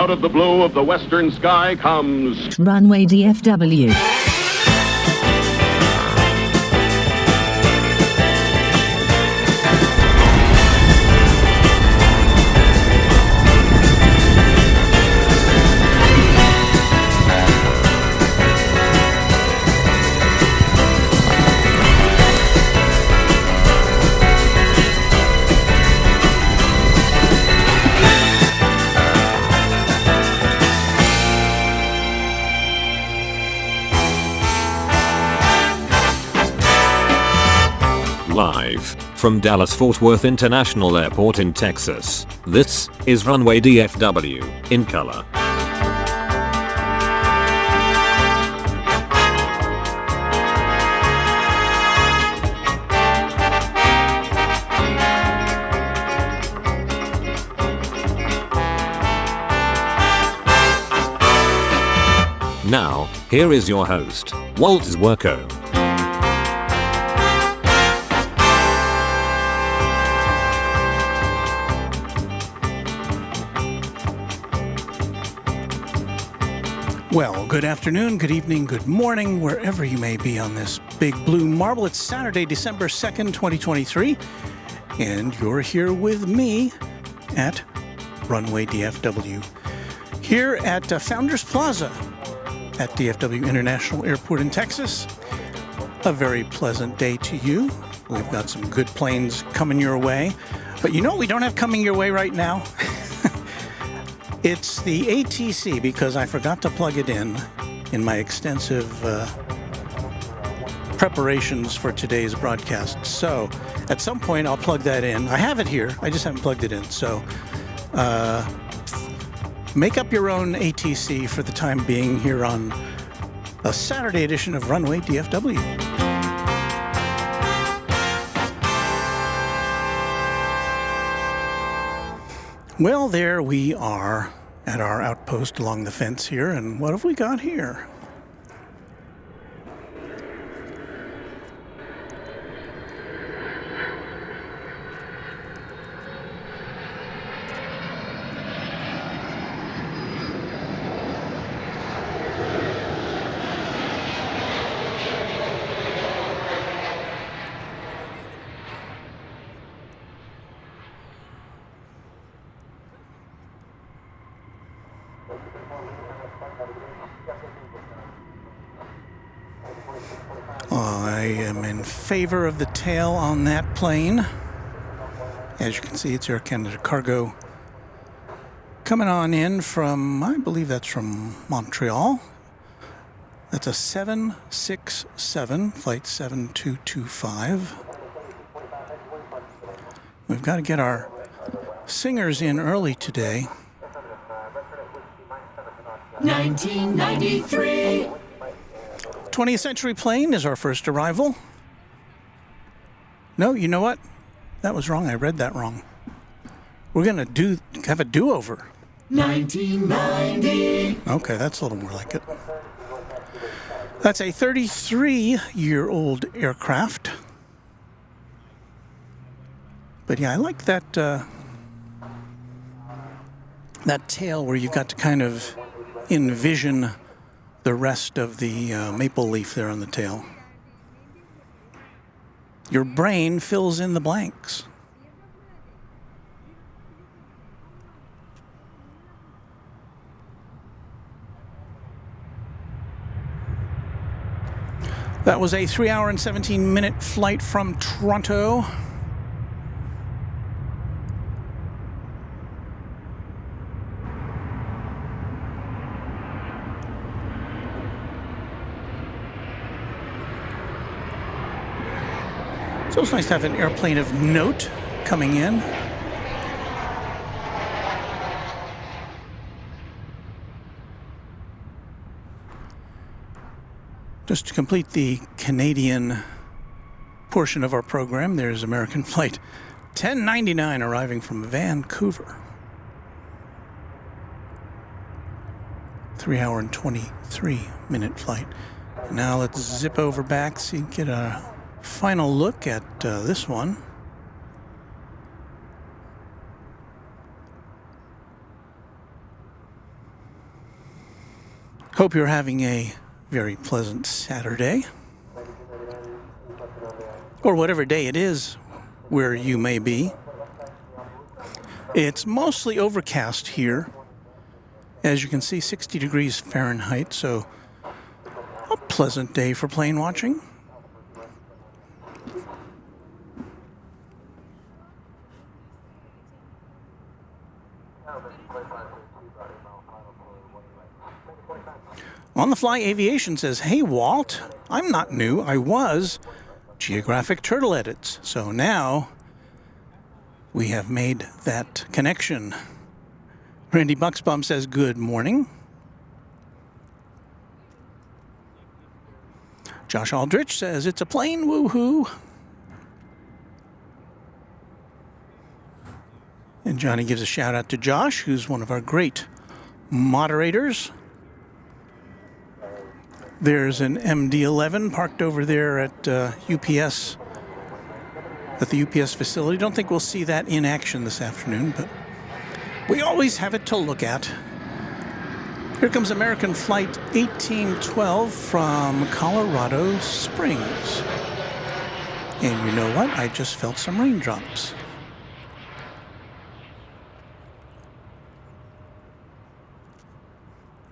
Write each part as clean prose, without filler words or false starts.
out of the blue of the western sky comes Runway DFW. Live from Dallas-Fort Worth International Airport in Texas, this is Runway DFW in color. Now, here is your host, Walt Zwerko. Well, good afternoon, good evening, good morning, wherever you may be on this big blue marble. It's Saturday, December 2nd, 2023, and you're here with me at Runway DFW, here at Founders Plaza at DFW International Airport in Texas. A very pleasant day to you. We've got some good planes coming your way, but you know what we don't have coming your way right now? It's the ATC, because I forgot to plug it in my extensive preparations for today's broadcast. So at some point I'll plug that in. I have it here, I just haven't plugged it in. So make up your own ATC for the time being here on a Saturday edition of Runway DFW. Well, there we are at our outpost along the fence here, and what have we got here? I am in favor of the tail on that plane. As you can see, it's Air Canada Cargo coming on in from, I believe that's from Montreal. That's a 767, flight 7225. We've got to get our singers in early today. 1993. 20th Century Plane is our first arrival. No, you know what? That was wrong. I read that wrong. We're going to have a do-over. 1990. Okay, that's a little more like it. That's a 33-year-old aircraft. But yeah, I like that that tail where you've got to kind of envision the rest of the maple leaf there on the tail. Your brain fills in the blanks. That was a 3-hour and 17-minute flight from Toronto. So it's nice to have an airplane of note coming in. Just to complete the Canadian portion of our program, there's American Flight 1099 arriving from Vancouver. 3-hour and 23-minute flight. Now let's zip over back so you can get a final look at this one. Hope you're having a very pleasant Saturday, or whatever day it is where you may be. It's mostly overcast here. As you can see, 60 degrees Fahrenheit, so a pleasant day for plane watching. On the Fly Aviation says, "Hey Walt, I'm not new. I was Geographic Turtle Edits. So now we have made that connection." Randy Bucksbaum says, "Good morning." Josh Aldrich says, "It's a plane, woohoo." And Johnny gives a shout out to Josh, who's one of our great moderators. There's an MD-11 parked over there at UPS, at the UPS facility. Don't think we'll see that in action this afternoon, but we always have it to look at. Here comes American Flight 1812 from Colorado Springs. And you know what? I just felt some raindrops.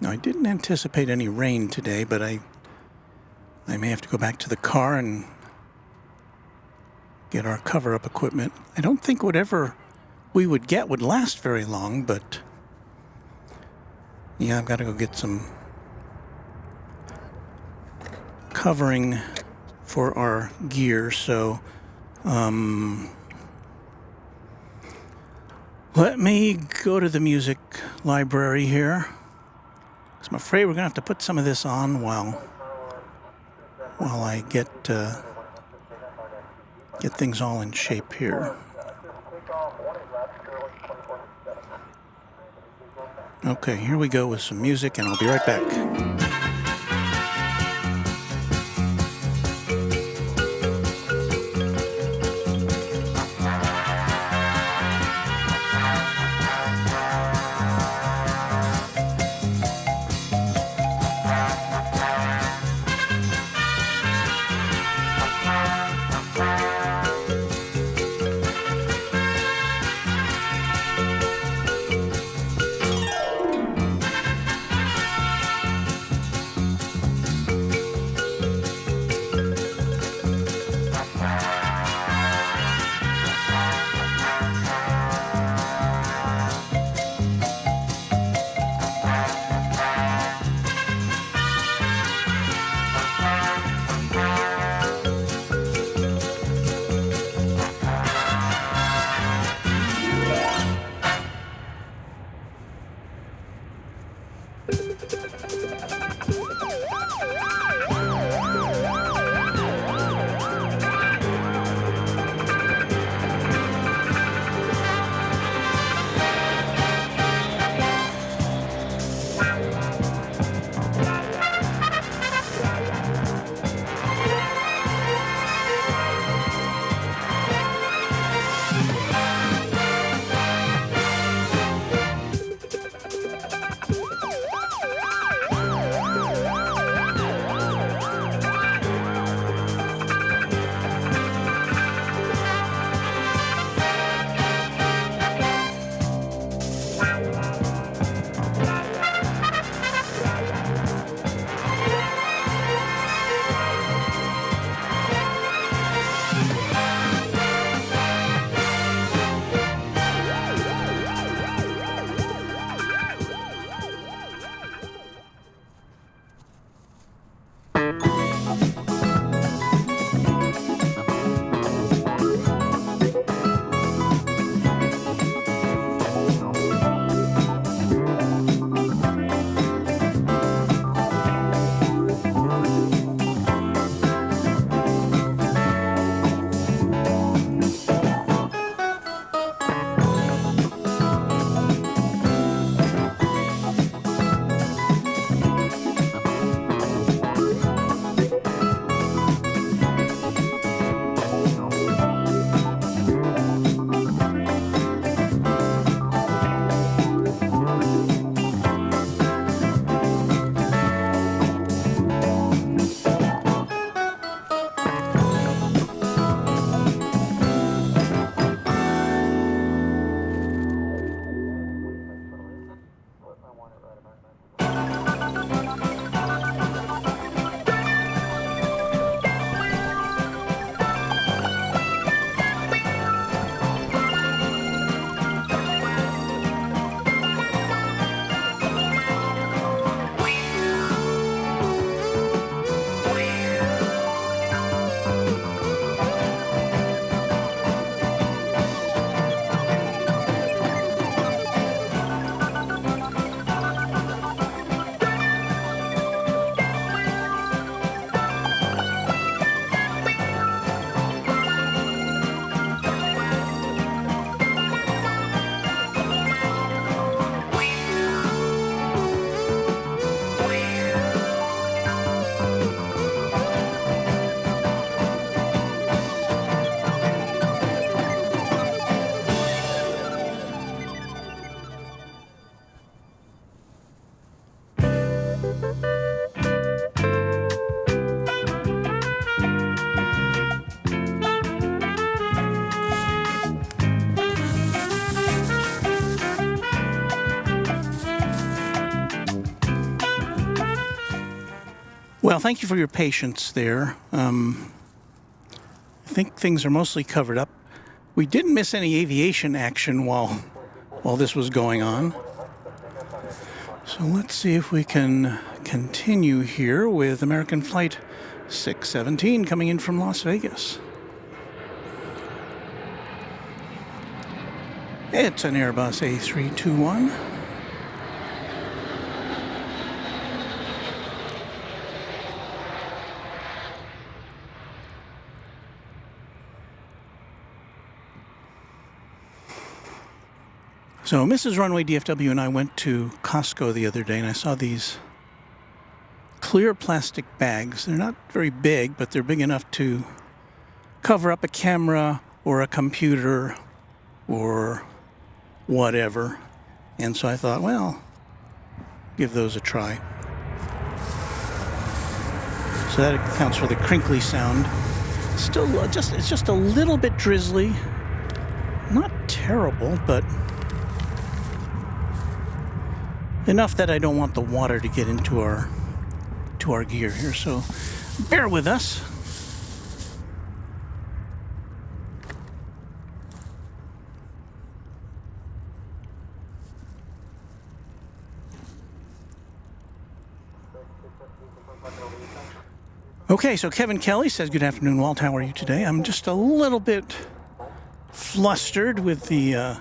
Now, I didn't anticipate any rain today, but I may have to go back to the car and get our cover-up equipment. I don't think whatever we would get would last very long, but yeah, I've got to go get some covering for our gear, so let me go to the music library here. I'm afraid we're going to have to put some of this on while I get things all in shape here. Okay, here we go with some music, and I'll be right back. Well, thank you for your patience there. I think things are mostly covered up. We didn't miss any aviation action while this was going on. So let's see if we can continue here with American Flight 617 coming in from Las Vegas. It's an Airbus A321. So Mrs. Runway DFW and I went to Costco the other day, and I saw these clear plastic bags. They're not very big, but they're big enough to cover up a camera or a computer or whatever. And so I thought, well, give those a try. So that accounts for the crinkly sound. Still, it's just a little bit drizzly. Not terrible, but enough that I don't want the water to get into our gear here. So bear with us. Okay, so Kevin Kelly says, good afternoon, Walt. How are you today? I'm just a little bit flustered with the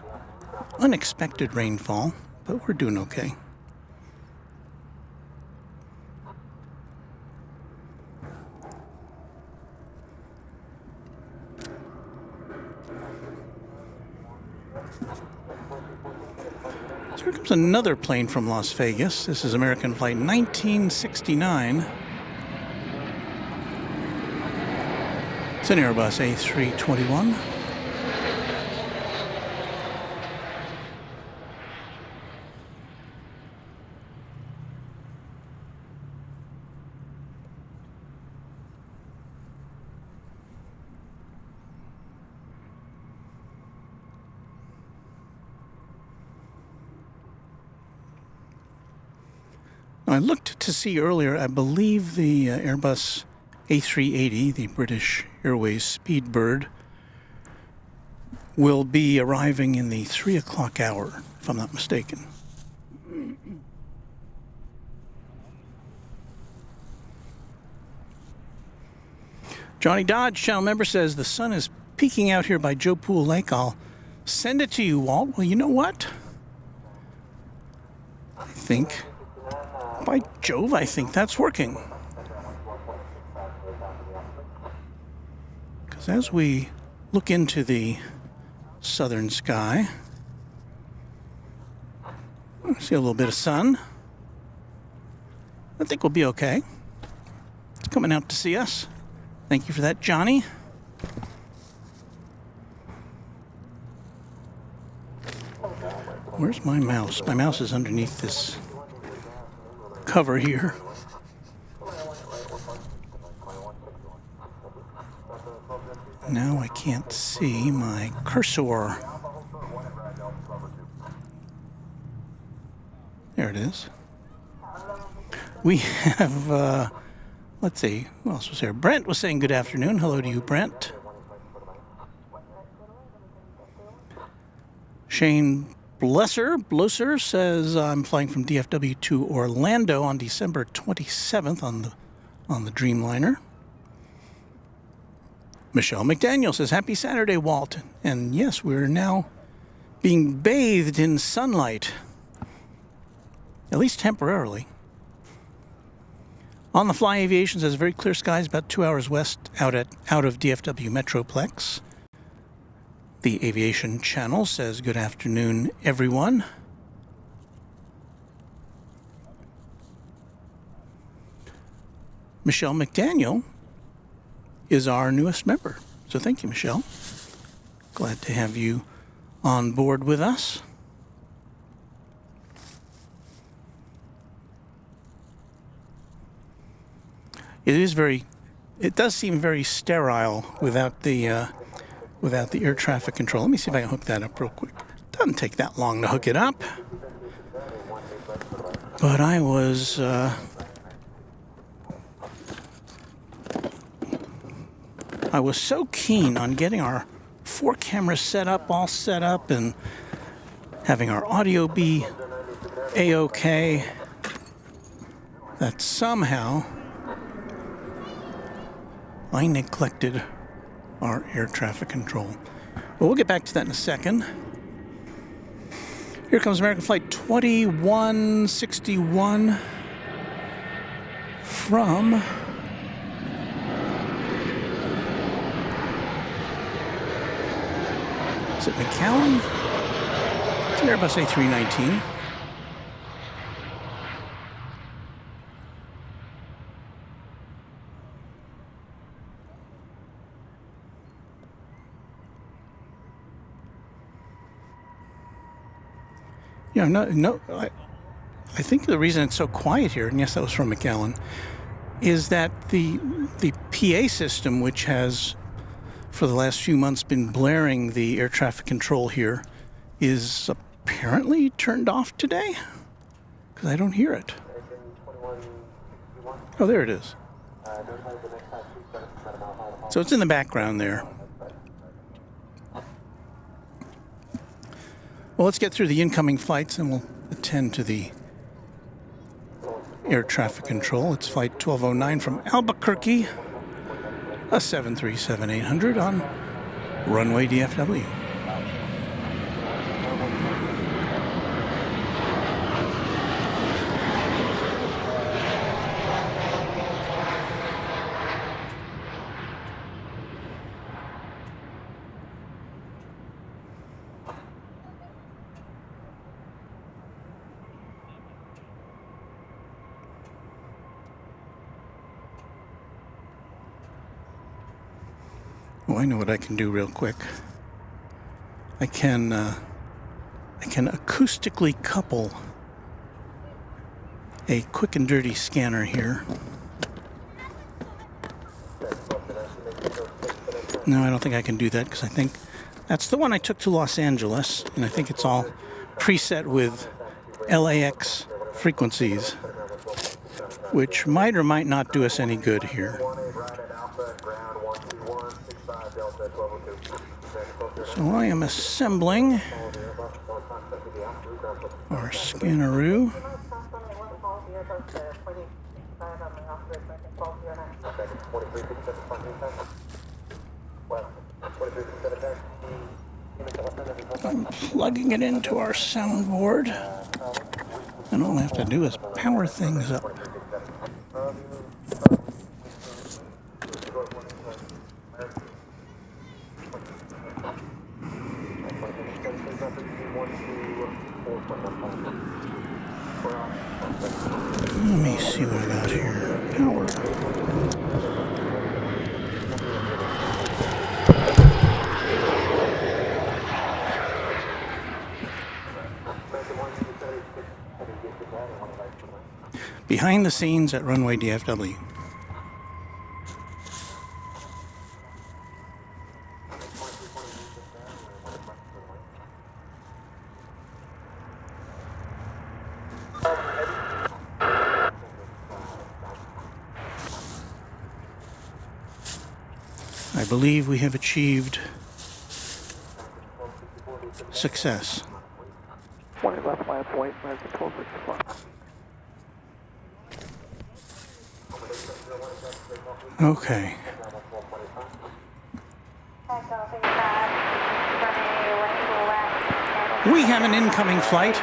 unexpected rainfall, but we're doing okay. So here comes another plane from Las Vegas. This is American Flight 1969. It's an Airbus A321. I looked to see earlier, I believe the Airbus A380, the British Airways Speedbird, will be arriving in the 3 o'clock hour, if I'm not mistaken. Johnny Dodge, channel member, says the sun is peeking out here by Joe Pool Lake. I'll send it to you, Walt. Well, you know what? I think, by Jove, I think that's working. Because as we look into the southern sky, I see a little bit of sun. I think we'll be okay. It's coming out to see us. Thank you for that, Johnny. Where's my mouse? My mouse is underneath this cover here. Now I can't see my cursor. There it is. We have, let's see, who else was here? Brent was saying good afternoon. Hello to you, Brent. Shane Blosser says, I'm flying from DFW to Orlando on December 27th on the Dreamliner. Michelle McDaniel says, happy Saturday, Walt. And yes, we're now being bathed in sunlight, at least temporarily. On the Fly Aviation says, very clear skies about 2 hours west out of DFW Metroplex. The Aviation channel says, good afternoon, everyone. Michelle McDaniel is our newest member. So thank you, Michelle. Glad to have you on board with us. It does seem very sterile without the air traffic control. Let me see if I can hook that up real quick. Doesn't take that long to hook it up. But I was I was so keen on getting our 4 cameras all set up, and having our audio be A-OK, that somehow I neglected our air traffic control. Well, we'll get back to that in a second. Here comes American Flight 2161 from is it McAllen? It's an Airbus A319. Yeah, I think the reason it's so quiet here, and yes, that was from McAllen, is that the PA system, which has for the last few months been blaring the air traffic control here, is apparently turned off today, because I don't hear it. Oh, there it is. So it's in the background there. Well, let's get through the incoming flights and we'll attend to the air traffic control. It's flight 1209 from Albuquerque, a 737-800 on Runway DFW. Oh, I know what I can do real quick. I can acoustically couple a quick and dirty scanner here. No, I don't think I can do that because I think that's the one I took to Los Angeles, and I think it's all preset with LAX frequencies, which might or might not do us any good here. So I am assembling our scanneroo. I'm plugging it into our soundboard, and all I have to do is power things up. Let me see what I got here. Power. Behind the scenes at Runway DFW. I believe we have achieved success. 20 left by a point, that's a 1265. Okay. We have an incoming flight.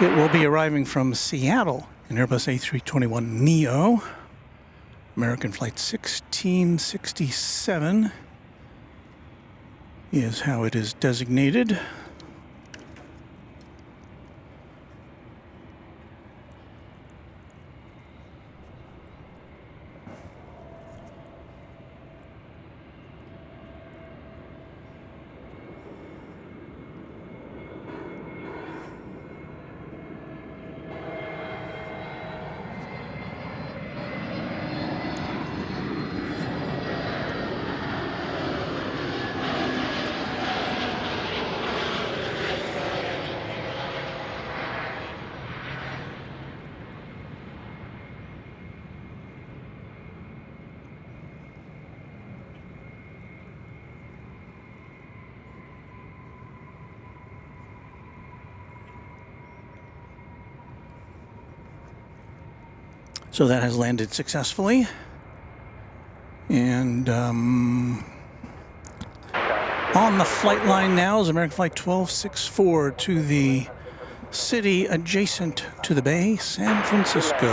It will be arriving from Seattle, an Airbus A321neo. American Flight 1667 is how it is designated. So that has landed successfully. And on the flight line now is American Flight 1264 to the city adjacent to the bay, San Francisco.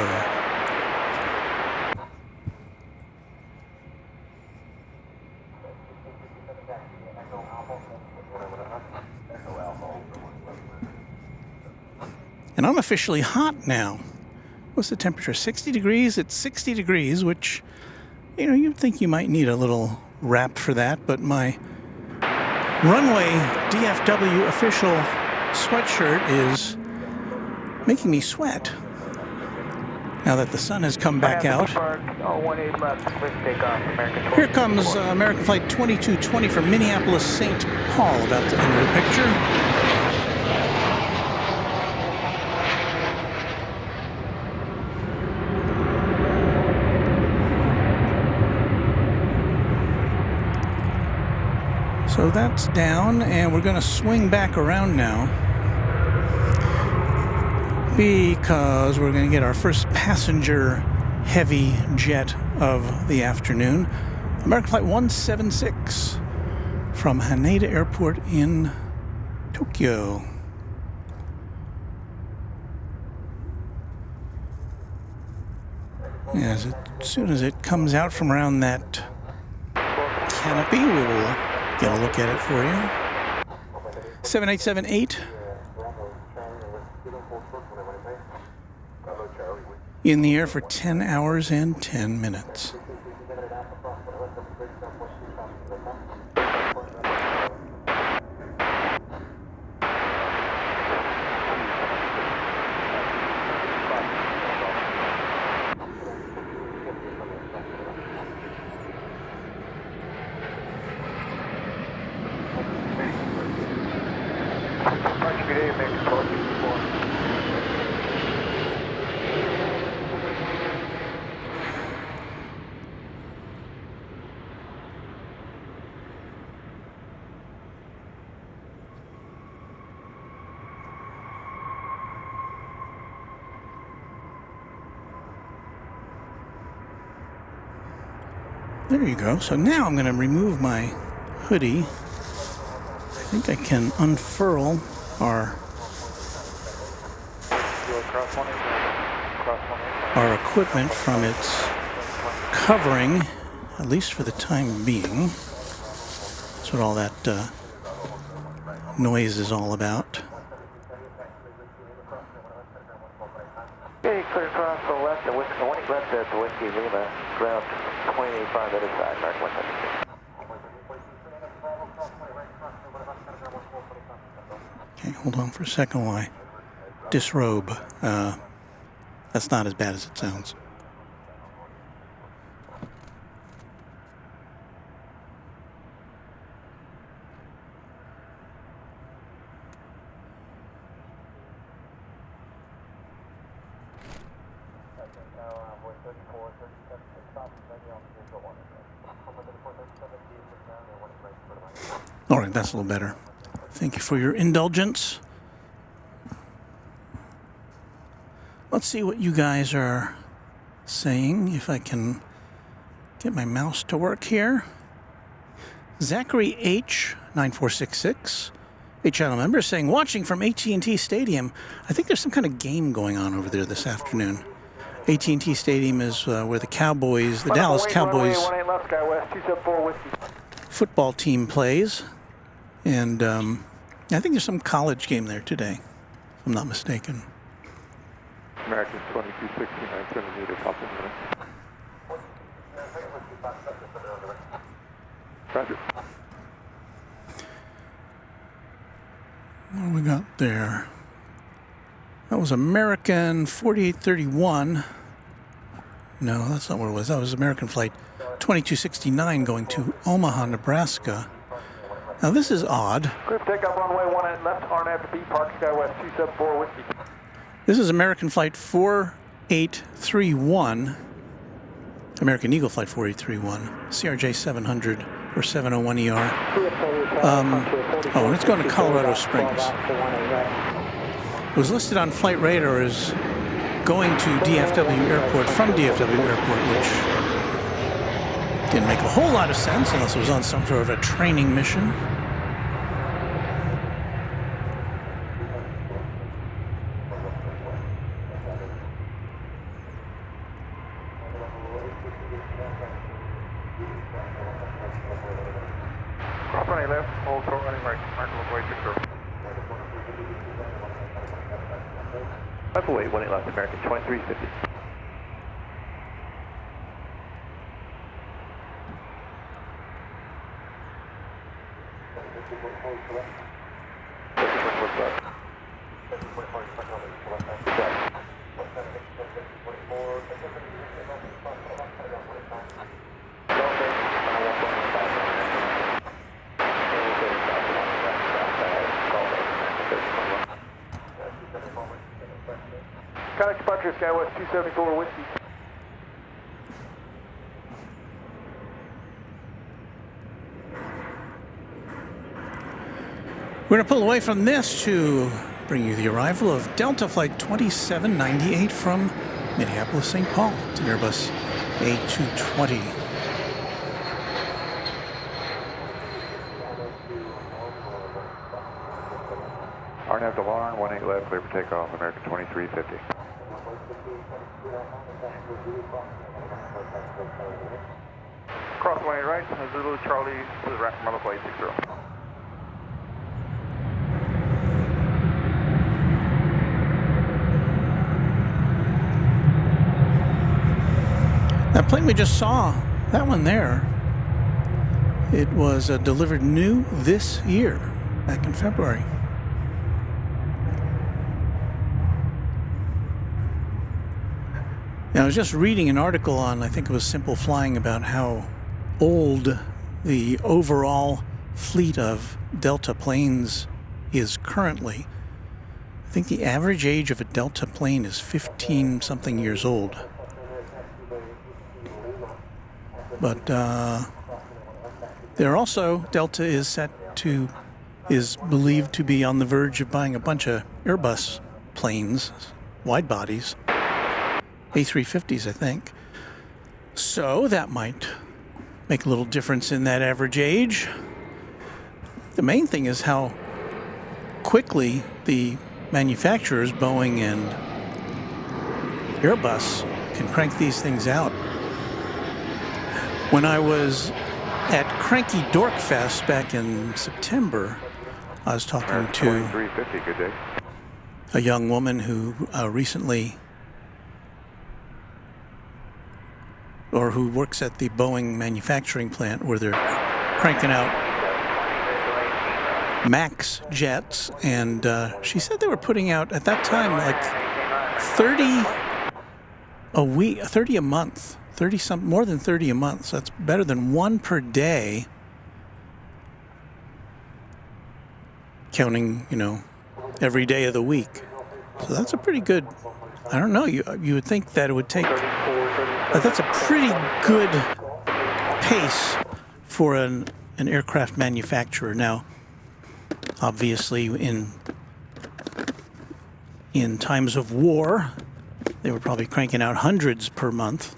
And I'm officially hot now. What's the temperature? 60 degrees? It's 60 degrees, which, you know, you'd think you might need a little wrap for that, but my Runway DFW official sweatshirt is making me sweat. Now that the sun has come back out. Here comes American Flight 2220 from Minneapolis, St. Paul, about to enter the picture. So that's down, and we're going to swing back around now because we're going to get our first passenger heavy jet of the afternoon. American Flight 176 from Haneda Airport in Tokyo. As soon as it comes out from around that canopy, we will get a look at it for you. 7878. In the air for 10 hours and 10 minutes. There you go. So now I'm going to remove my hoodie. I think I can unfurl our equipment from its covering, at least for the time being. That's what all that noise is all about. Okay, clear across the left, the Whiskey, 20 left at the Whiskey Lima, ground 2885 other side, American 176. Okay, hold on for a second while I disrobe. That's not as bad as it sounds. All right, that's a little better. Thank you for your indulgence. Let's see what you guys are saying, if I can get my mouse to work here. Zachary H9466, a channel member, saying, watching from AT&T Stadium. I think there's some kind of game going on over there this afternoon. AT&T Stadium is where the Cowboys, the Dallas Cowboys football team plays. And I think there's some college game there today, if I'm not mistaken. American 2269 centimeter, couple minutes. Roger. What do we got there? That was American 4831. No, that's not where it was. That was American Flight 2269 going to Omaha, Nebraska. Now this is odd. Clear take up runway 18 left, RNAV to B, Park Skywest 274 Whiskey. This is American Flight 4831, American Eagle Flight 4831, CRJ 700 or 701ER. Oh, it's going to Colorado Springs. It was listed on Flight Radar as going to DFW Airport from DFW Airport, which didn't make a whole lot of sense unless it was on some sort of a training mission. Cross runway left, hold short running right, mark runway 60. Left away, 18 left, American 2350. Contact departure, Skywest 274 Whiskey. We're going to pull away from this to bring you the arrival of Delta Flight 2798 from Minneapolis, St. Paul. It's an Airbus A220. RNAV to Lauren, 18 left, clear for takeoff, American 2350. Cross runway right, Zulu Charlie to the runway flight 60. That plane we just saw, that one there, it was delivered new this year, back in February. Now, I was just reading an article on, I think it was Simple Flying, about how old the overall fleet of Delta planes is currently. I think the average age of a Delta plane is 15-something years old. But they're also, Delta is believed to be on the verge of buying a bunch of Airbus planes, wide bodies, A350s, I think. So that might make a little difference in that average age. The main thing is how quickly the manufacturers, Boeing and Airbus, can crank these things out. When I was at Cranky Dork Fest back in September, I was talking to a young woman who recently, or who works at the Boeing manufacturing plant where they're cranking out MAX jets, and she said they were putting out at that time like 30 a week, 30 a month. More than 30 a month, so that's better than one per day, counting, every day of the week. So that's a pretty good, I don't know, you would think that it would take, but that's a pretty good pace for an aircraft manufacturer. Now, obviously, in times of war, they were probably cranking out hundreds per month.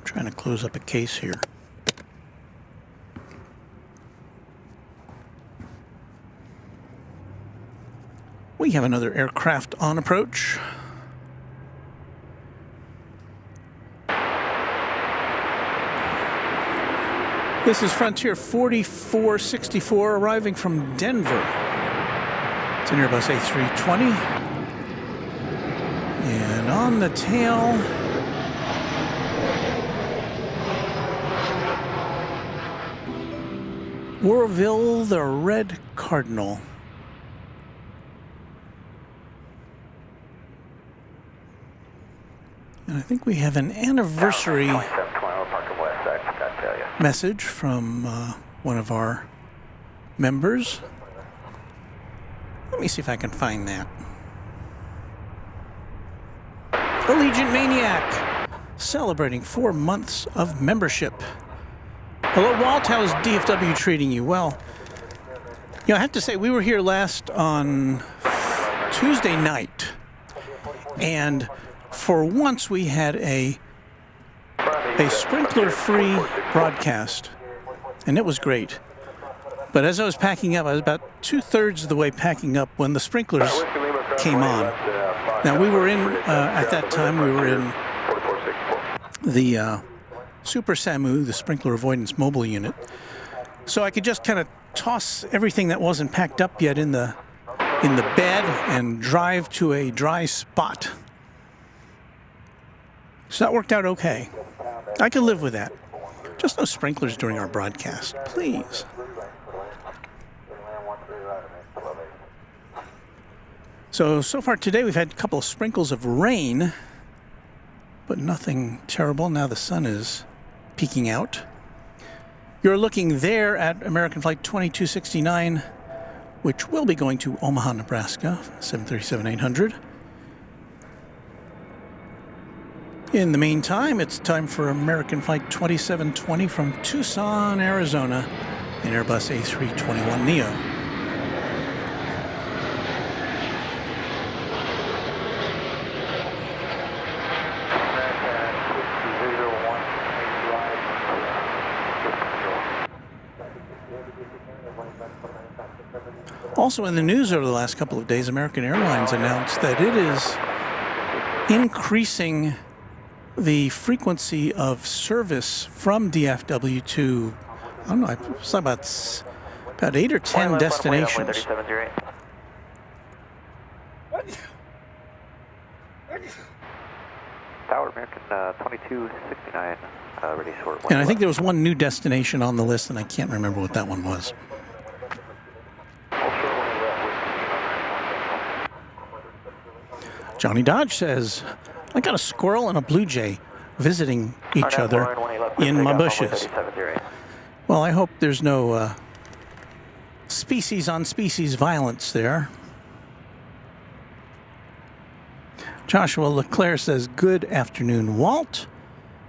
Trying to close up a case here. We have another aircraft on approach. This is Frontier 4464 arriving from Denver. It's an Airbus A320. And on the tail, Warville, the Red Cardinal. And I think we have an anniversary message from one of our members. Let me see if I can find that. Allegiant Maniac, celebrating 4 months of membership. Hello, Walt. How is DFW treating you? Well, I have to say, we were here last on Tuesday night, and for once we had a sprinkler-free broadcast, and it was great. But as I was packing up, I was about 2/3 of the way packing up when the sprinklers came on. Now, we were in, at that time, we were in the Super SAMU, the Sprinkler Avoidance Mobile Unit. So I could just kind of toss everything that wasn't packed up yet in the bed and drive to a dry spot. So that worked out okay. I could live with that. Just no sprinklers during our broadcast, please. So far today we've had a couple of sprinkles of rain, but nothing terrible. Now the sun is peeking out. You're looking there at American Flight 2269, which will be going to Omaha, Nebraska, 737-800. In the meantime, it's time for American Flight 2720 from Tucson, Arizona, in Airbus A321neo. Also in the news over the last couple of days, American Airlines announced that it is increasing the frequency of service from DFW to, I don't know, it's about 8 or 10 destinations. Tower American 2269, ready short. And I think there was one new destination on the list, and I can't remember what that one was. Johnny Dodge says, I got a squirrel and a blue jay visiting each other in my bushes. Well, I hope there's no species-on-species violence there. Joshua Leclerc says, good afternoon, Walt.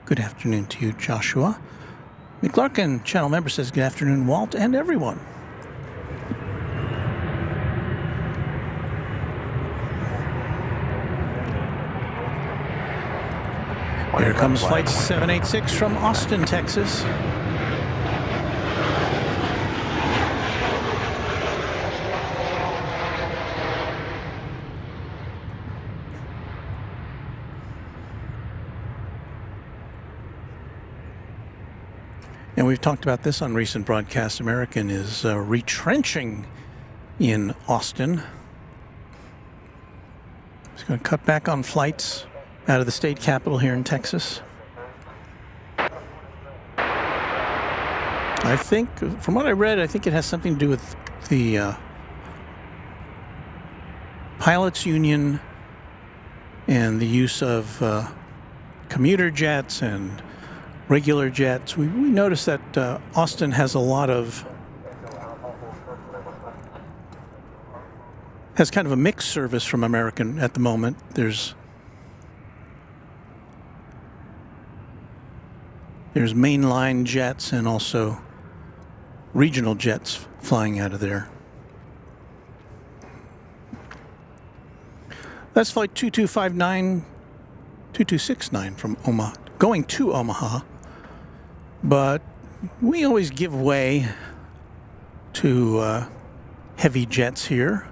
Good afternoon to you, Joshua. McClarkin, channel member, says, good afternoon, Walt, and everyone. Here comes Flight 786 from Austin, Texas. And we've talked about this on recent broadcasts. American is retrenching in Austin. It's going to cut back on flights out of the state capital here in Texas. I think, from what I read, I think it has something to do with the pilots union and the use of commuter jets and regular jets. We noticed that Austin has a lot of, has kind of a mixed service from American at the moment. There's mainline jets and also regional jets flying out of there. That's Flight 2269 from Omaha, going to Omaha. But we always give way to heavy jets here.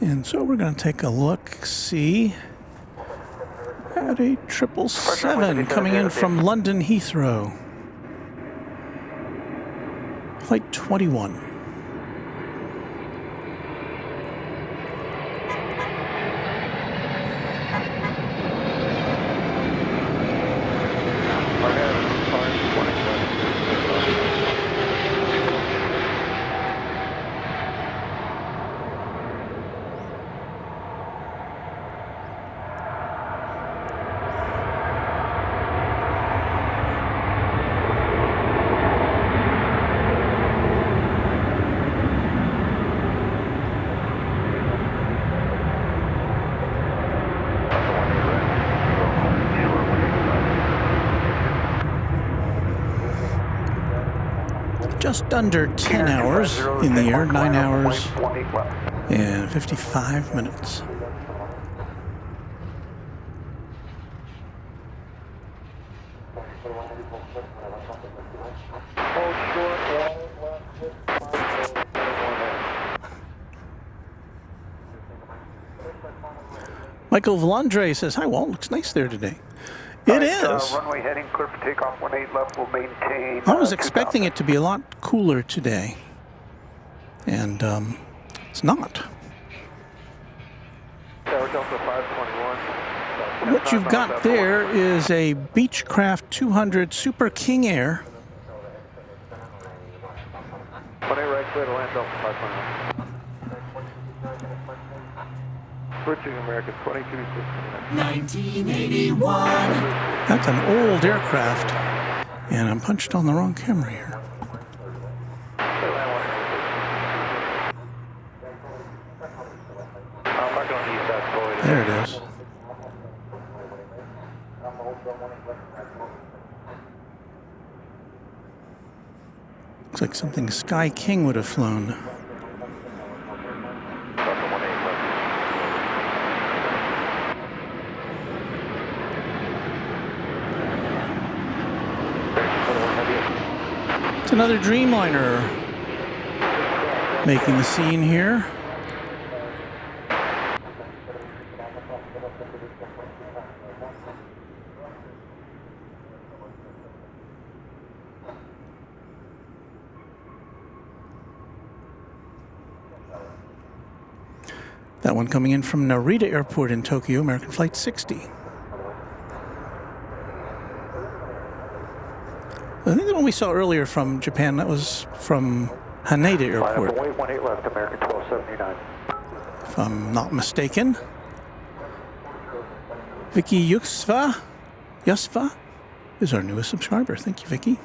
And so we're going to take a look-see at a 777 coming in from London Heathrow. Flight 21. just under 10 hours in the air, 9 hours and 55 minutes. Michael Valandre says, hi, Walt. Looks nice there today. It is. Runway heading clear for takeoff, 18 left, will maintain. I was expecting it to be a lot cooler today. And it's not. What you've got there is a Beechcraft 200 Super King Air. 20 right, clear to land Delta 521. Switching American 2269. 1981. That's an old aircraft. And I'm punched on the wrong camera here. There it is. Looks like something Sky King would have flown. It's another Dreamliner making the scene here. That one coming in from Narita Airport in Tokyo, American Flight 60. I think the one we saw earlier from Japan, that was from Haneda Airport. 18 left, American 1279. If I'm not mistaken. Vicky Yusva is our newest subscriber. Thank you, Vicky.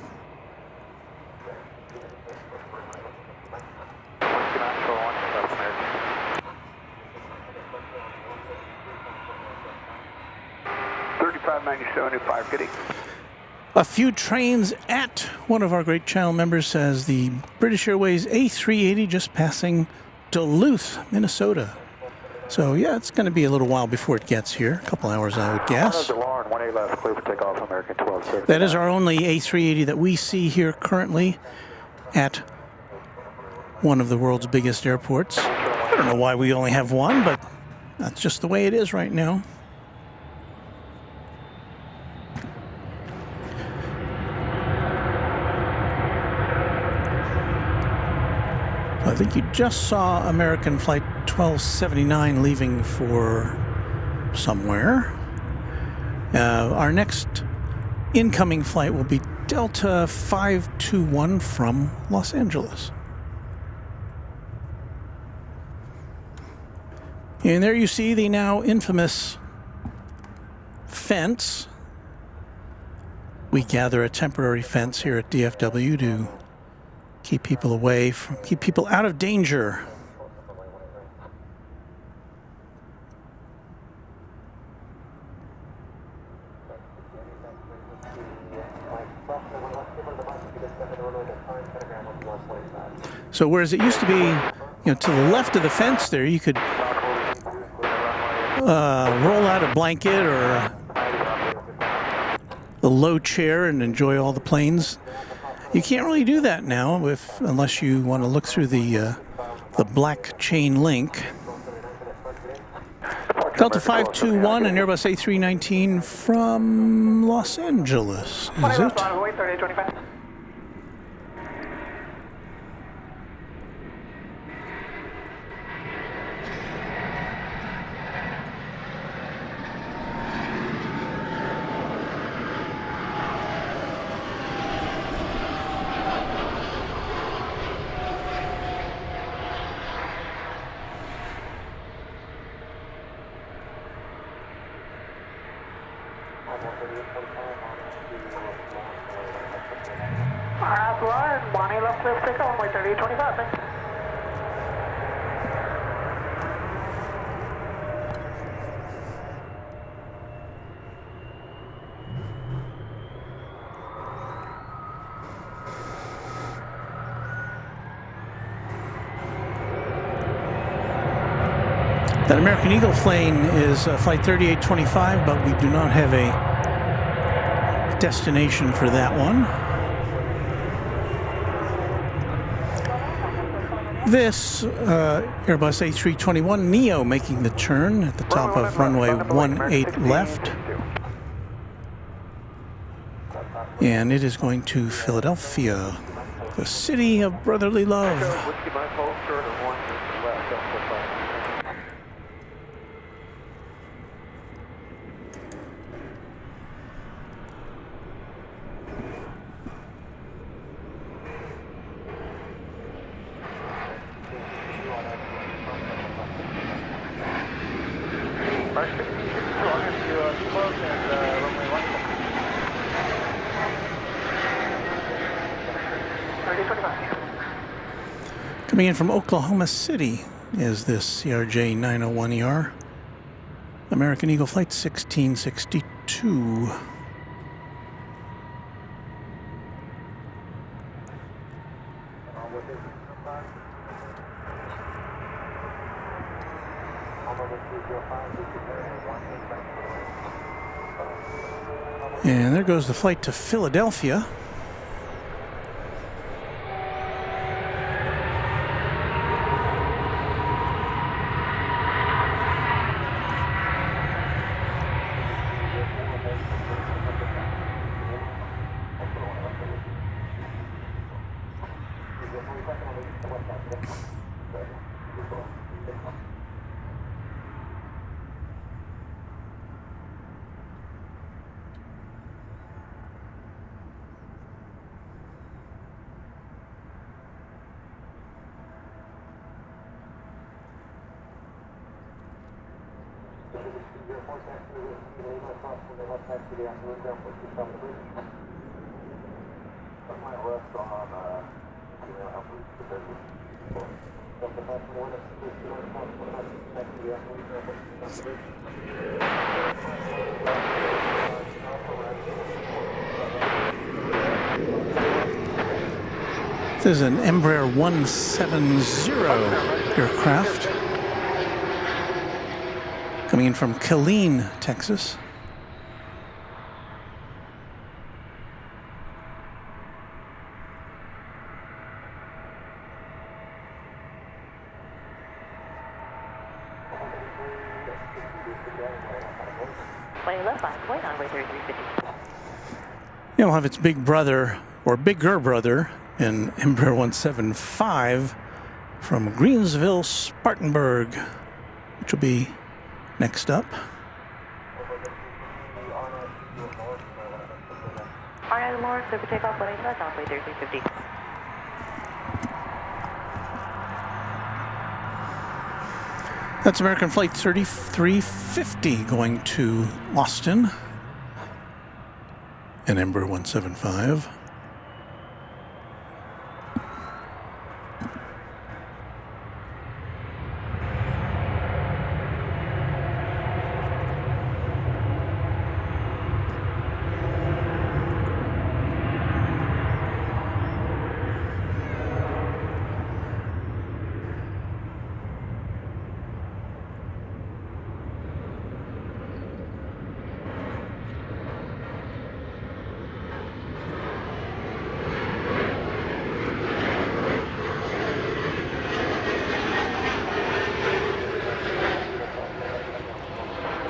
A few trains at one of our great channel members says the British Airways A380 just passing Duluth, Minnesota. So yeah, it's going to be a little while before it gets here. A couple hours, I would guess. That is our only A380 that we see here currently at one of the world's biggest airports. I don't know why we only have one, but that's just the way it is right now. I think you just saw American Flight 1279 leaving for somewhere. Our next incoming flight will be Delta 521 from Los Angeles. And there you see the now infamous fence. We gather a temporary fence here at DFW to keep people away from, keep people out of danger. So whereas it used to be, to the left of the fence there, you could roll out a blanket or a low chair and enjoy all the planes. You can't really do that now unless you want to look through the black chain link. Delta 521 and Airbus A319 from Los Angeles, is it? That American Eagle plane is Flight 3825, but we do not have a destination for that one. This Airbus A321 Neo making the turn at the top of runway 18 left. And it is going to Philadelphia, the city of brotherly love. Coming in from Oklahoma City is this CRJ 901ER, American Eagle Flight 1662. And there goes the flight to Philadelphia. This is an Embraer 170 aircraft coming in from Killeen, Texas. It'll have its big brother, or bigger brother, in Embraer 175 from Greensville, Spartanburg, which will be next up. That's American Flight 3350 going to Austin, and Embraer 175.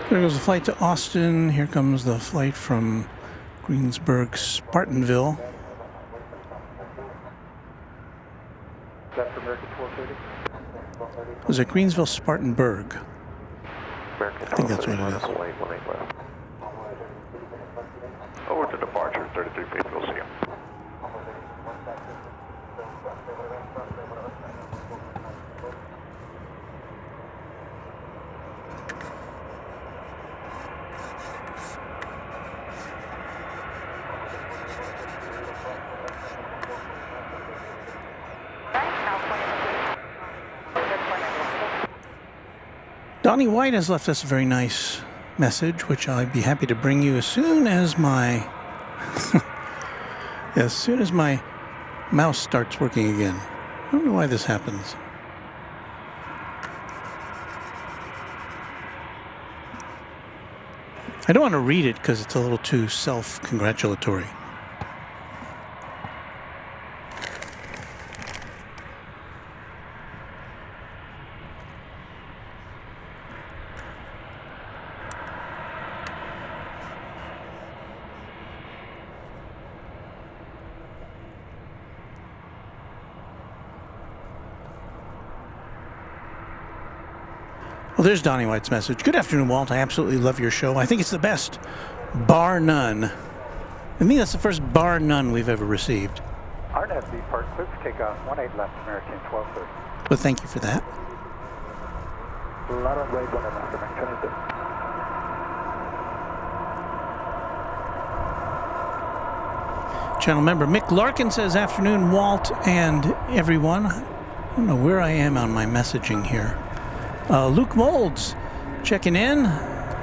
There goes the flight to Austin. Here comes the flight from Greensburg, Spartanville. Was it Greensville, Spartanburg? I think that's what it is. Over to departure, 33 feet, we'll see you. Donnie White has left us a very nice message, which I'd be happy to bring you as soon as my mouse starts working again. I don't know why this happens. I don't want to read it because it's a little too self-congratulatory. Well, there's Donnie White's message. Good afternoon, Walt. I absolutely love your show. I think it's the best, bar none. I mean, that's the first bar none we've ever received. RNSB Park, clear for takeoff, 18 left, American 1230. Well, thank you for that. Lot of grade 1 left, American 22. Channel member Mick Larkin says, afternoon, Walt and everyone. I don't know where I am on my messaging here. Luke Molds checking in.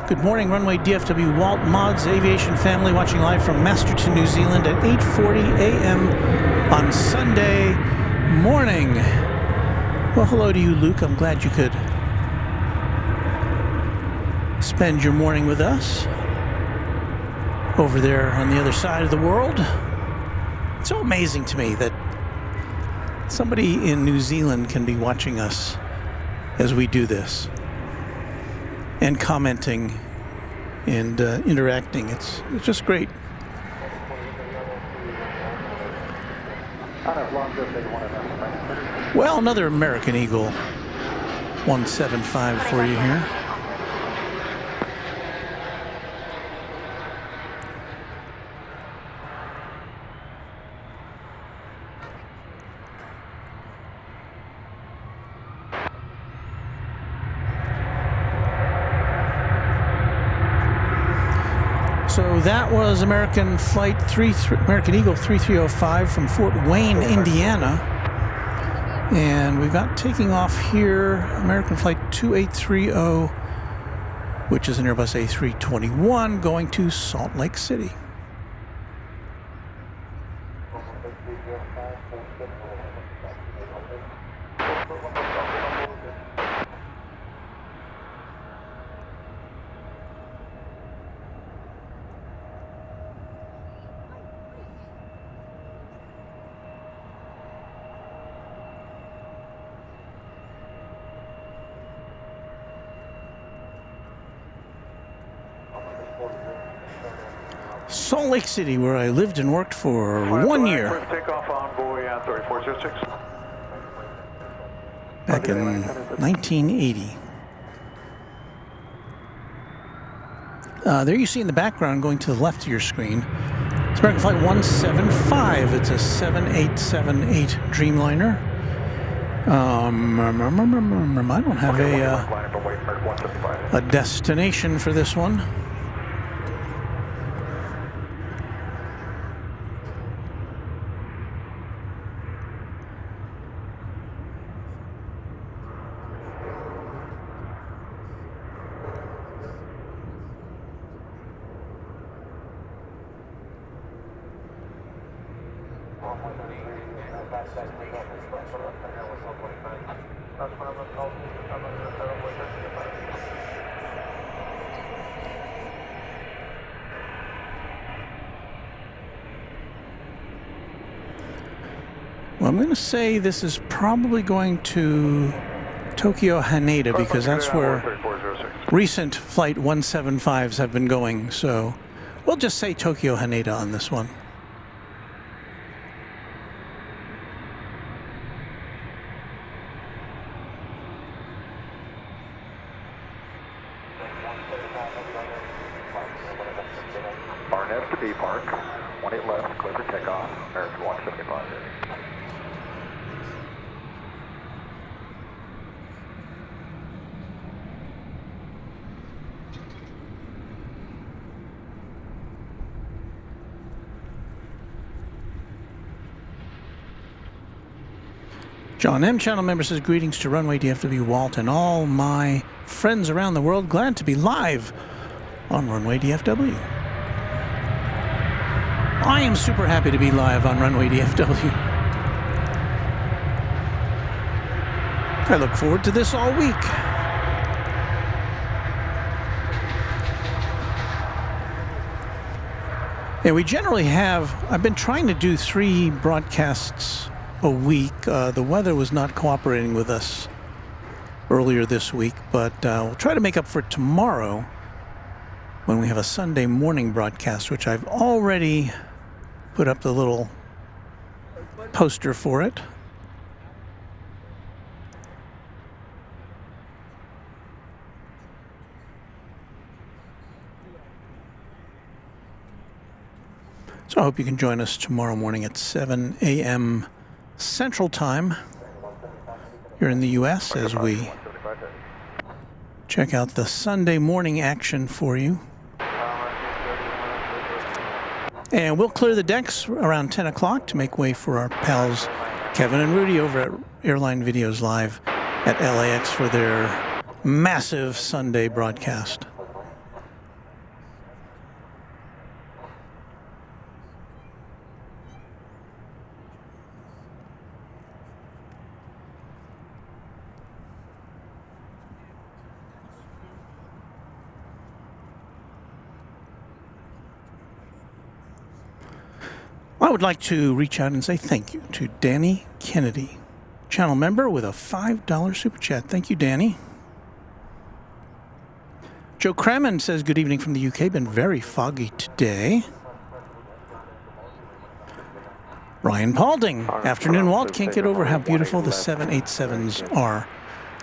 Good morning, Runway DFW, Walt, Mods, Aviation family, watching live from Masterton, New Zealand at 8:40 a.m. on Sunday morning. Well, hello to you, Luke. I'm glad you could spend your morning with us over there on the other side of the world. It's so amazing to me that somebody in New Zealand can be watching us as we do this and commenting and interacting. It's just great. Well, another American Eagle 175 for you here. So that was American Eagle 3305 from Fort Wayne, Indiana. And we've got taking off here American Flight 2830, which is an Airbus A321 going to Salt Lake City. Salt Lake City, where I lived and worked for 1 year. Takeoff on Boy 3406. Back in 1980. There you see in the background, going to the left of your screen, it's American Flight 175. It's a 7878 Dreamliner. I don't have a destination for this one. Well, I'm going to say this is probably going to Tokyo Haneda, because that's where recent Flight 175s have been going. So we'll just say Tokyo Haneda on this one. RNF to B Park, 18 left, clear for takeoff, American 175. John M. Channel member says, greetings to Runway DFW, Walt, and all my friends around the world. Glad to be live on Runway DFW. I am super happy to be live on Runway DFW. I look forward to this all week. Yeah, we generally have, I've been trying to do 3 broadcasts a week. The weather was not cooperating with us earlier this week, but we'll try to make up for it tomorrow when we have a Sunday morning broadcast, which I've already put up the little poster for it. So I hope you can join us tomorrow morning at 7 a.m. Central Time here in the U.S. as we check out the Sunday morning action for you. And we'll clear the decks around 10 o'clock to make way for our pals Kevin and Rudy over at Airline Videos Live at LAX for their massive Sunday broadcast. I would like to reach out and say thank you to Danny Kennedy, channel member with a $5 super chat. Thank you, Danny. Joe Crammon says good evening from the UK. Been very foggy today. Ryan Paulding, afternoon, Walt. Can't get over how beautiful the 787s are.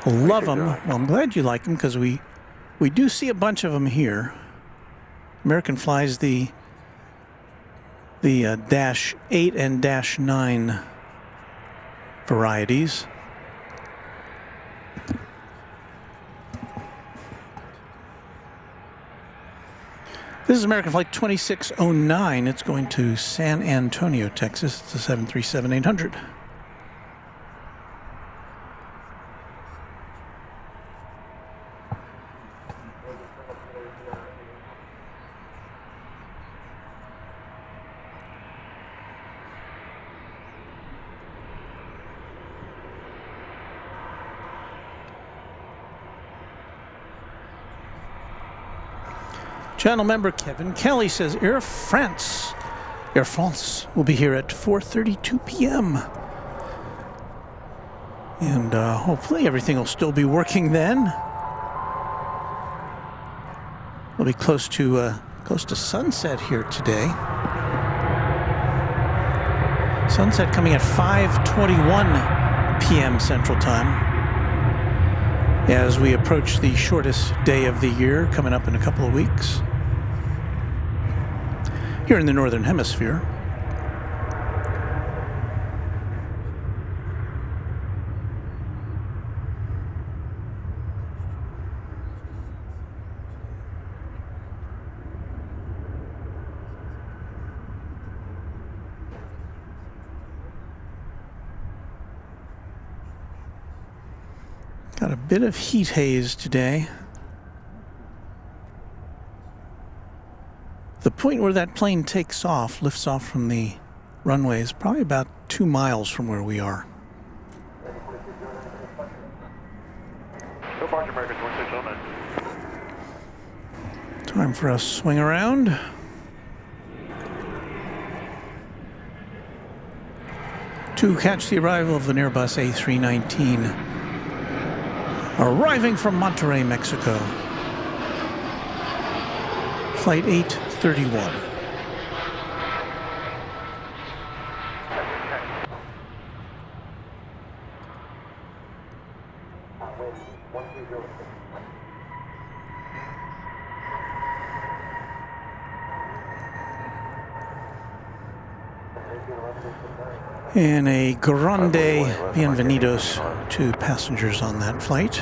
Love them. Well, I'm glad you like them because we do see a bunch of them here. American flies the Dash 8 and Dash 9 varieties. This is American Flight 2609. It's going to San Antonio, Texas. It's a 737-800. Channel member Kevin Kelly says Air France will be here at 4:32 p.m. And hopefully everything will still be working then. We'll be close to sunset here today. Sunset coming at 5:21 p.m. Central Time as we approach the shortest day of the year coming up in a couple of weeks here in the Northern Hemisphere. Got a bit of heat haze today. The point where that plane lifts off from the runway is probably about 2 miles from where we are. Time for us to swing around. To catch the arrival of an Airbus A319 arriving from Monterrey, Mexico. Flight 831. And a grande bienvenidos to passengers on that flight.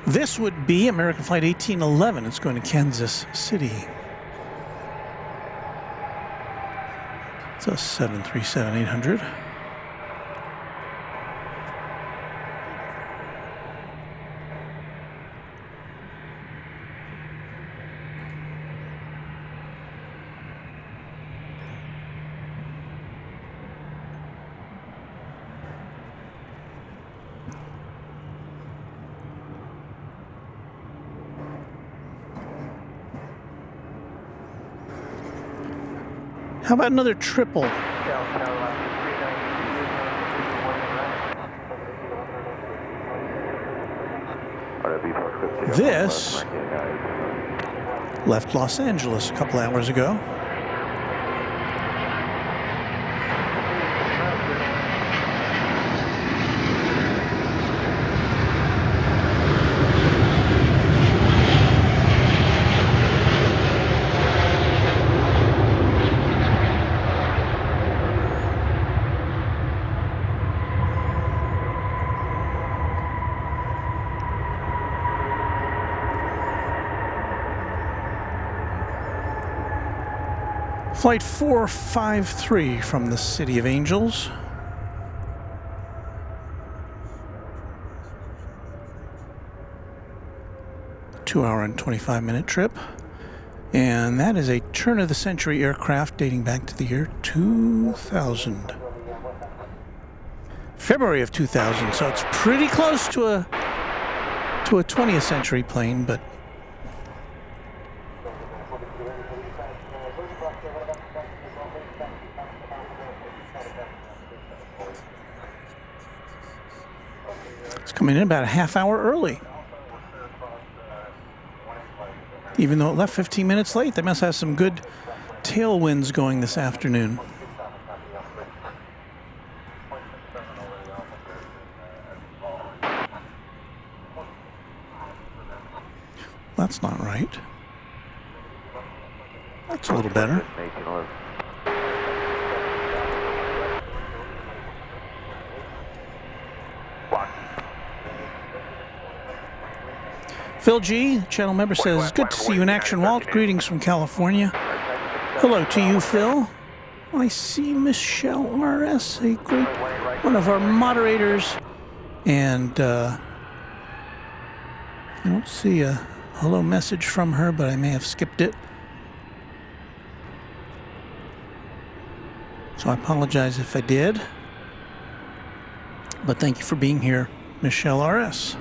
This would be American Flight 1811. It's going to Kansas City. It's a 737-800. How about another triple? This left Los Angeles a couple hours ago. Flight 453 from the City of Angels. Two-hour and 25-minute trip. And that is a turn-of-the-century aircraft dating back to the year 2000. February of 2000, so it's pretty close to a 20th century plane, but it's coming in about a half hour early. Even though it left 15 minutes late, they must have some good tailwinds going this afternoon. That's not right. That's a little better. Phil G, channel member, says, good to see you in action, Walt. Greetings from California. Hello to you, Phil. I see Michelle RS, a great one of our moderators. And I don't see a hello message from her, but I may have skipped it. So I apologize if I did. But thank you for being here, Michelle RS.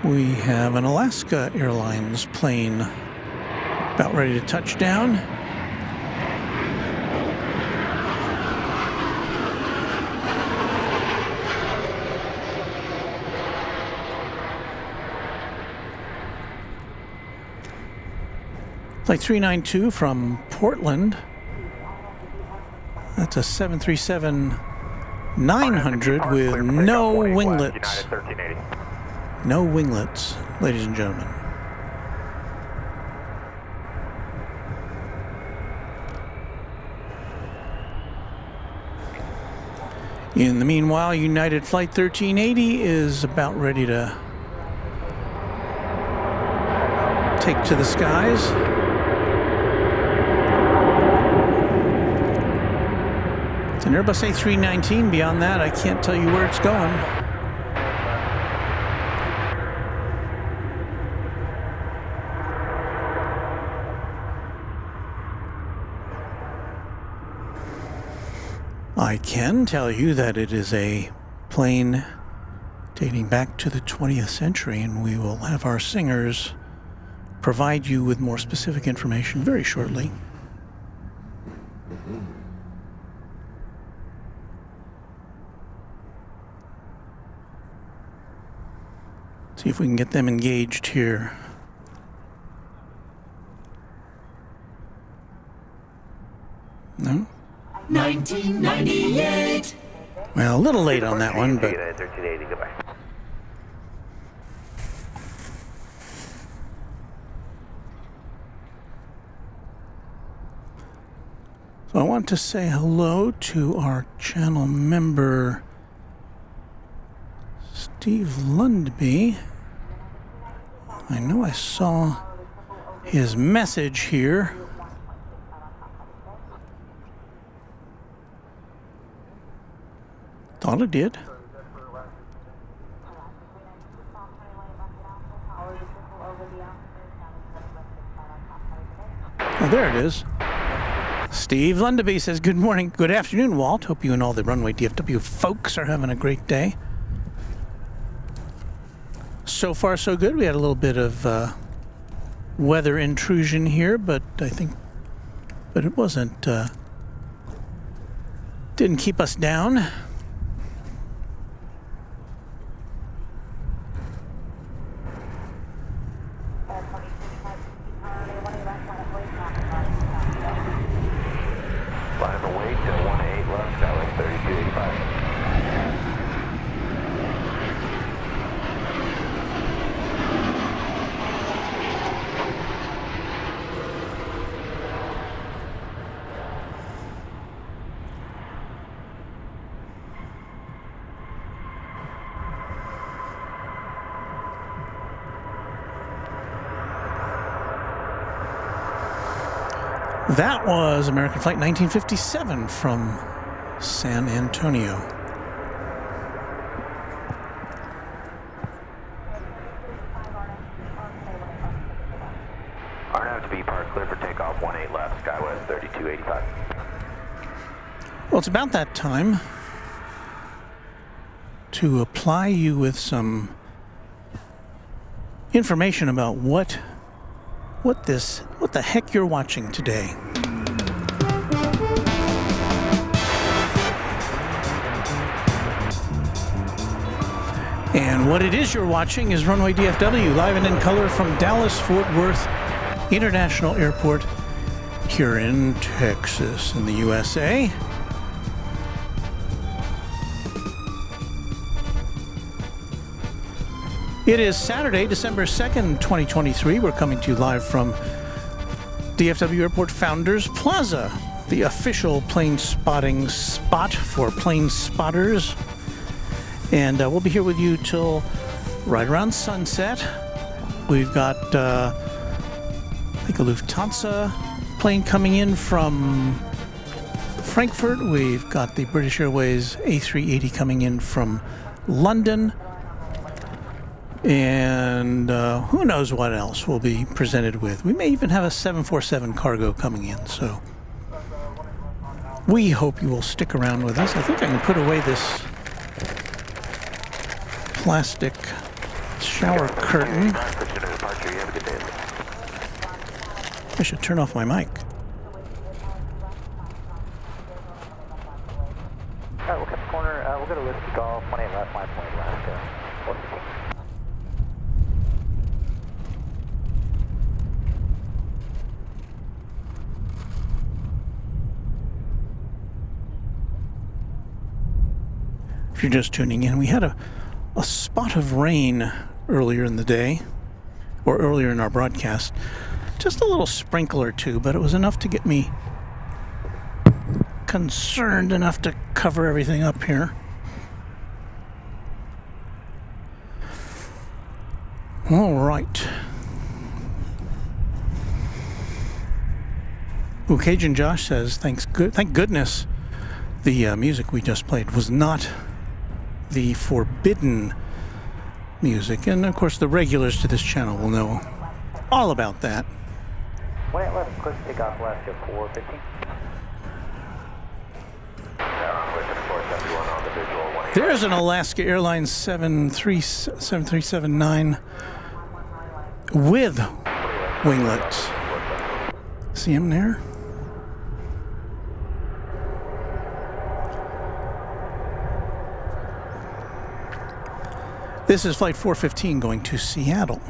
We have an Alaska Airlines plane about ready to touch down. Flight 392 from Portland. That's a 737-900 with no winglets. No winglets, ladies and gentlemen. In the meanwhile, United Flight 1380 is about ready to take to the skies. It's an Airbus A319. Beyond that, I can't tell you where it's going. I can tell you that it is a plane dating back to the 20th century, and we will have our singers provide you with more specific information very shortly. See if we can get them engaged here. No? 1998. Well, a little late on that one, but so I want to say hello to our channel member Steve Lundby. I know I saw his message here. Thought it did. Oh, there it is. Steve Lundby says, good morning, good afternoon, Walt. Hope you and all the Runway DFW folks are having a great day. So far, so good. We had a little bit of weather intrusion here, but I think but it wasn't, didn't keep us down. Flying the weight to 18 left, that was 3285. That was American Flight 1957 from San Antonio. RNAV to be park clear for takeoff, 18 left, Skywest 3285. Well, it's about that time to apply you with some information about what the heck you're watching today. And what it is you're watching is Runway DFW, live and in color from Dallas-Fort Worth International Airport here in Texas, in the USA. It is Saturday, December 2nd, 2023. We're coming to you live from DFW Airport Founders Plaza, the official plane spotting spot for plane spotters. And we'll be here with you till right around sunset. We've got, I think, a Lufthansa plane coming in from Frankfurt. We've got the British Airways A380 coming in from London. And who knows what else we'll be presented with. We may even have a 747 cargo coming in, so we hope you will stick around with us. I think I can put away this plastic shower curtain. I should turn off my mic. Alright, we'll cut the corner. We'll go to Whiskey Golf, 18 left, 5 point left. 415. If you're just tuning in, we had a spot of rain earlier in the day, or earlier in our broadcast. Just a little sprinkle or two, but it was enough to get me concerned enough to cover everything up here. All right. Ooh, Cajun Josh says, thank goodness the music we just played was not the forbidden music. And of course the regulars to this channel will know all about that. 18 left, quick takeoff left to 415. There's an Alaska Airlines 737-9 with winglets. See him there? This is Flight 415 going to Seattle.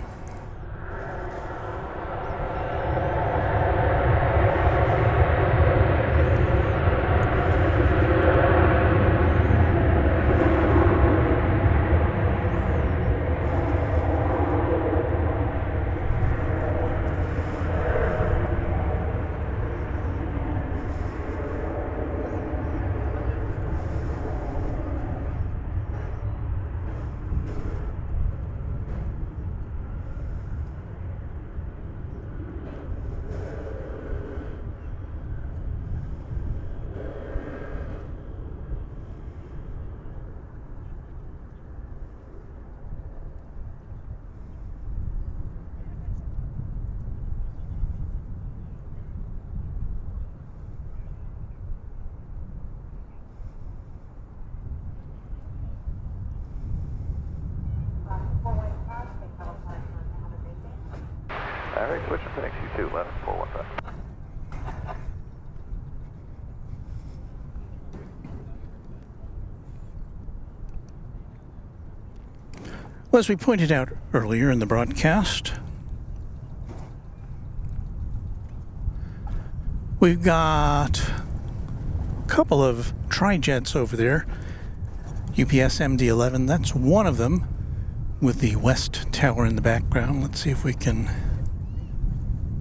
Alright, switching to next U2, left, 415. Well, as we pointed out earlier in the broadcast, we've got a couple of tri-jets over there. UPS MD-11, that's one of them, with the West Tower in the background. Let's see if we can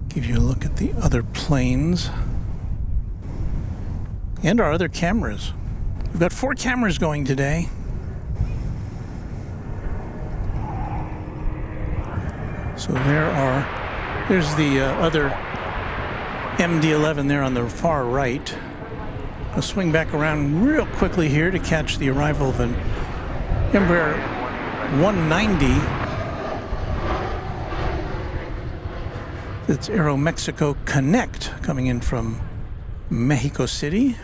give you a look at the other planes and our other cameras. We've got 4 cameras going today. So there's the other MD-11 there on the far right. I'll swing back around real quickly here to catch the arrival of an Embraer 190. It's Aeromexico Connect coming in from Mexico City.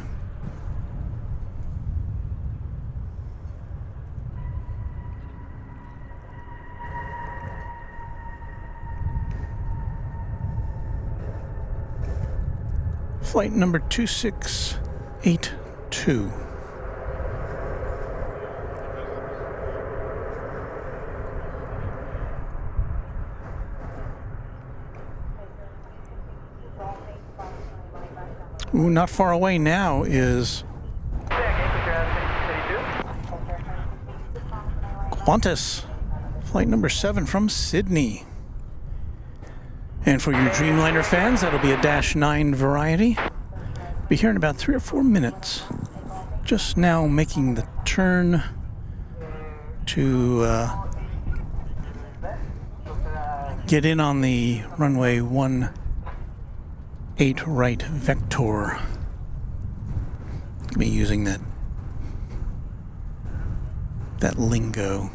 Flight number 2682. Ooh, not far away now is Qantas, flight number 7 from Sydney. And for your Dreamliner fans, that'll be a -9 variety. Be here in about 3 or 4 minutes. Just now making the turn to get in on the runway 18 right vector. Be using that lingo.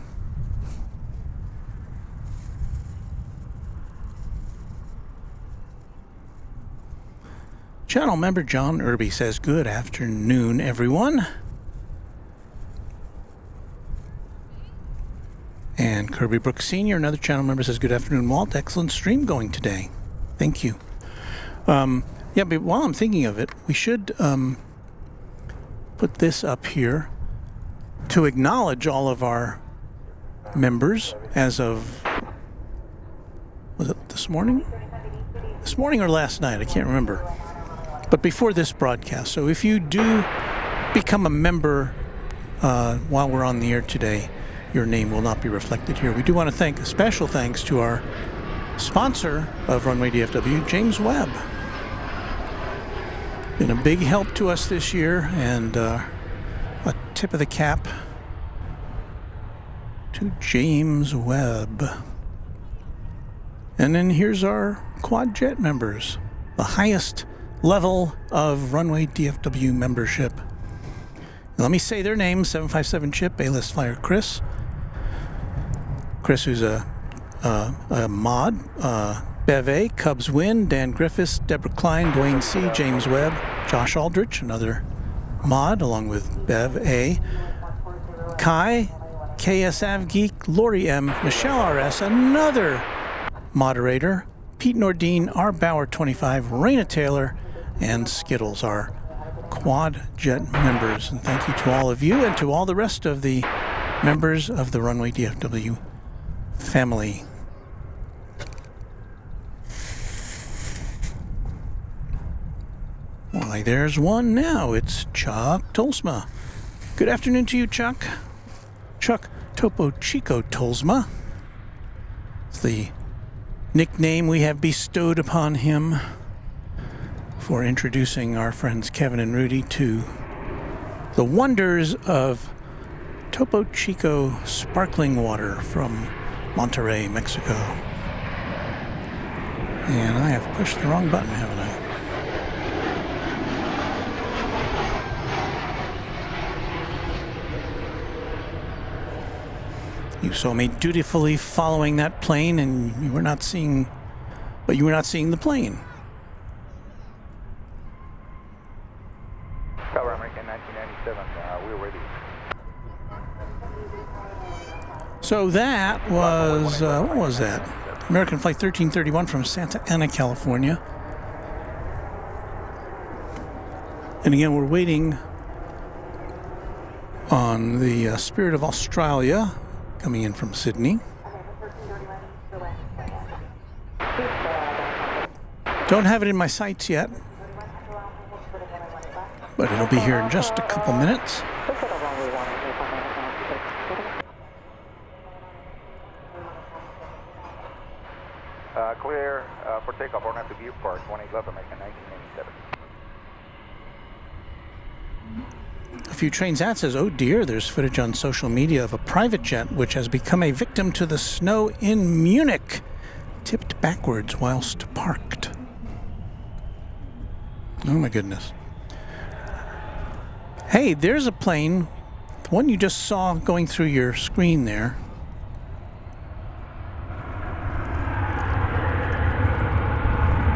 Channel member John Irby says, good afternoon, everyone. And Kirby Brooks Sr., another channel member, says, good afternoon, Walt. Excellent stream going today. Thank you. Yeah, but while I'm thinking of it, we should put this up here to acknowledge all of our members as of, was it this morning? This morning or last night? I can't remember. But before this broadcast. So if you do become a member while we're on the air today, your name will not be reflected here. We do want to thank a special thanks to our sponsor of Runway DFW, James Webb. Been a big help to us this year, and a tip of the cap to James Webb. And then here's our quad jet members, the highest level of Runway DFW membership. Let me say their names: 757 Chip, A-list flyer Chris, who's a mod, Bev A, Cubs Win, Dan Griffiths, Deborah Klein, Dwayne C, James Webb, Josh Aldrich, another mod, along with Bev A, Kai, KS Av Geek, Lori M, Michelle RS, another moderator, Pete Nordine, R Bauer 25, Raina Taylor, and Skittles, our quad jet members. And thank you to all of you and to all the rest of the members of the Runway DFW family. Why, there's one now. It's Chuck Tolsma. Good afternoon to you, Chuck. Chuck Topo Chico Tolsma. It's the nickname we have bestowed upon him for introducing our friends Kevin and Rudy to the wonders of Topo Chico sparkling water from Monterrey, Mexico. And I have pushed the wrong button, haven't I? You saw me dutifully following that plane, and you were not seeing the plane. Tower American 1997, we're ready. So that was, what was that? American Flight 1331 from Santa Ana, California. And again, we're waiting on the Spirit of Australia coming in from Sydney. Don't have it in my sights yet, but it'll be here in just a couple minutes. Clear for takeoff, Orlando Viewport, 2011, American 1987. A few trains out says, oh dear, there's footage on social media of a private jet which has become a victim to the snow in Munich, tipped backwards whilst parked. Oh my goodness. Hey, there's a plane, the one you just saw going through your screen there.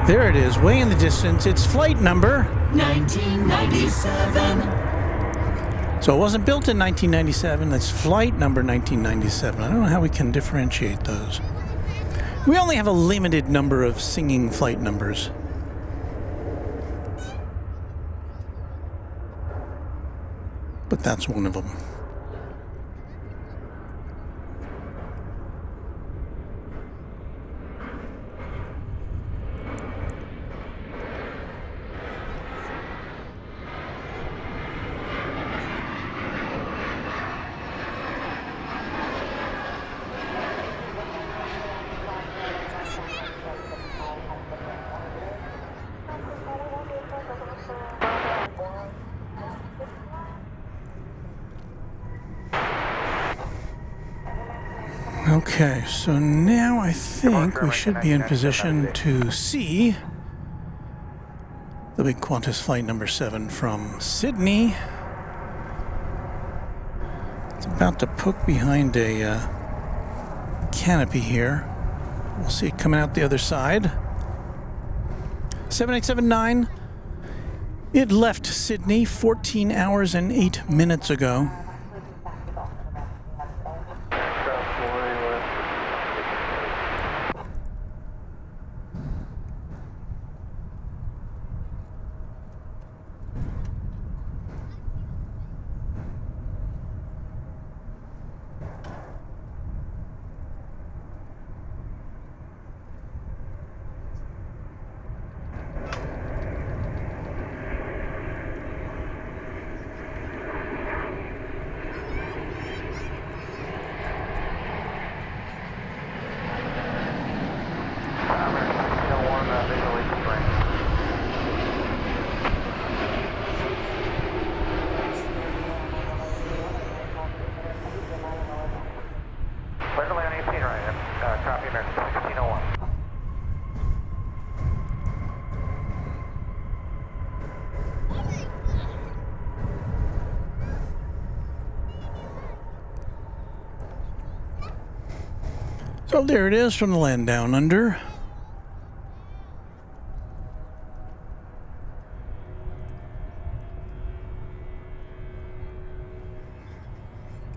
There it is, way in the distance. It's flight number 1997. So it wasn't built in 1997. That's flight number 1997. I don't know how we can differentiate those. We only have a limited number of singing flight numbers. But that's one of them. Okay, so now I think we should be in position to see the big Qantas flight number 7 from Sydney. It's about to poke behind a canopy here. We'll see it coming out the other side. 7879. It left Sydney 14 hours and 8 minutes ago. So there it is from the land down under.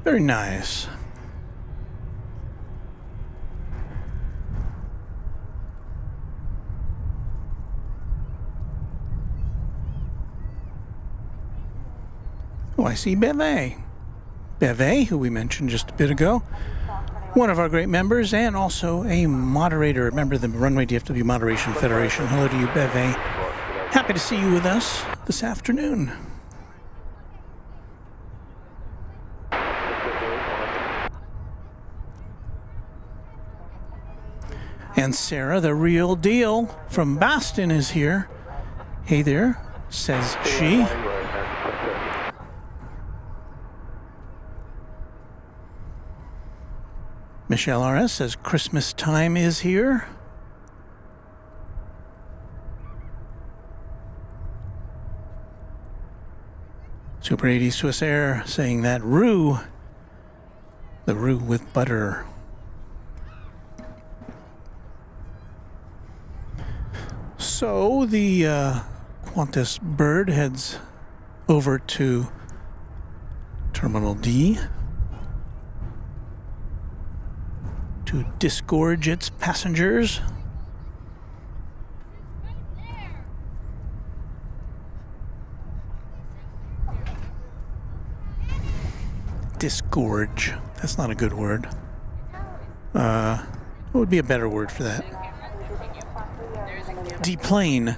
Very nice. Oh, I see Beve. Beve, who we mentioned just a bit ago. One of our great members and also a moderator, a member of the Runway DFW Moderation Federation. Hello to you, Beve. Happy to see you with us this afternoon. And Sarah, the real deal from Boston, is here. Hey there, says she. Michelle RS says Christmas time is here. Super 80 Swiss Air saying that roux, the roux with butter. So the Qantas bird heads over to Terminal D to disgorge its passengers. Disgorge. That's not a good word. What would be a better word for that? Deplane.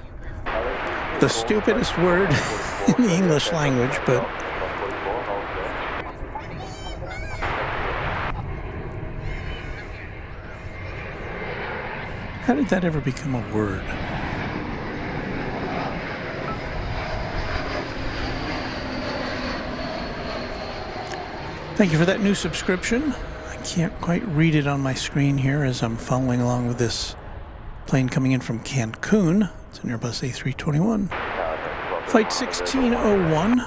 The stupidest word in the English language, but how did that ever become a word? Thank you for that new subscription. I can't quite read it on my screen here as I'm following along with this plane coming in from Cancun. It's an Airbus A321. Flight 1601.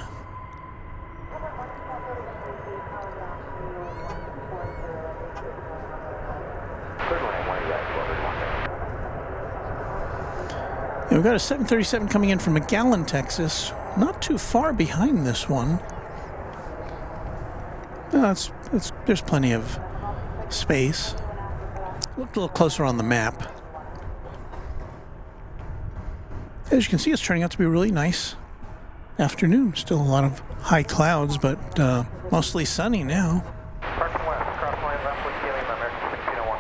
We've got a 737 coming in from McAllen, Texas. Not too far behind this one. No, there's plenty of space. Looked a little closer on the map. As you can see, it's turning out to be a really nice afternoon. Still a lot of high clouds, but mostly sunny now. Parking west, cross line left with American 1601.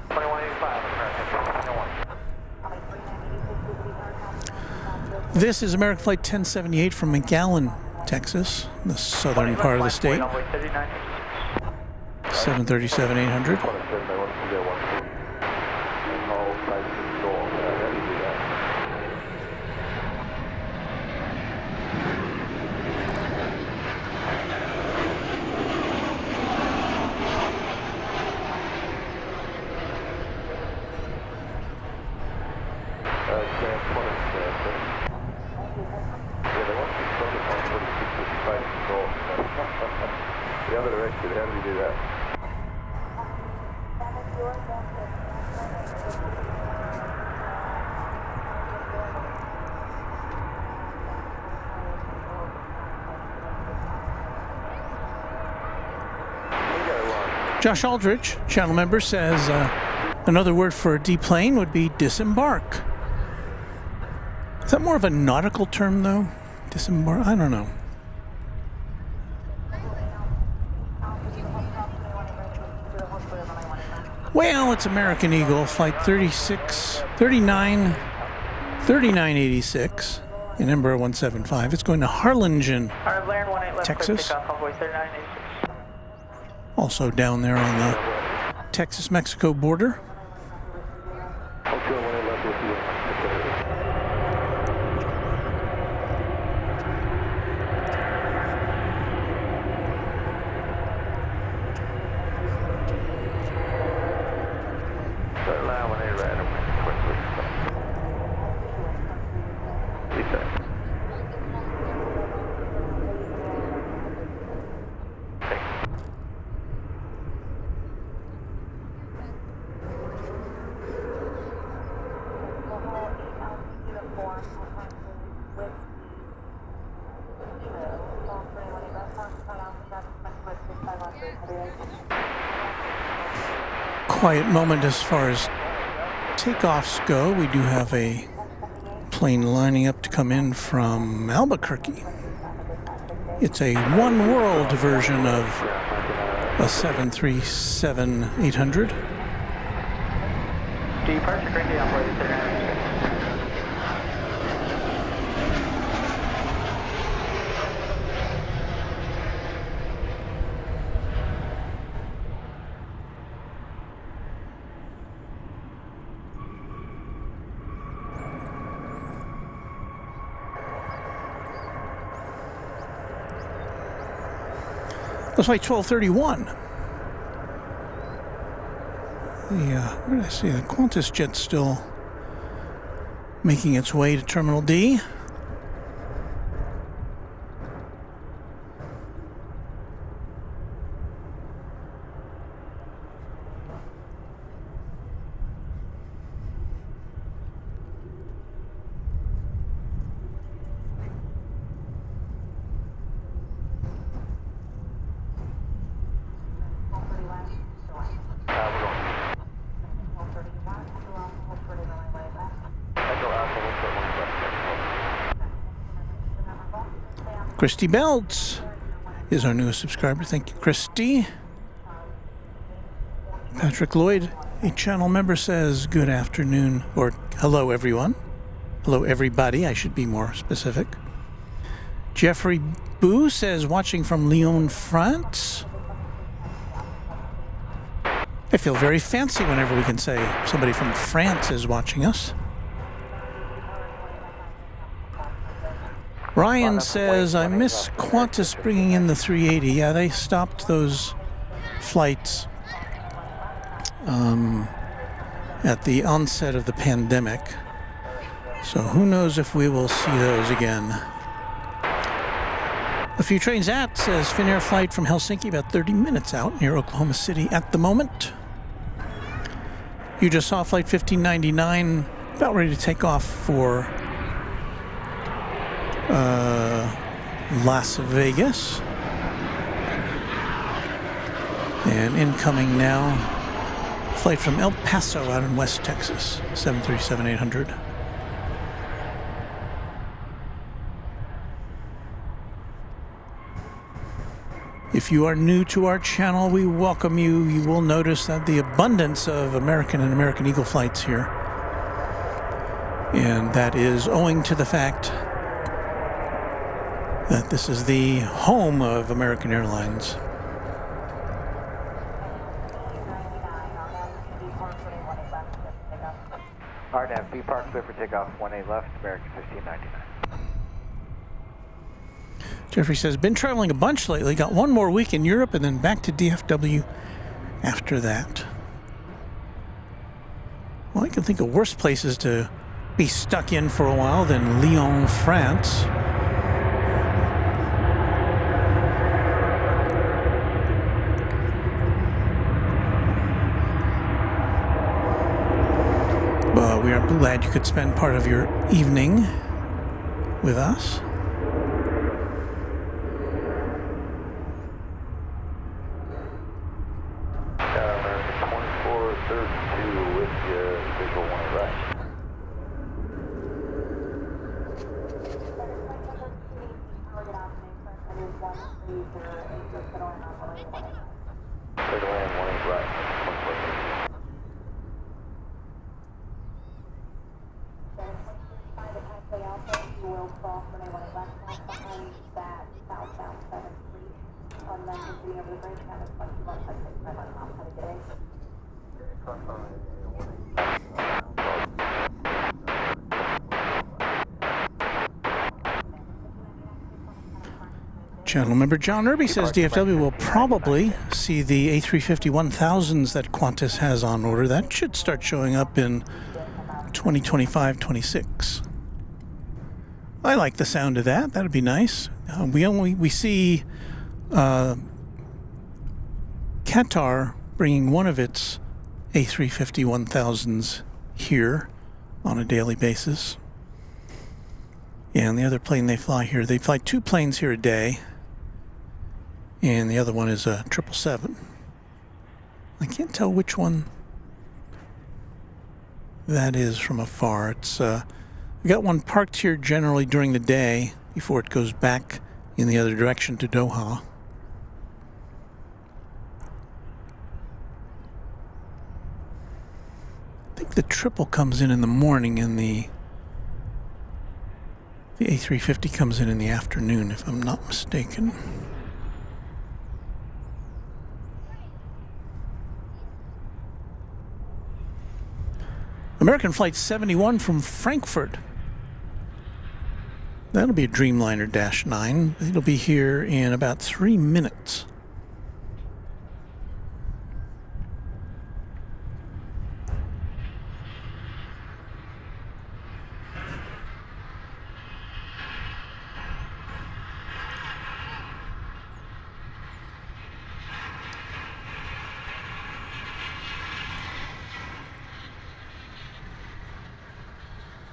2185, American 1601. This is American Flight 1078 from McAllen, Texas, the southern part of the state. 737-800. The other direction, how do we do that? Josh Aldrich, channel member, says another word for deplane would be disembark. Is that more of a nautical term, though? Disembark? I don't know. Well, it's American Eagle, flight 3986 in Embraer 175. It's going to Harlingen, Texas. Also down there on the Texas-Mexico border. Quiet moment as far as takeoffs go. We do have a plane lining up to come in from Albuquerque. It's a One World version of a 737-800. Departure currently on board the 3986. Looks like 1231. Where did I see the Qantas jet still making its way to Terminal D? Christy Belts is our newest subscriber. Thank you, Christy. Patrick Lloyd, a channel member, says good afternoon, or hello everyone. Hello everybody, I should be more specific. Jeffrey Boo says watching from Lyon, France. I feel very fancy whenever we can say somebody from France is watching us. Ryan says, I miss Qantas bringing in the 380. Yeah, they stopped those flights at the onset of the pandemic. So who knows if we will see those again. A few trains at, says Finnair flight from Helsinki, about 30 minutes out near Oklahoma City at the moment. You just saw flight 1599 about ready to take off for Las Vegas. And incoming now, flight from El Paso out in West Texas, 737-800. If you are new to our channel, we welcome you. You will notice that the abundance of American and American Eagle flights here. And that is owing to the fact that this is the home of American Airlines. RNAV, B Park, clear for takeoff, 18 left, American 1599. Jeffrey says, been traveling a bunch lately, got one more week in Europe and then back to DFW after that. Well, I can think of worse places to be stuck in for a while than Lyon, France. But we are glad you could spend part of your evening with us. American 2432 with visual 1 right. Clear to land 1 right. 2432. Channel member John Irby says DFW will probably see the A350-1000s that Qantas has on order. That should start showing up in 2025-26. I like the sound of that. That'd be nice. We see Qatar bringing one of its A350-1000s here on a daily basis. And the other plane they fly here, they fly 2 planes here a day. And the other one is a 777. I can't tell which one that is from afar. It's we got one parked here generally during the day before it goes back in the other direction to Doha. I think the triple comes in the morning and the A350 comes in the afternoon, if I'm not mistaken. American Flight 71 from Frankfurt. That'll be a Dreamliner -9. It'll be here in about 3 minutes.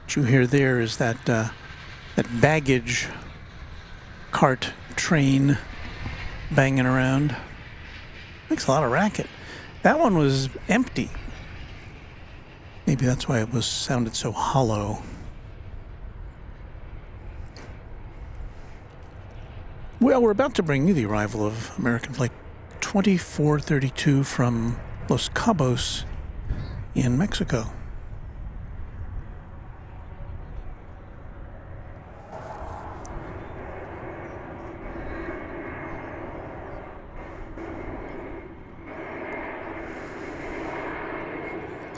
What you hear there is that that baggage cart train banging around. Makes a lot of racket. That one was empty. Maybe that's why it sounded so hollow. Well, we're about to bring you the arrival of American Flight 2432 from Los Cabos in Mexico.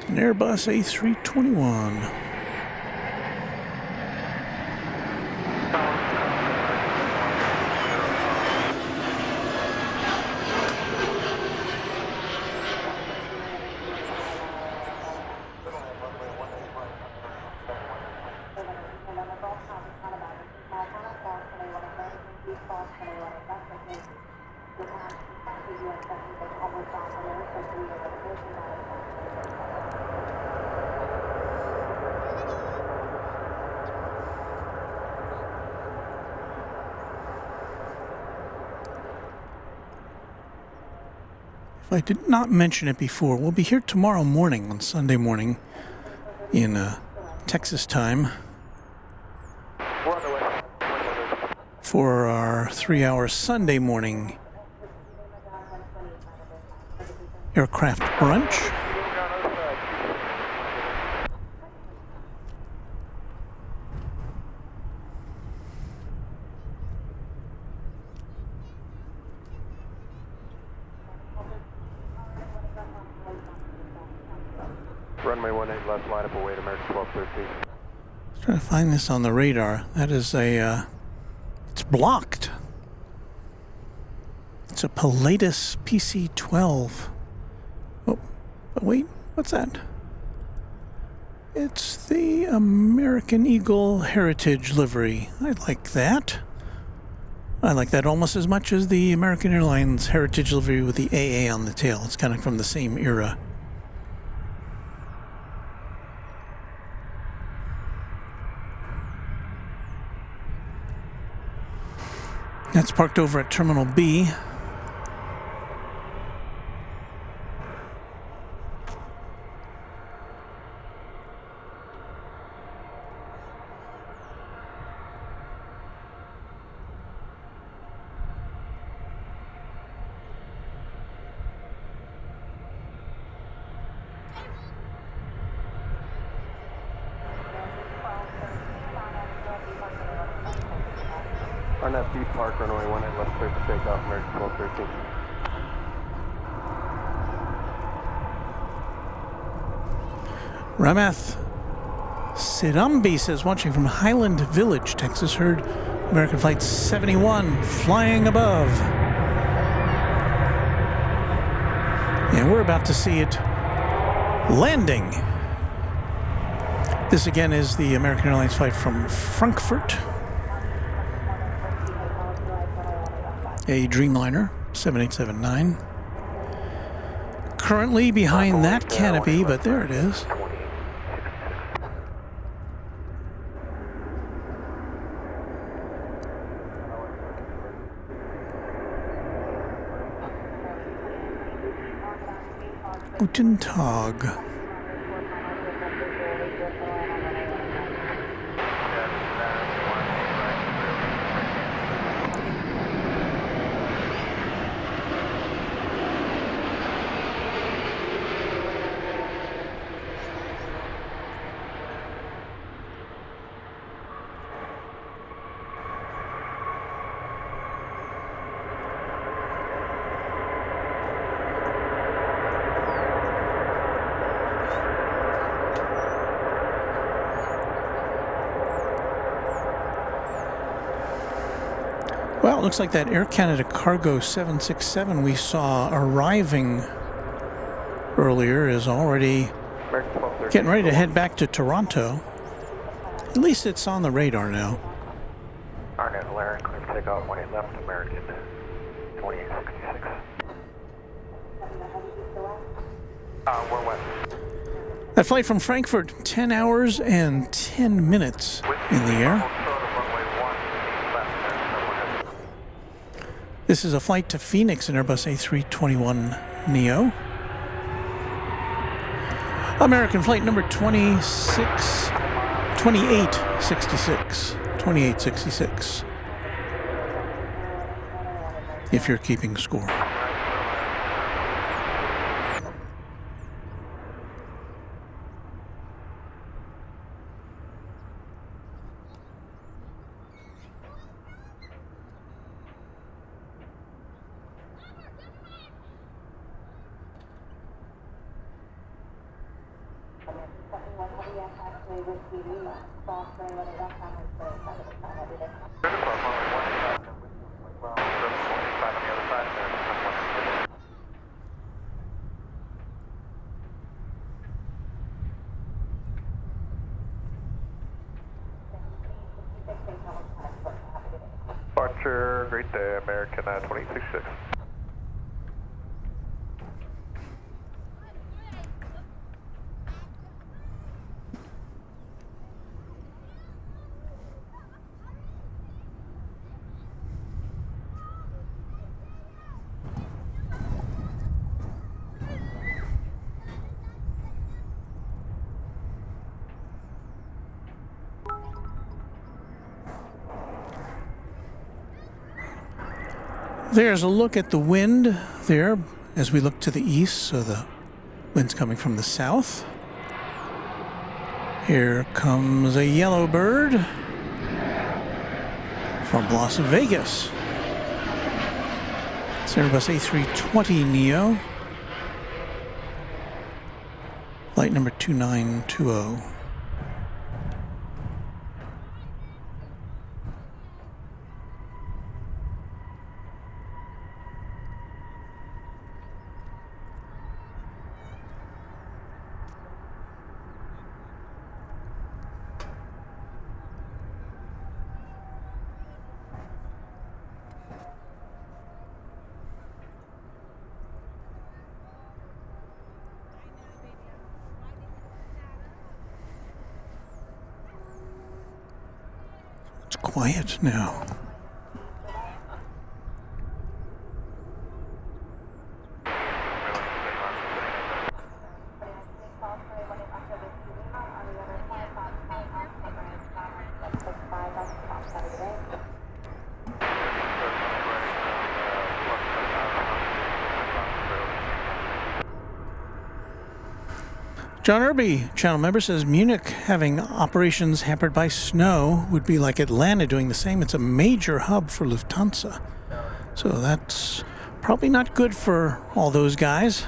An Airbus A321. If I did not mention it before, we'll be here tomorrow morning, on Sunday morning, in Texas time, for our 3-hour Sunday morning aircraft brunch. Runway 18 left, line up, await American 1213. Trying to find this on the radar. That is it's blocked. It's a Pilatus PC-12. Oh, but wait, what's that? It's the American Eagle Heritage livery. I like that. I like that almost as much as the American Airlines Heritage livery with the AA on the tail. It's kind of from the same era. That's parked over at Terminal B. On that B park, runway 18 left, clear for takeoff, American 1213. Ramath Sidambi says, watching from Highland Village, Texas, heard American Flight 71 flying above. And we're about to see it landing. This again is the American Airlines flight from Frankfurt. A Dreamliner 7879. Currently behind that canopy, but there it is. Guten Tag. Well, it looks like that Air Canada Cargo 767 we saw arriving earlier is already getting ready to head back to Toronto. At least it's on the radar now. Arnett, Larry, clear for takeoff, 18 left, American 2866. We're west. That flight from Frankfurt, 10 hours and 10 minutes in the air. This is a flight to Phoenix in Airbus A321neo. American flight number 2866. if you're keeping score. Departure, great day, American 2066. There's a look at the wind there as we look to the east, so the wind's coming from the south. Here comes a yellow bird from Las Vegas. It's Airbus A320neo, flight number 2920. It's quiet now. John Irby, channel member, says Munich having operations hampered by snow would be like Atlanta doing the same. It's a major hub for Lufthansa. So that's probably not good for all those guys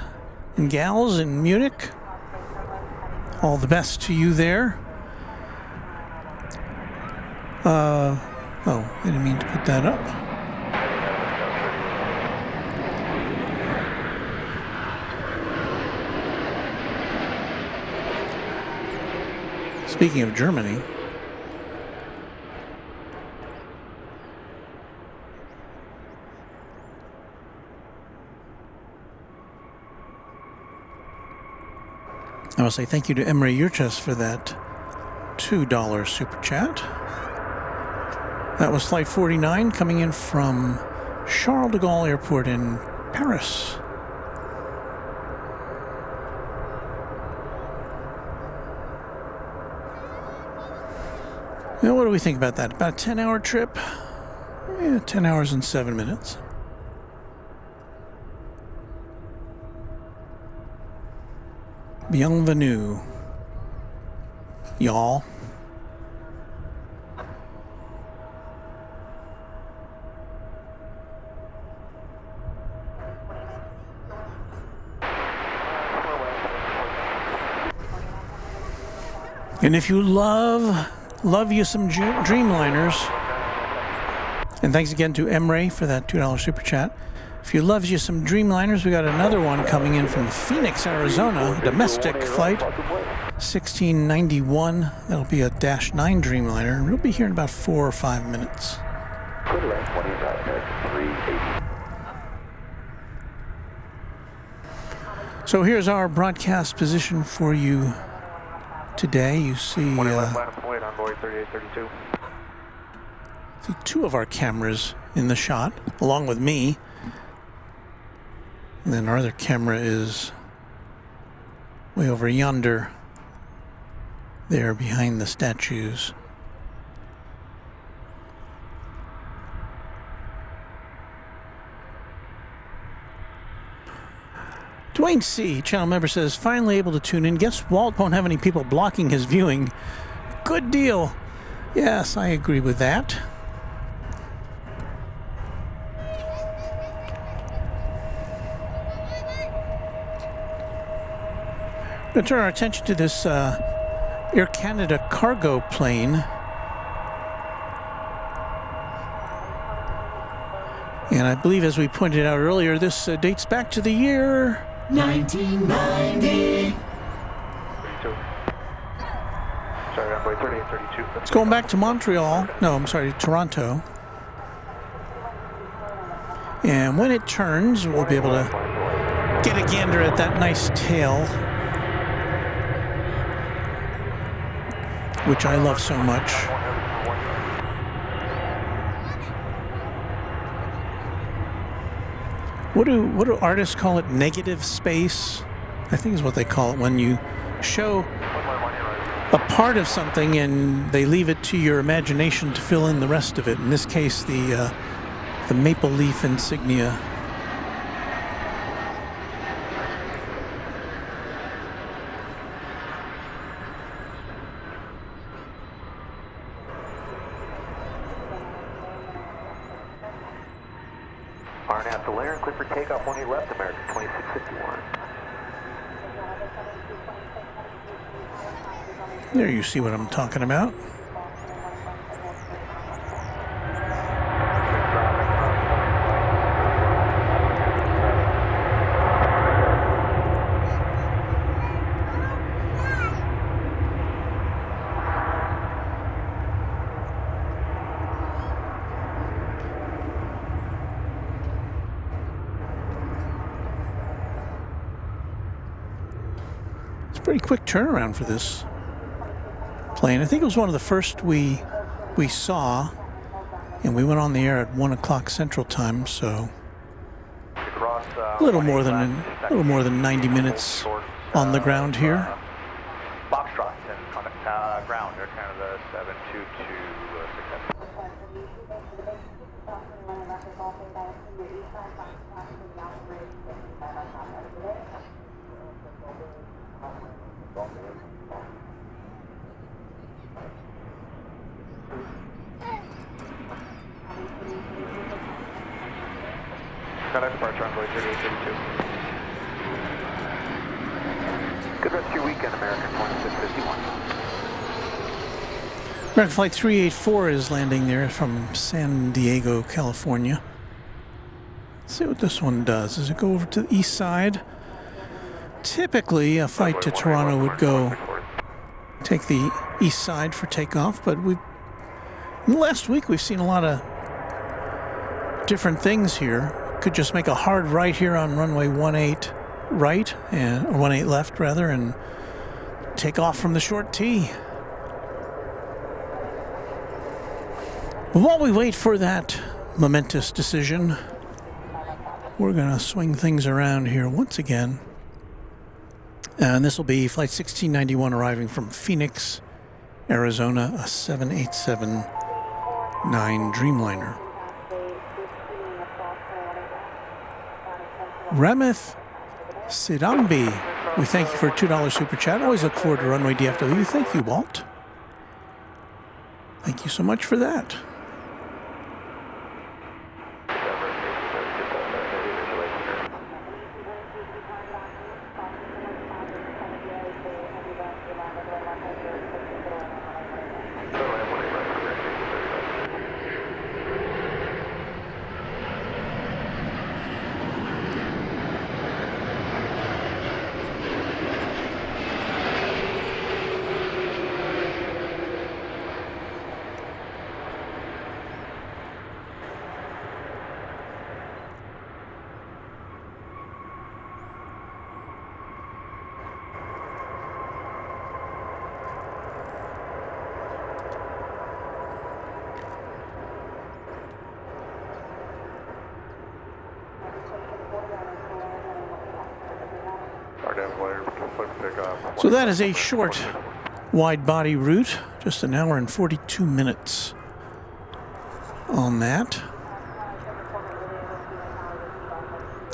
and gals in Munich. All the best to you there. Oh, I didn't mean to put that up. Speaking of Germany, I want to say thank you to Emre Yurchas for that $2 super chat. That was Flight 49 coming in from Charles de Gaulle Airport in Paris. Now, what do we think about that? About a 10-hour trip? Yeah, 10 hours and 7 minutes. Bienvenue, y'all. And if you love you some Dreamliners, and thanks again to Emre for that $2 super chat. If you love you some Dreamliners, we got another one coming in from Phoenix, Arizona, a domestic flight, 1691. That'll be a -9 Dreamliner. We'll be here in about 4 or 5 minutes. So here's our broadcast position for you today. You see, see two of our cameras in the shot, along with me. And then our other camera is way over yonder, there behind the statues. Dwayne C., channel member, says, finally able to tune in. Guess Walt won't have any people blocking his viewing. Good deal. Yes, I agree with that. We're going to turn our attention to this Air Canada cargo plane. And I believe, as we pointed out earlier, this dates back to the year 1990. Sorry, runway 3832. It's going back to Montreal. No, I'm sorry, Toronto. And when it turns, we'll be able to get a gander at that nice tail, which I love so much. What do artists call it? Negative space, I think is what they call it, when you show a part of something and they leave it to your imagination to fill in the rest of it. In this case, the maple leaf insignia. RNAV to layer and clear for takeoff 18 left, American 2651. There you see what I'm talking about. Pretty quick turnaround for this plane. I think it was one of the first we saw, and we went on the air at 1 o'clock Central Time, so a little more than 90 minutes on the ground here. Foxtrot and ground, Air Canada 72267. Contact departure runway 3832. Good rest of your weekend, American 2651. American Flight 384 is landing there from San Diego, California. Let's see what this one does. Does it go over to the east side? Typically, a flight to Toronto would go take the east side for takeoff, but in the last week we've seen a lot of different things here. Could just make a hard right here on runway 18 right, or 18 left rather, and take off from the short T. While we wait for that momentous decision, we're going to swing things around here once again. And this will be Flight 1691 arriving from Phoenix, Arizona, a 787-9 Dreamliner. Rameth Sidambi, we thank you for a $2 super chat. Always look forward to Runway DFW. Thank you, Walt. Thank you so much for that. So that is a short wide-body route, just an hour and 42 minutes on that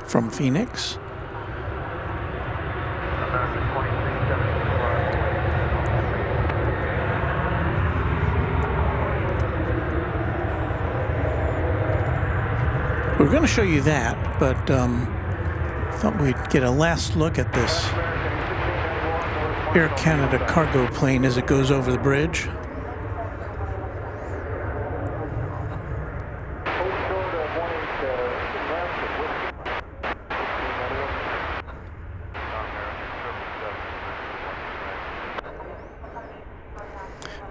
from Phoenix. We're going to show you that, but thought we'd get a last look at this Air Canada cargo plane as it goes over the bridge.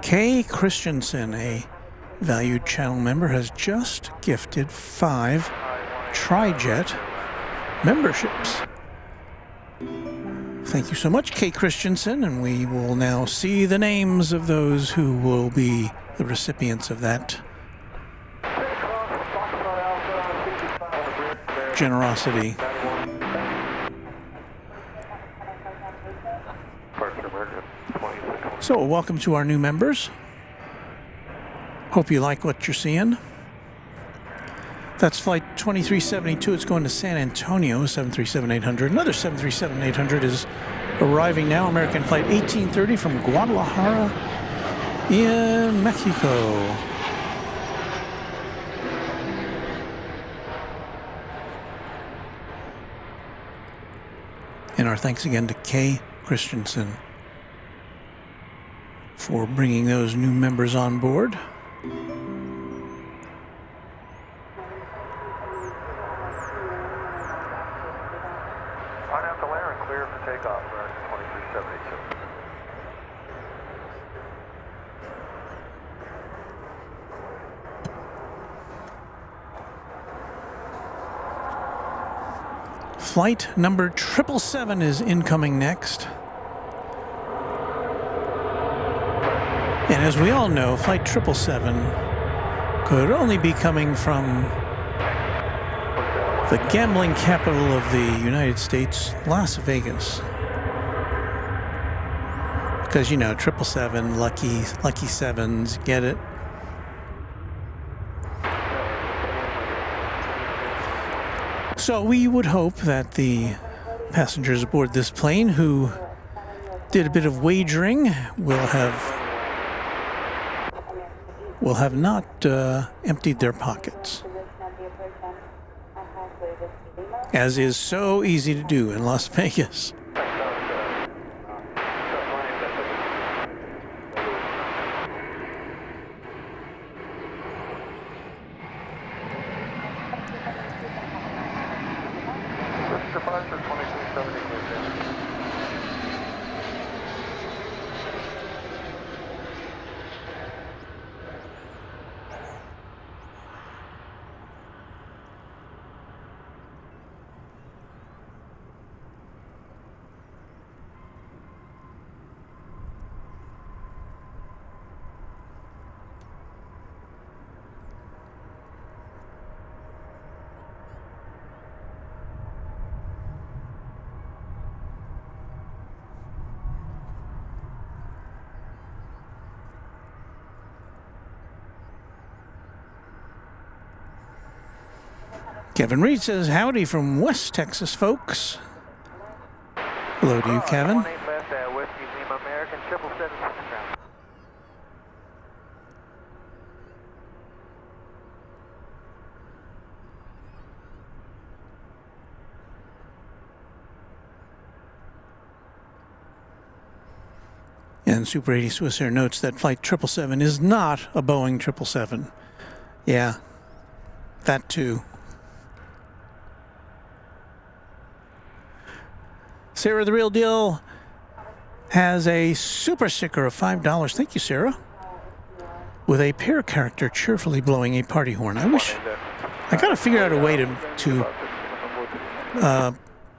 Kay Christensen, a valued channel member, has just gifted 5 Trijet memberships. Thank you so much, Kay Christensen, and we will now see the names of those who will be the recipients of that generosity. So, welcome to our new members. Hope you like what you're seeing. That's flight 2372. It's going to San Antonio, 737-800. Another 737-800 is arriving now. American flight 1830 from Guadalajara in Mexico. And our thanks again to Kay Christensen for bringing those new members on board. Flight number 777 is incoming next. And as we all know, Flight 777 could only be coming from the gambling capital of the United States, Las Vegas. Because, you know, 777, lucky sevens, get it? So we would hope that the passengers aboard this plane who did a bit of wagering will have not emptied their pockets, as is so easy to do in Las Vegas. Kevin Reed says, howdy from West Texas, folks. Hello to you, Kevin. And Super 80 Swiss Air notes that Flight 777 is not a Boeing 777. Yeah, that too. Sarah the Real Deal has a super sticker of $5. Thank you, Sarah. With a pair character cheerfully blowing a party horn. I gotta figure out a way to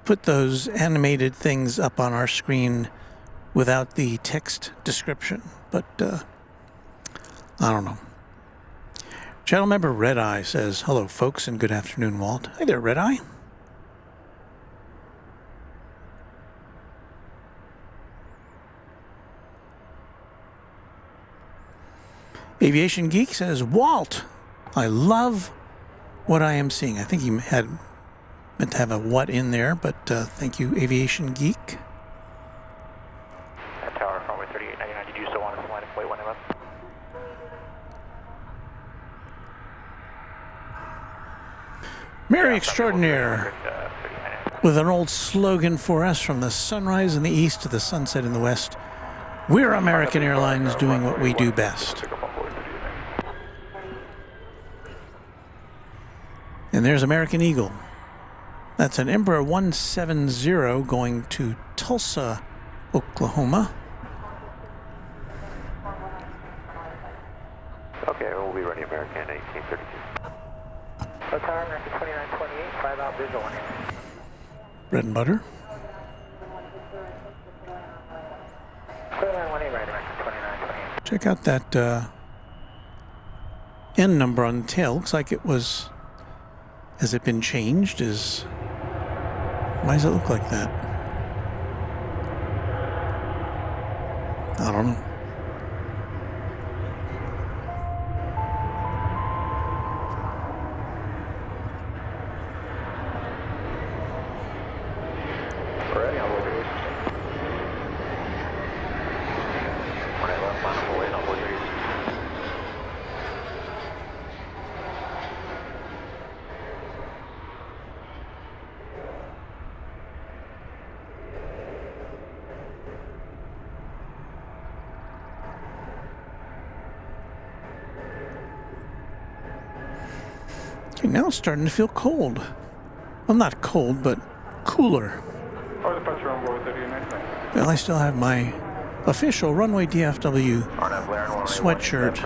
put those animated things up on our screen without the text description, but I don't know. Channel member Red Eye says, hello, folks, and good afternoon, Walt. Hi there, Red Eye. Aviation Geek says, Walt, I love what I am seeing. I think he had meant to have a what in there, but thank you, Aviation Geek. Tower, runway 3899, did you still want to fly to flight 1 left? Mary Extraordinaire, with an old slogan for us: from the sunrise in the east to the sunset in the west, we're American Airlines doing what we do best. And there's American Eagle. That's an Embraer 170 going to Tulsa, Oklahoma. Okay, we'll be running American 1832. Tower, American 2928, 5 out, visual 1. Bread and butter. Clear line 1A, right, American 2928. Check out that N number on the tail. Looks like it was... Has it been changed? Why does it look like that? I don't know. Ready, on board 360. 1A left, final way, on board 360. Okay, now it's starting to feel cold. Well, not cold, but cooler. Well, I still have my official Runway DFW sweatshirt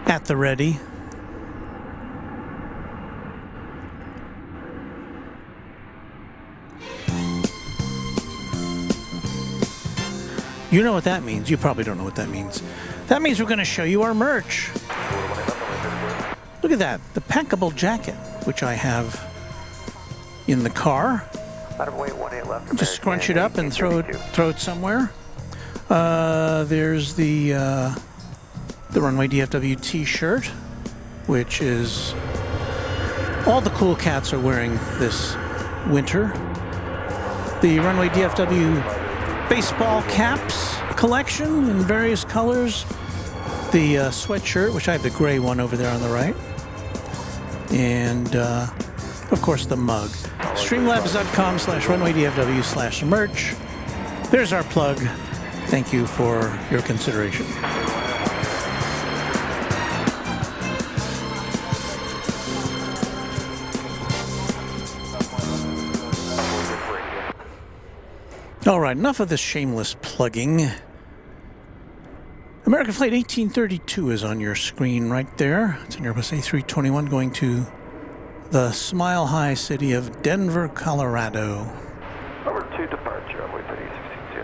at the ready. You know what that means. You probably don't know what that means. That means we're going to show you our merch. Look at that, the packable jacket, which I have in the car. Just scrunch it up and throw it somewhere. There's the Runway DFW t-shirt, which is all the cool cats are wearing this winter. The Runway DFW baseball caps collection in various colors. The sweatshirt, which I have the gray one over there on the right. And, of course, the mug. Streamlabs.com/runwaydfw/merch. There's our plug. Thank you for your consideration. All right, enough of this shameless plugging. American Flight 1832 is on your screen right there. It's an Airbus A321 going to the Smile High city of Denver, Colorado. Number 2 departure, runway 3016.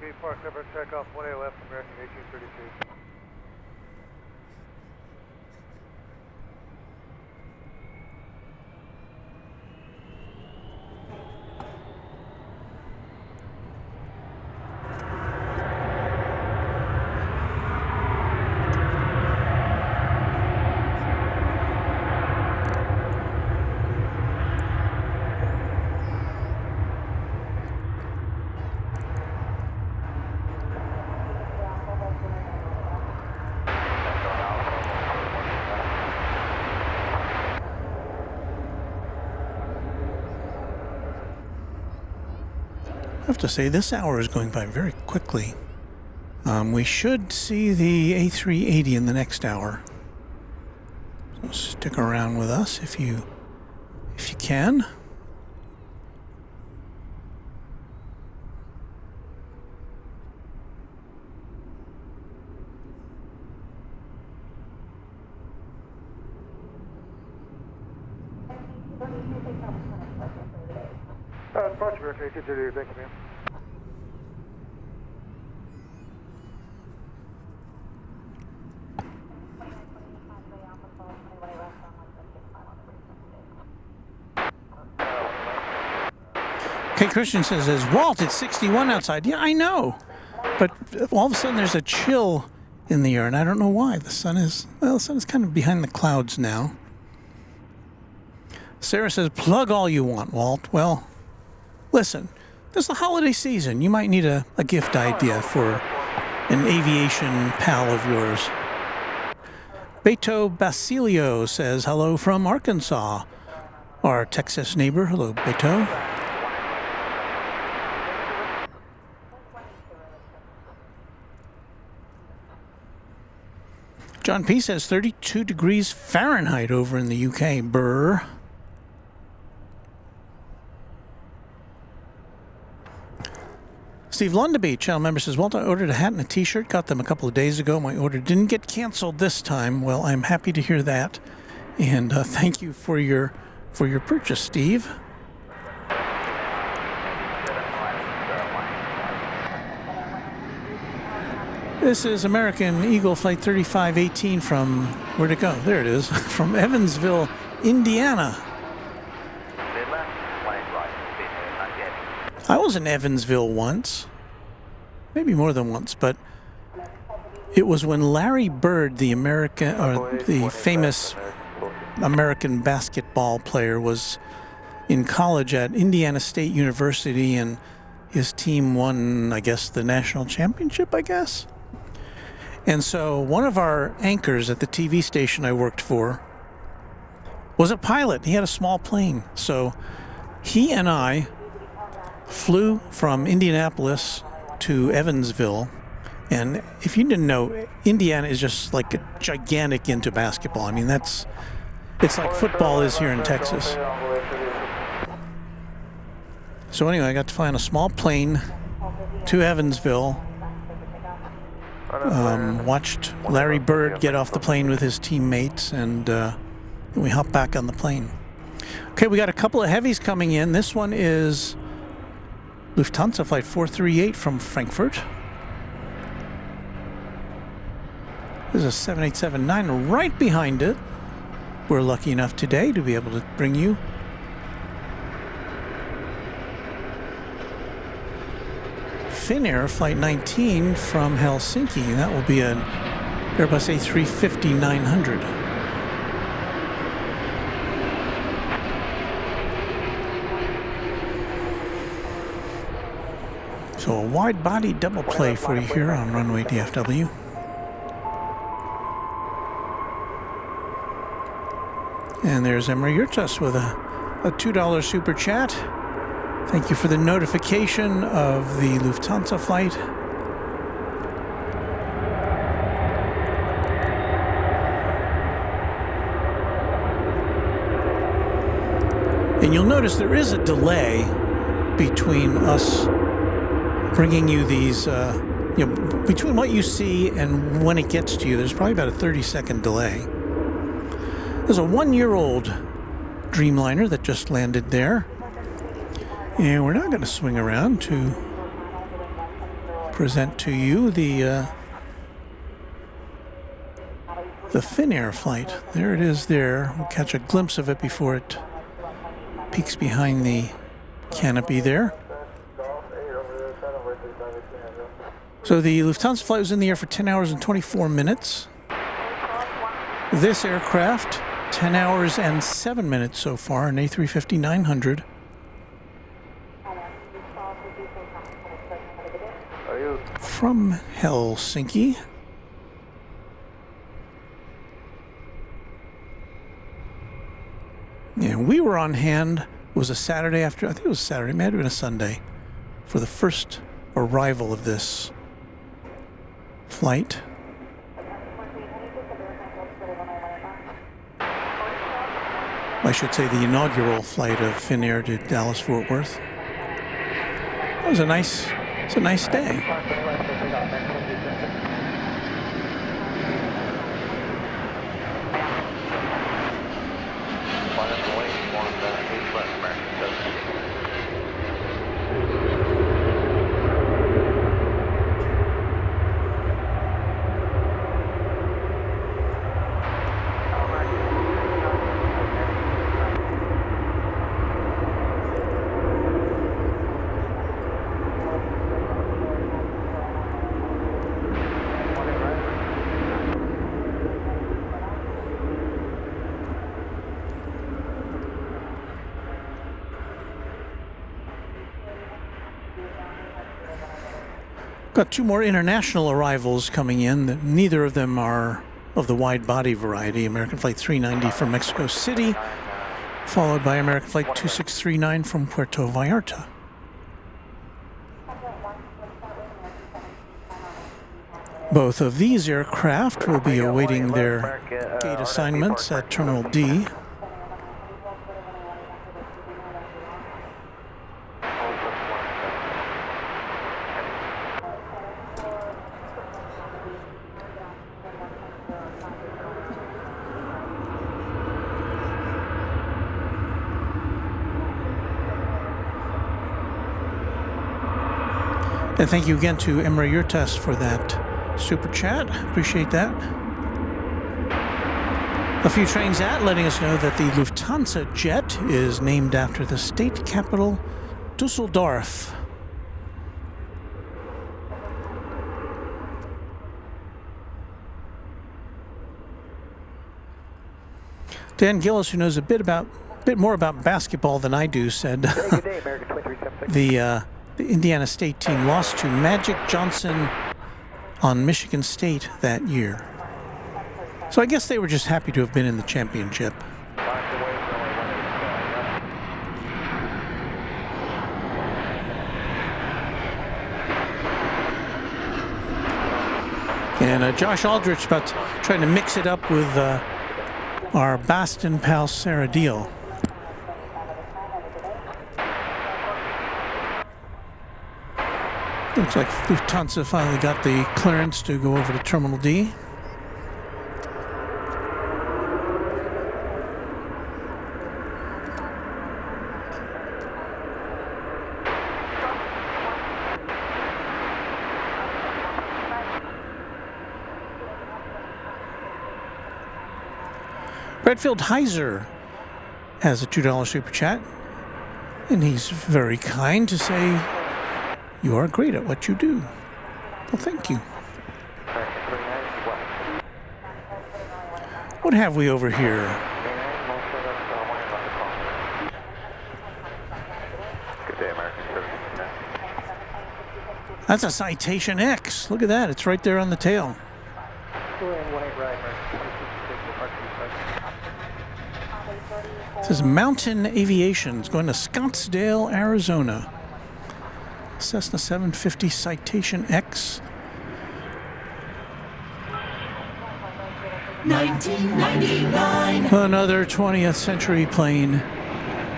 B Park number takeoff 1A left, American 1832. I have to say, this hour is going by very quickly. We should see the A380 in the next hour. So stick around with us if you can. Departure, okay, continue, thank you, ma'am. Okay, Christian says, Walt, it's 61 outside. Yeah, I know. But all of a sudden there's a chill in the air, and I don't know why. The sun is kind of behind the clouds now. Sarah says, plug all you want, Walt. Well, listen, this is the holiday season. You might need a gift idea for an aviation pal of yours. Beto Basilio says, hello from Arkansas. Our Texas neighbor. Hello, Beto. John P. says 32 degrees Fahrenheit over in the UK. Brr. Steve Lundaby, channel member, says, Walt, I ordered a hat and a t-shirt. Got them a couple of days ago. My order didn't get canceled this time. Well, I'm happy to hear that. And thank you for your purchase, Steve. This is American Eagle Flight 3518 from, where'd it go? There it is, from Evansville, Indiana. I was in Evansville once, maybe more than once, but it was when Larry Bird, the famous American basketball player, was in college at Indiana State University, and his team won, I guess, the national championship, I guess. And so one of our anchors at the TV station I worked for was a pilot. He had a small plane. So he and I flew from Indianapolis to Evansville. And if you didn't know, Indiana is just like a gigantic into basketball. I mean, it's like football is here in Texas. So anyway, I got to fly on a small plane to Evansville. Watched Larry Bird get off the plane with his teammates, and we hopped back on the plane. Okay, we got a couple of heavies coming in. This one is Lufthansa Flight 438 from Frankfurt. There's a 7879 right behind it. We're lucky enough today to be able to bring you Finnair Flight 19 from Helsinki. That will be an Airbus A350-900. So a wide-body double play for you here on Runway DFW. And there's Emery Yurtas with a $2 super chat. Thank you for the notification of the Lufthansa flight. And you'll notice there is a delay between us bringing you these, between what you see and when it gets to you. There's probably about a 30-second delay. There's a 1-year-old Dreamliner that just landed there. And we're now going to swing around to present to you the Finnair flight. There it is there. We'll catch a glimpse of it before it peeks behind the canopy there. So the Lufthansa flight was in the air for 10 hours and 24 minutes. This aircraft, 10 hours and 7 minutes so far, an A350-900. From Helsinki. And we were on hand. It was a Saturday after, I think it was Saturday, it might have been a Sunday, for the first arrival of this flight. I should say the inaugural flight of Finnair to Dallas-Fort Worth. It was a nice day. Got two more international arrivals coming in. Neither of them are of the wide-body variety. American Flight 390 from Mexico City, followed by American Flight 2639 from Puerto Vallarta. Both of these aircraft will be awaiting their gate assignments at Terminal D. And thank you again to Emre Yurtas for that super chat. Appreciate that. A few trains out letting us know that the Lufthansa jet is named after the state capital, Dusseldorf. Dan Gillis, who knows a bit more about basketball than I do, said Good day, American 2376. the Indiana State team lost to Magic Johnson on Michigan State that year. So I guess they were just happy to have been in the championship. And Josh Aldrich about trying to mix it up with our Boston pal Sarah Deal. Looks like Lufthansa finally got the clearance to go over to Terminal D. Redfield Heiser has a $2 super chat, and he's very kind to say, "You are great at what you do." Well, thank you. What have we over here? Good day, American 769. That's a Citation X. Look at that. It's right there on the tail. It says Mountain Aviation. It's going to Scottsdale, Arizona. Cessna 750 Citation X. 1999. Another 20th century plane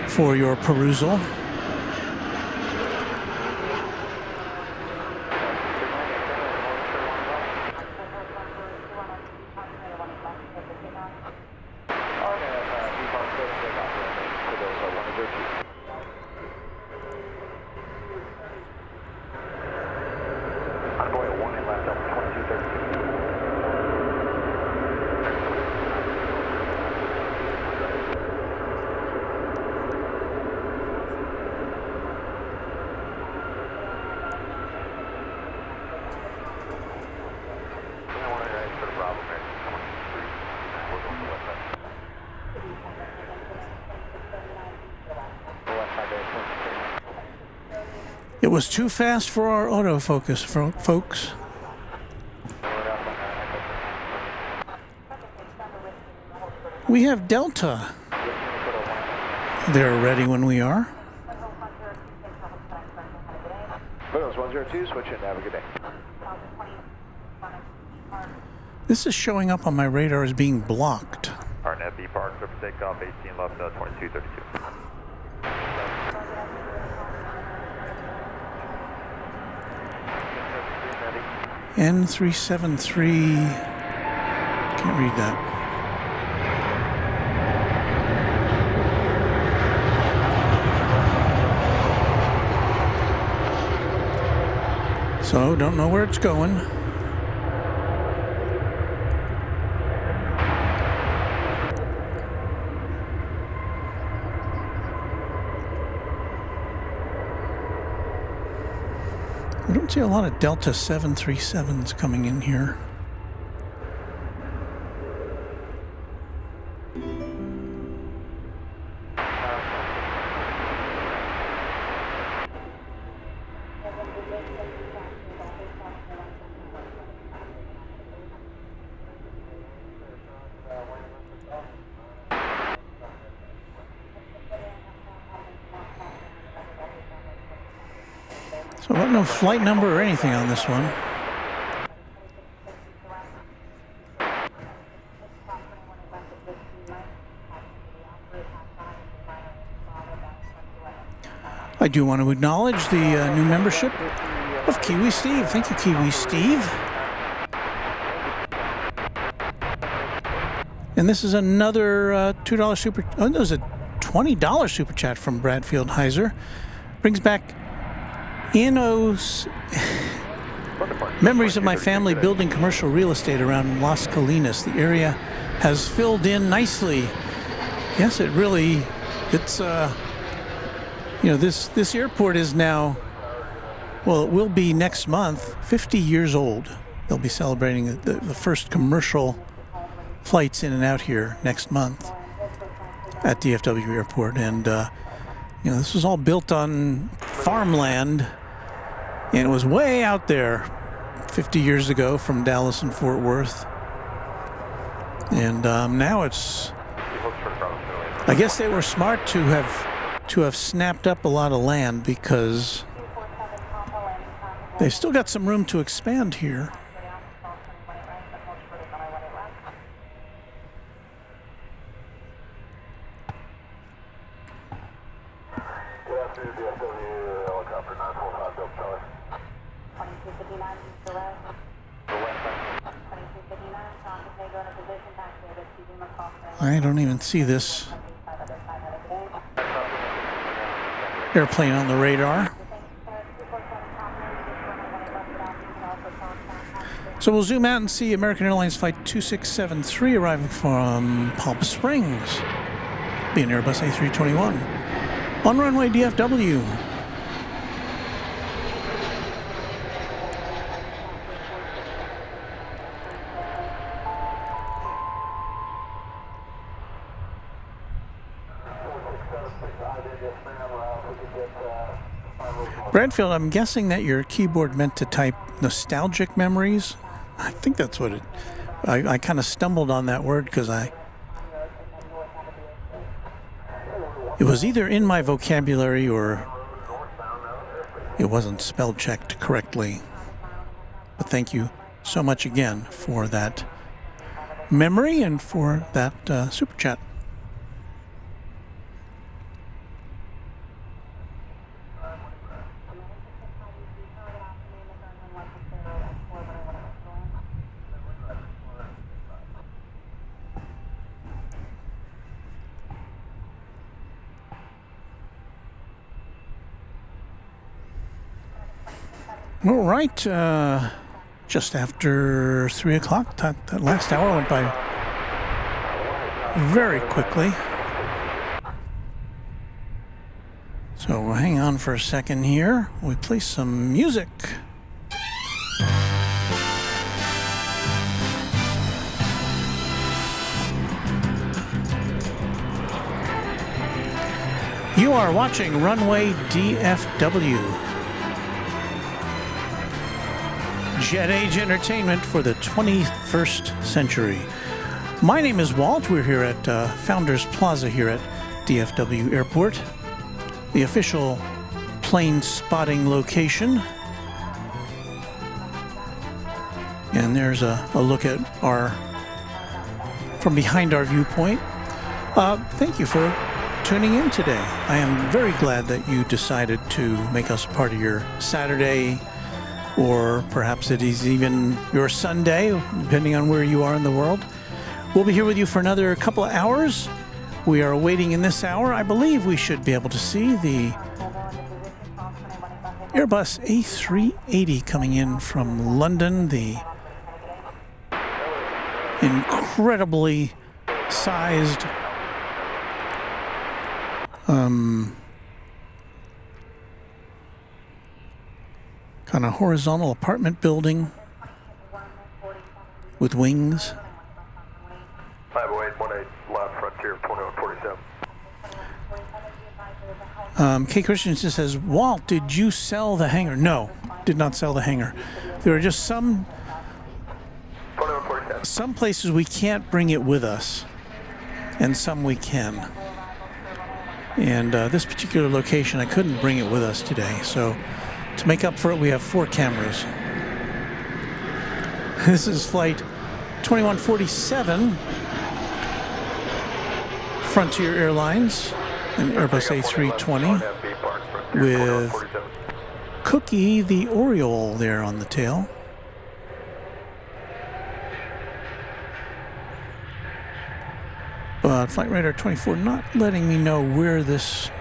for your perusal. It was too fast for our autofocus, folks. We have Delta. They're ready when we are. Windows 102, switch in, have a good day. This is showing up on my radar as being blocked. Arnett B Park, clear for takeoff, 18 left, 2232. N373. Can't read that. So, don't know where it's going. We don't see a lot of Delta 737s coming in here. So no flight number or anything on this one. I do want to acknowledge the new membership of Kiwi Steve. Thank you, Kiwi Steve. And this is another $2 super. Oh, there's a $20 super chat from Bradfield Heiser. Brings back Iano's memories of my family building commercial real estate around Las Colinas. The area has filled in nicely. Yes, it really. It's you know, this airport is now, well, it will be next month, 50 years old. They'll be celebrating the first commercial flights in and out here next month at DFW Airport. And, you know, this was all built on farmland, and it was way out there 50 years ago from Dallas and Fort Worth. And now it's, I guess they were smart to have snapped up a lot of land, because they've still got some room to expand here. I don't even see this airplane on the radar. So we'll zoom out and see American Airlines Flight 2673 arriving from Palm Springs, being Airbus A321 on runway DFW. Bradfield, I'm guessing that your keyboard meant to type nostalgic memories. I think that's what it. I kind of stumbled on that word because it was either in my vocabulary or it wasn't spell checked correctly. But thank you so much again for that memory and for that super chat. All right, just after 3 o'clock, that last hour went by very quickly. So we'll hang on for a second here. We play some music. You are watching Runway DFW. Jet Age Entertainment for the 21st century. My name is Walt. We're here at Founders Plaza here at DFW Airport, the official plane spotting location. And there's a look at from behind our viewpoint. Thank you for tuning in today. I am very glad that you decided to make us part of your Saturday, or perhaps it is even your Sunday, depending on where you are in the world. We'll be here with you for another couple of hours. We are waiting in this hour. I believe we should be able to see the Airbus A380 coming in from London, the incredibly sized kind of horizontal apartment building with wings. 50818 left frontier 2147. Kay Christensen says, Walt, did you sell the hangar? No, did not sell the hangar. There are just some places we can't bring it with us. and some we can. And this particular location, I couldn't bring it with us today, so to make up for it, we have 4 cameras. This is flight 2147, Frontier Airlines, an Airbus A320 with Cookie the Oriole there on the tail. But Flight Radar 24 not letting me know where this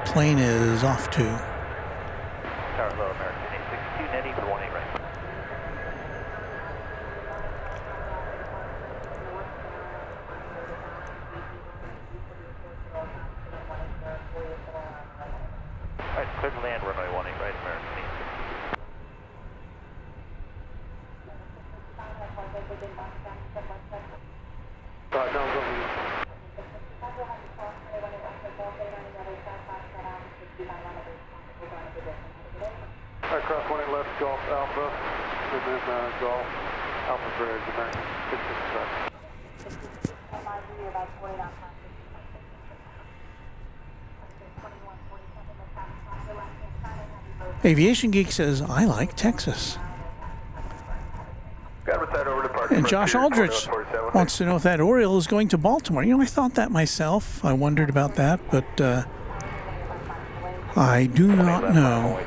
plane is off to. Tower low, American 862, netting for 18 right. Alright, clear to land, runway 18 right, American 862. No, go ahead. Alright, cross 18 left, Golf Alpha, and then Golf Alpha Bridge, American 667. Aviation Geek says, I like Texas. And Josh Aldrich wants to know if that Oriole is going to Baltimore. You know, I thought that myself. I wondered about that, but I do not know.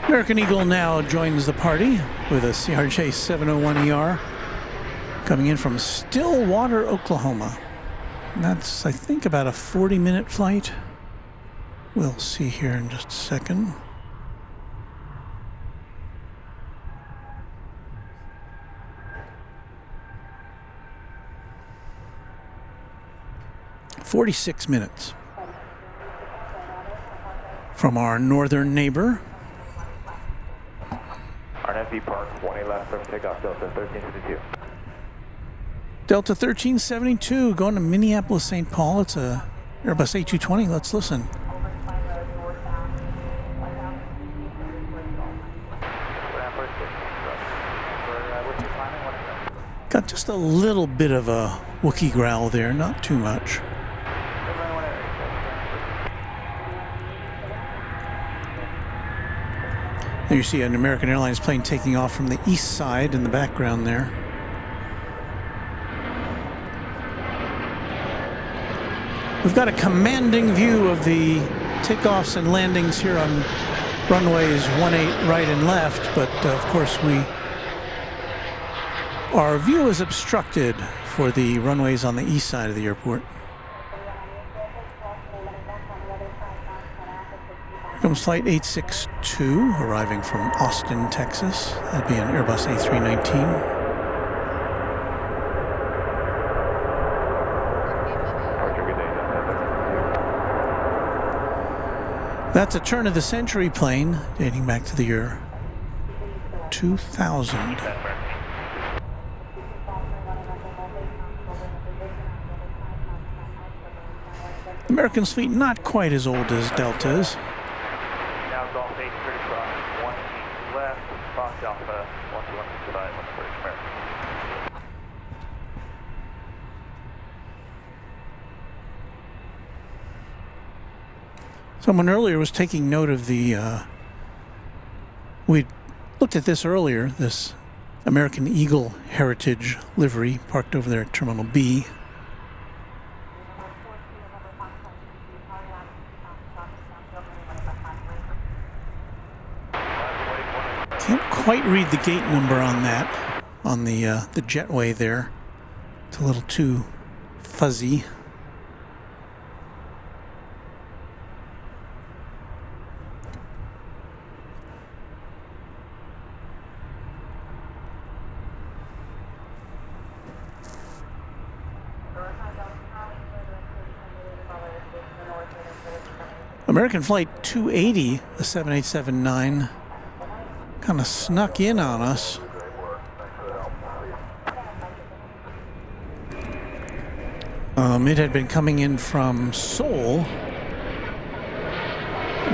American Eagle now joins the party with a CRJ 701ER coming in from Stillwater, Oklahoma. And that's, I think, about a 40-minute flight. We'll see here in just a second. "46 minutes from our northern neighbor. RNFV Park, 18 left, surface takeoff, Delta 1372. Delta 1372 going to Minneapolis, St. Paul. It's a Airbus A220. Let's listen. Got just a little bit of a Wookiee growl there, not too much. There you see an American Airlines plane taking off from the east side in the background there. We've got a commanding view of the takeoffs and landings here on runways 18 right and left, but of course our view is obstructed for the runways on the east side of the airport. Here comes Flight 862, arriving from Austin, Texas. That'll be an Airbus A319. That's a turn-of-the-century plane dating back to the year 2000. American's fleet not quite as old as Delta's. Now Golf 8, 30 cross, 1 left, Fox Alpha, 12165, 140 American. Someone earlier was taking note of the, we looked at this earlier, this American Eagle Heritage livery parked over there at Terminal B. Can't quite read the gate number on that, on the jetway there. It's a little too fuzzy. American Flight 280, the 7879, kind of snuck in on us. It had been coming in from Seoul,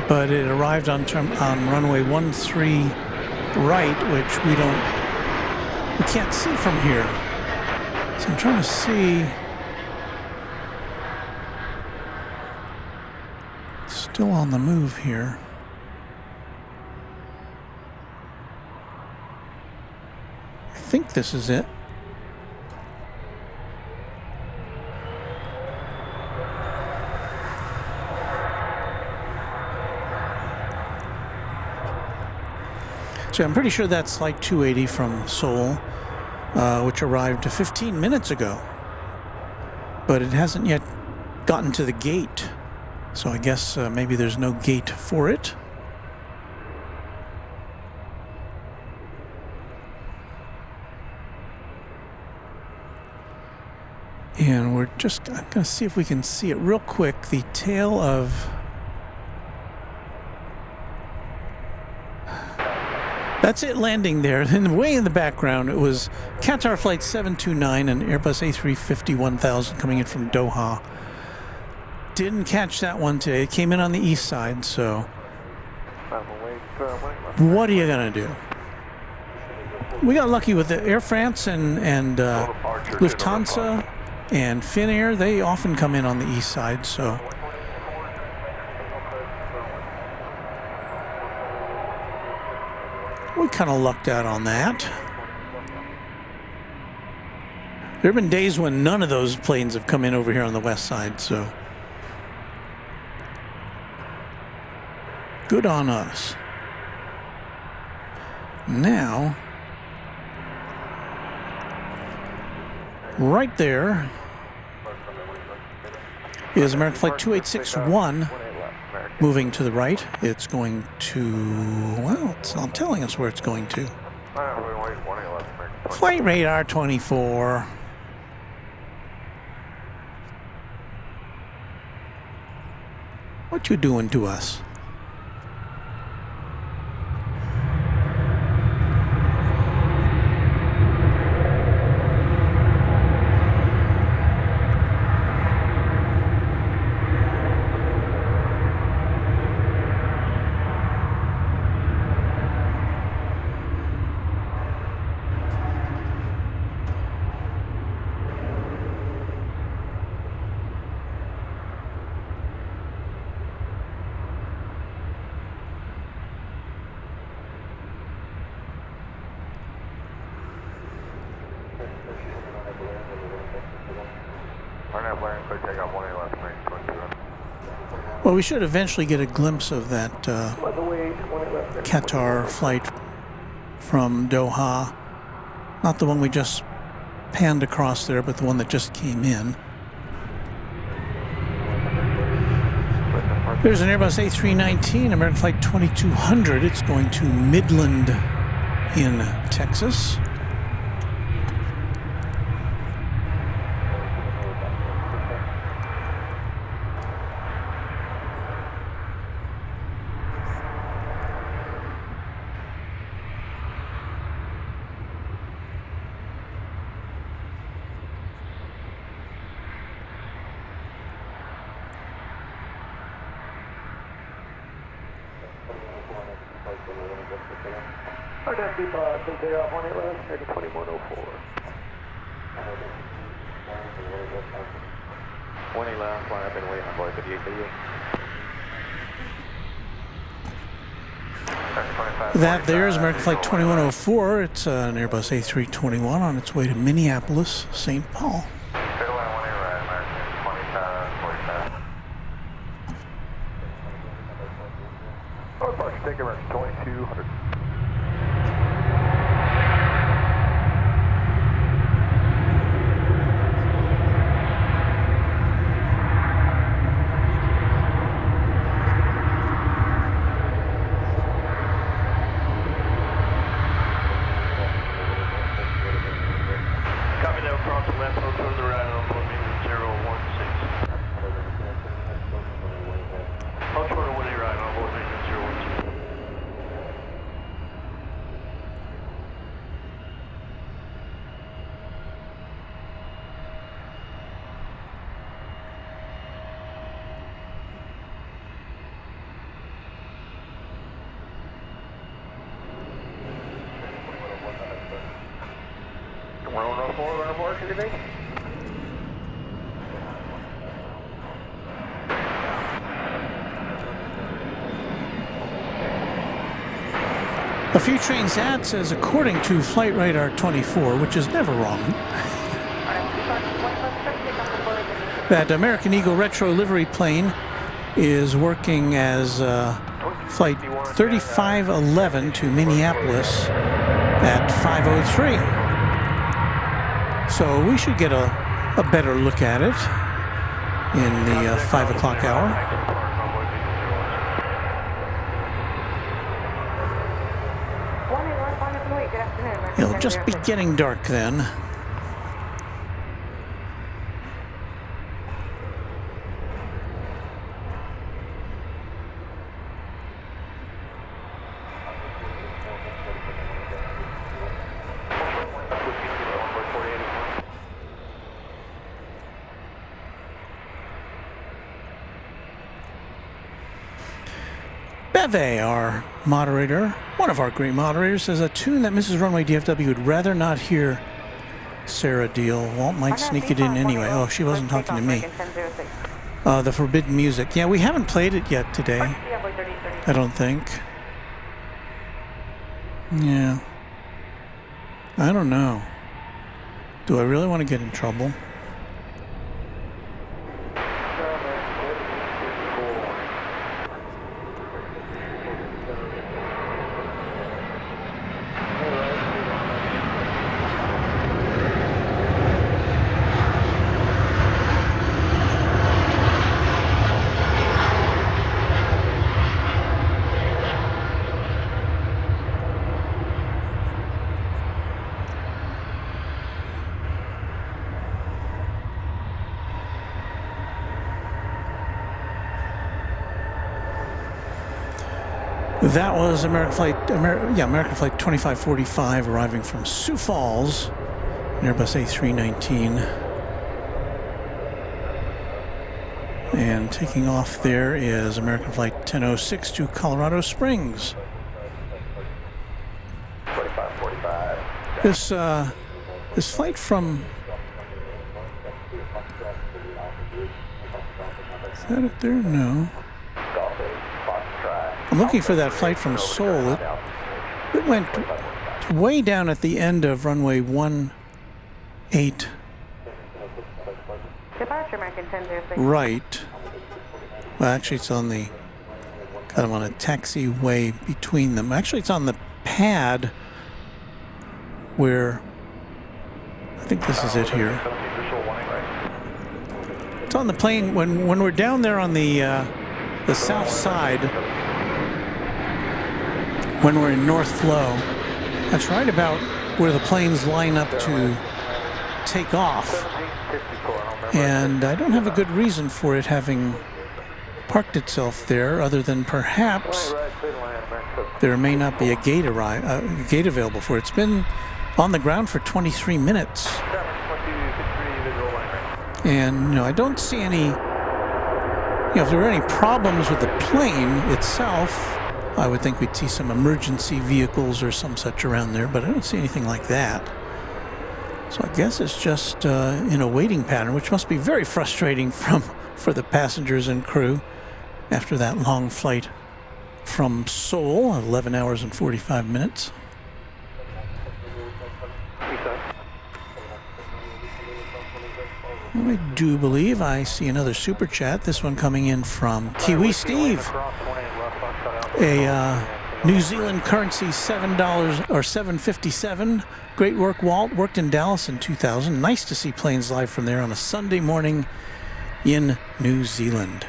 but it arrived on runway 13 right, which we don't we can't see from here. So I'm trying to see. Still on the move here. I think this is it. So I'm pretty sure that's Flight 280 from Seoul, which arrived 15 minutes ago. But it hasn't yet gotten to the gate. So I guess maybe there's no gate for it. And we're just going to see if we can see it real quick. The tail of... That's it landing there. And way in the background, it was Qatar Flight 729 and Airbus A350 1000 coming in from Doha. Didn't catch that one today. It came in on the east side, so... What are you going to do? We got lucky with the Air France and Lufthansa and Finnair. They often come in on the east side, so... We kind of lucked out on that. There have been days when none of those planes have come in over here on the west side, so... Good on us. Now, right there is American Flight 2861 moving to the right. It's going to, well, it's not telling us where it's going to. Flight radar 24. What you doing to us? Well, we should eventually get a glimpse of that Qatar flight from Doha. Not the one we just panned across there, but the one that just came in. There's an Airbus A319, American Flight 2200. It's going to Midland in Texas. That there is American Flight 2104. It's an Airbus A321 on its way to Minneapolis, St. Paul. Take American 2200. Copy that across the left, hold to the 104, should it be? A few trains ad says, according to Flight Radar 24, which is never wrong, that American Eagle Retro livery plane is working as Flight 3511 to Minneapolis at 5:03. So we should get a better look at it in the 5 o'clock hour. It'll just be getting dark then. Beve, our moderator, one of our great moderators, says a tune that Mrs. Runway DFW would rather not hear. Sarah Deal. Walt might sneak it in anyway. Oh, she wasn't talking to me. The Forbidden Music. Yeah, we haven't played it yet today. I don't think. Yeah. I don't know. Do I really want to get in trouble? That was American Flight 2545 arriving from Sioux Falls, an Airbus A319. And taking off there is American Flight 1006 to Colorado Springs. 2545. This flight from... Is that it there? No. I'm looking for that flight from Seoul. It went way down at the end of runway 18. Departure American 1006. Right. Well, actually, it's on the kind of on a taxiway between them. Actually, it's on the pad where I think this is it here. It's on the plane when we're down there on the south side. When we're in North Flow, that's right about where the planes line up to take off. And I don't have a good reason for it having parked itself there, other than perhaps there may not be a gate available for it. It's been on the ground for 23 minutes. And, I don't see any, if there were any problems with the plane itself, I would think we'd see some emergency vehicles or some such around there, but I don't see anything like that. So I guess it's just in a waiting pattern, which must be very frustrating for the passengers and crew after that long flight from Seoul, 11 hours and 45 minutes. I do believe I see another super chat, this one coming in from Kiwi Steve. A New Zealand currency $7 or $7.57. Great work, Walt. Worked in Dallas in 2000. Nice to see planes live from there on a Sunday morning in New Zealand.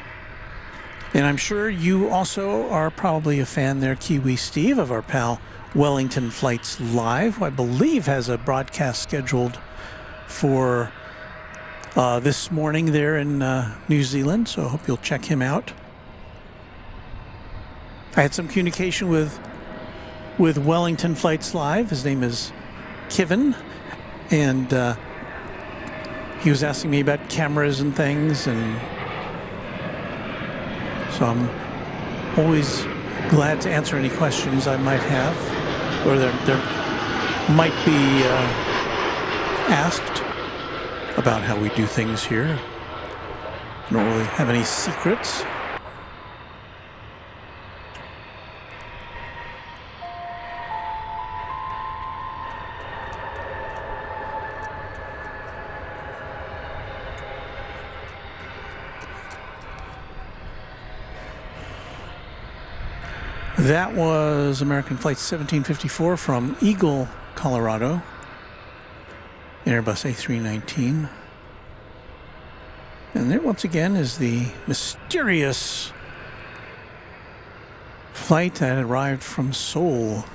And I'm sure you also are probably a fan there, Kiwi Steve, of our pal Wellington Flights Live, who I believe has a broadcast scheduled for this morning there in New Zealand. So I hope you'll check him out. I had some communication with Wellington Flights Live. His name is Kevin, and he was asking me about cameras and things, and so I'm always glad to answer any questions I might have, or there might be asked about how we do things here. Don't really have any secrets. That was American Flight 1754 from Eagle, Colorado. Airbus A319. And there once again is the mysterious flight that arrived from Seoul.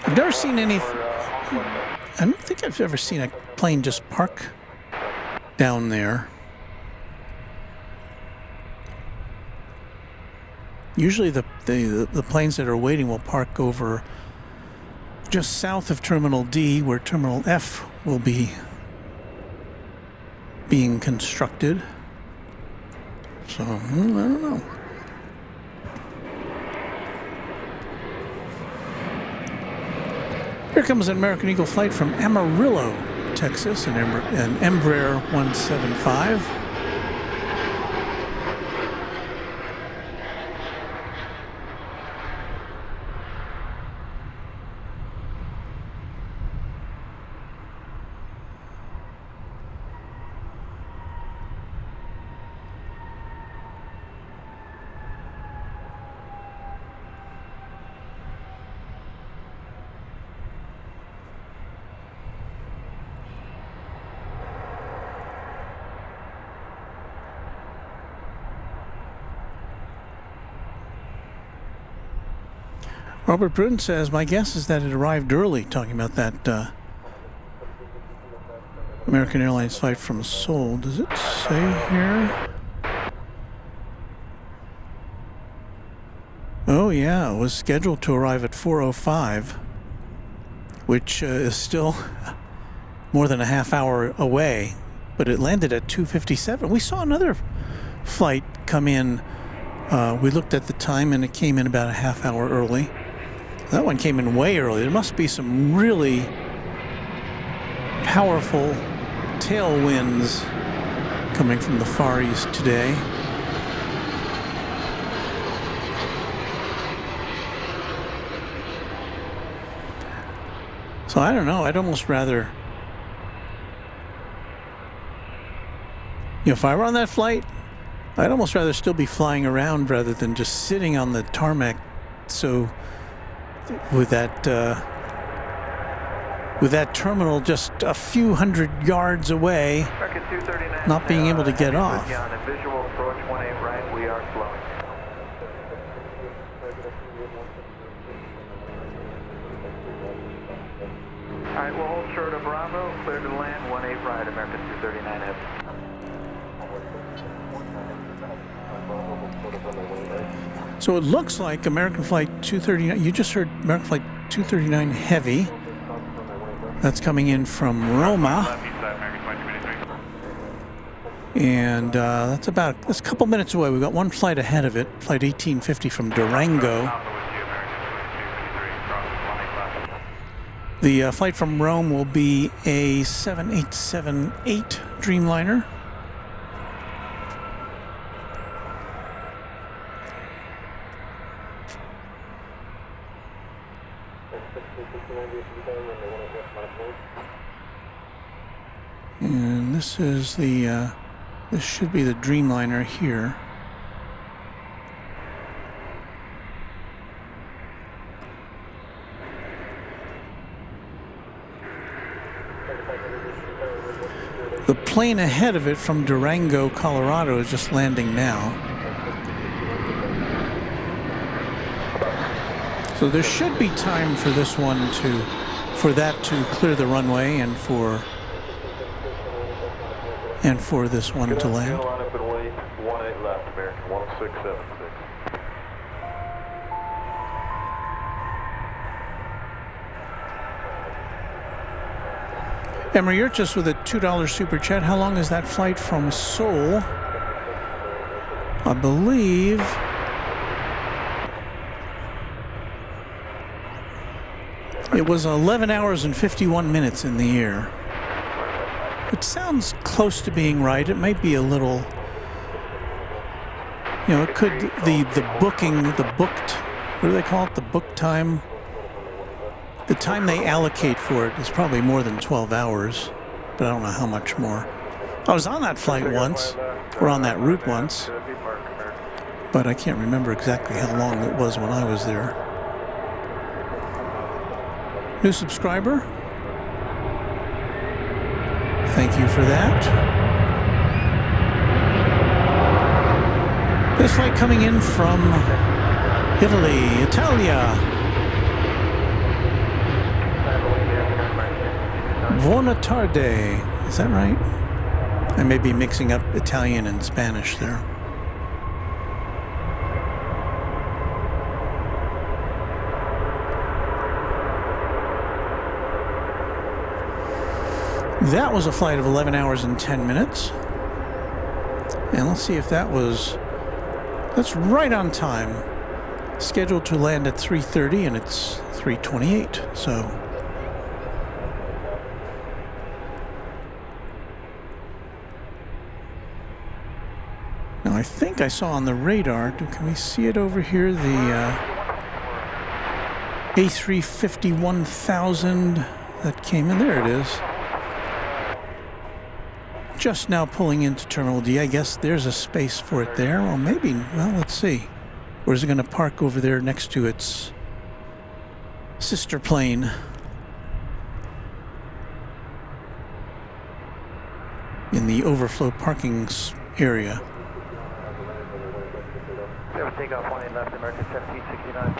I've never seen any... I don't think I've ever seen a plane just park down there. Usually the planes that are waiting will park over just south of Terminal D, where Terminal F will be being constructed. So, I don't know. Here comes an American Eagle flight from Amarillo, Texas, an Embraer 175. Robert Brun says, my guess is that it arrived early, talking about that American Airlines flight from Seoul. Does it say here? Oh yeah, it was scheduled to arrive at 4:05, which is still more than a half hour away, but it landed at 2:57. We saw another flight come in. We looked at the time and it came in about a half hour early. That one came in way early. There must be some really powerful tailwinds coming from the Far East today. So I don't know. I'd almost rather, if I were on that flight, I'd almost rather still be flying around rather than just sitting on the tarmac. So with that terminal just a few hundred yards away, not being able to get off. Visual approach 18 right, we are slowing. All right, we'll hold short of Bravo, clear to land, 18 right, American 239 heavy. So it looks like American Flight 239, you just heard American Flight 239 Heavy. That's coming in from Roma. And that's a couple minutes away. We've got one flight ahead of it, Flight 1850 from Durango. The flight from Rome will be a 7878 Dreamliner. And this is the, this should be the Dreamliner here. The plane ahead of it from Durango, Colorado is just landing now. So there should be time for this one for that to clear the runway and for this one to land. Line up and wait, 18 left, American 1676. Emery, you're just with a $2 super chat. How long is that flight from Seoul? I believe It was 11 hours and 51 minutes in the air. It sounds close to being right. It might be a little, you know, it could, the booked, what do they call it? The book time? The time they allocate for it is probably more than 12 hours, but I don't know how much more. I was on that flight once, or on that route once, but I can't remember exactly how long it was when I was there. New subscriber? Thank you for that. This flight coming in from Italia. Buona tarde. Is that right? I may be mixing up Italian and Spanish there. That was a flight of 11 hours and 10 minutes. And let's see if that's right on time. Scheduled to land at 3:30 and it's 3:28, so. Now I think I saw on the radar, can we see it over here? The A350-1000 that came in, there it is. Just now pulling into Terminal D. I guess there's a space for it there. Well, maybe, well, let's see. Or is it going to park over there next to its sister plane? In the overflow parking area. Takeoff 18 left, American 1769.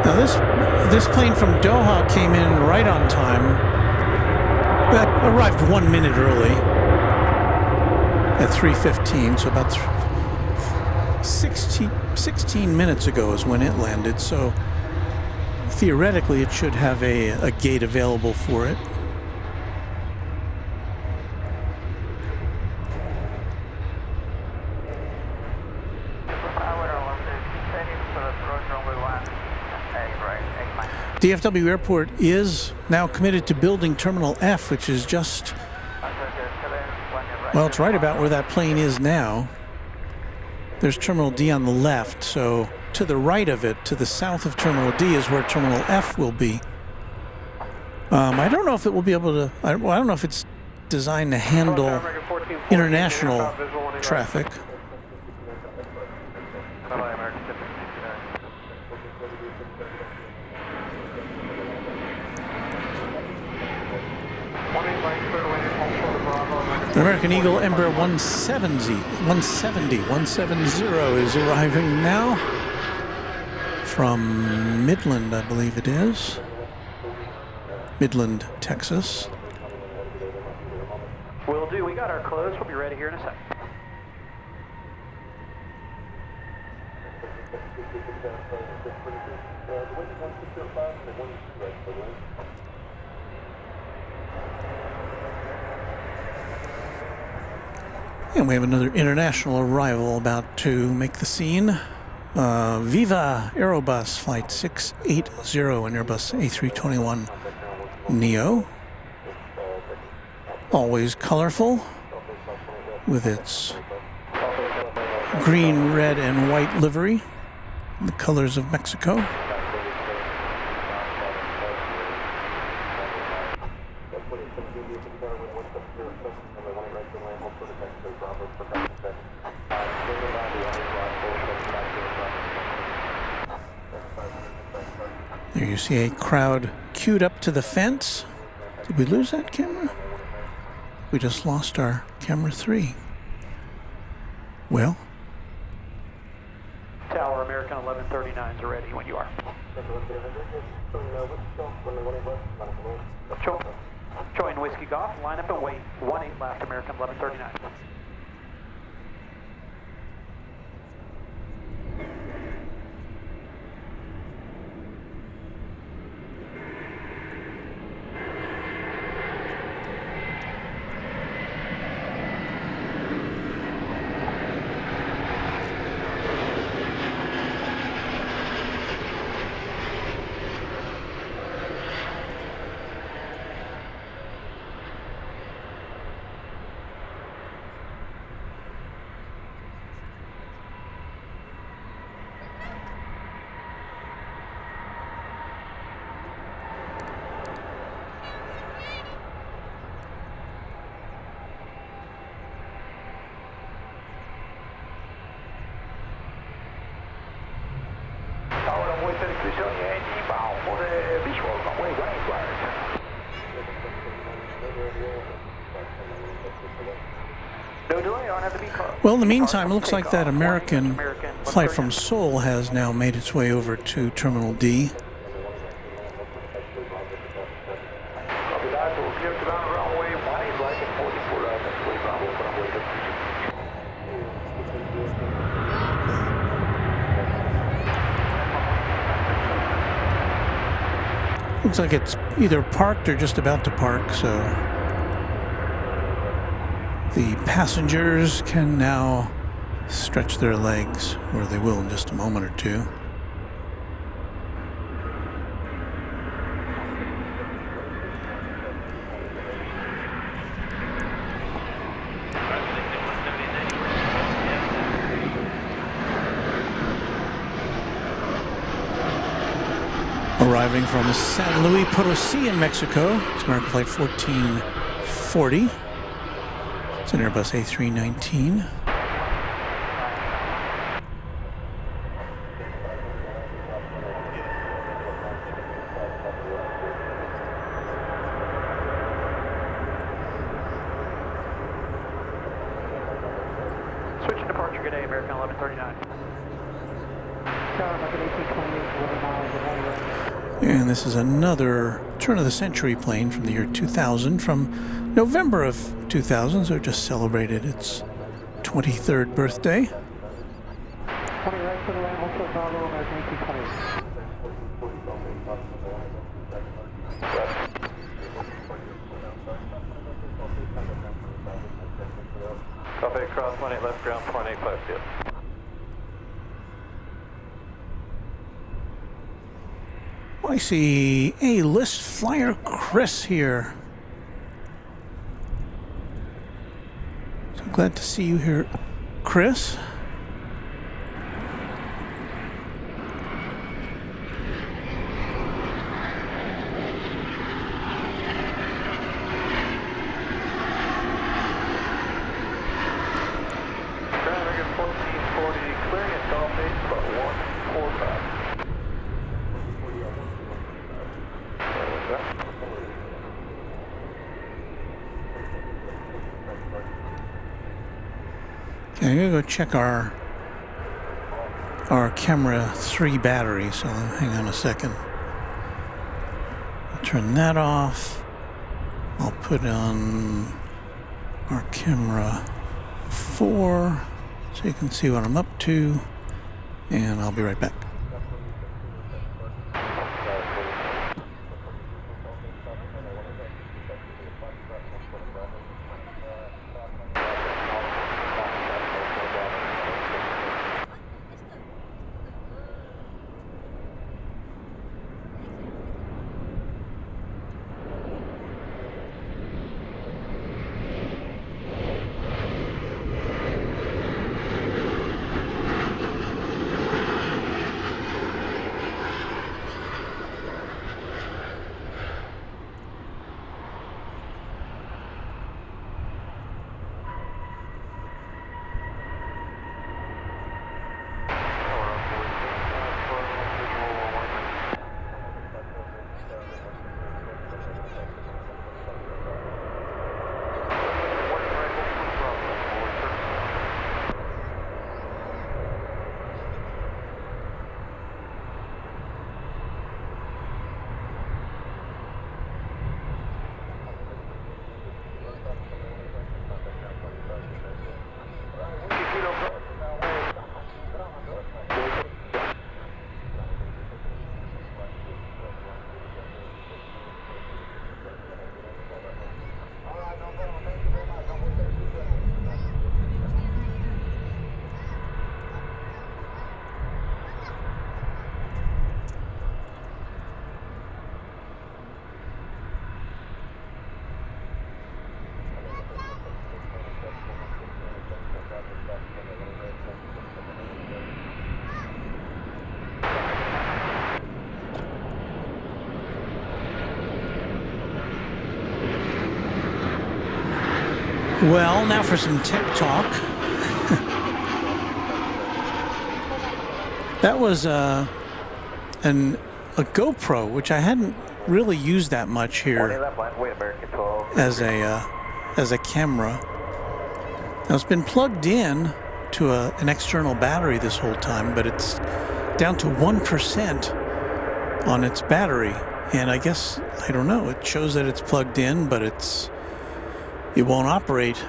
Now this plane from Doha came in right on time, but arrived 1 minute early at 3:15, so about 16 minutes ago is when it landed, so theoretically it should have a gate available for it. DFW Airport is now committed to building Terminal F, which is just, well, it's right about where that plane is now. There's Terminal D on the left, so to the right of it, to the south of Terminal D, is where Terminal F will be. I don't know if it will be able to, I don't know if it's designed to handle international traffic. The American Eagle Embraer 170 is arriving now from Midland, I believe it is. Midland, Texas. Will do. We got our clothes. We'll be ready here in a second. And we have another international arrival about to make the scene. Viva Aerobus Flight 680, an Airbus A321 Neo. Always colorful with its green, red, and white livery, the colors of Mexico. There you see a crowd queued up to the fence. Did we lose that camera? We just lost our camera 3. Well. Tower, American 1139s are ready when you are. Join Whiskey Golf, line up and wait. 18 left, American 1139. Well, in the meantime, it looks like that American flight from Seoul has now made its way over to Terminal D. Looks like it's either parked or just about to park, so the passengers can now stretch their legs, or they will in just a moment or two. Arriving from San Luis Potosí in Mexico, it's American Flight 1440. It's an Airbus A319. Switching departure, good day, American 1139. And this is another turn-of-the-century plane from the year 2000, from November of 2000, so it just celebrated its 23rd birthday. 20 right to the lane, also Bravo, American 1820. Copy, cross 18 left ground, 28 field. I see a list flyer Chris here. So glad to see you here, Chris. American 1440, clearing at Golf 8, about 145. Okay, I'm gonna go check our camera 3 battery, so hang on a second. I'll turn that off. I'll put on our camera 4 so you can see what I'm up to, and I'll be right back. Well, now for some tech talk. That was a GoPro, which I hadn't really used that much Morning here left line, way American 12. as a camera. Now it's been plugged in to an external battery this whole time, but it's down to 1% on its battery. And I guess, I don't know, it shows that it's plugged in, but it won't operate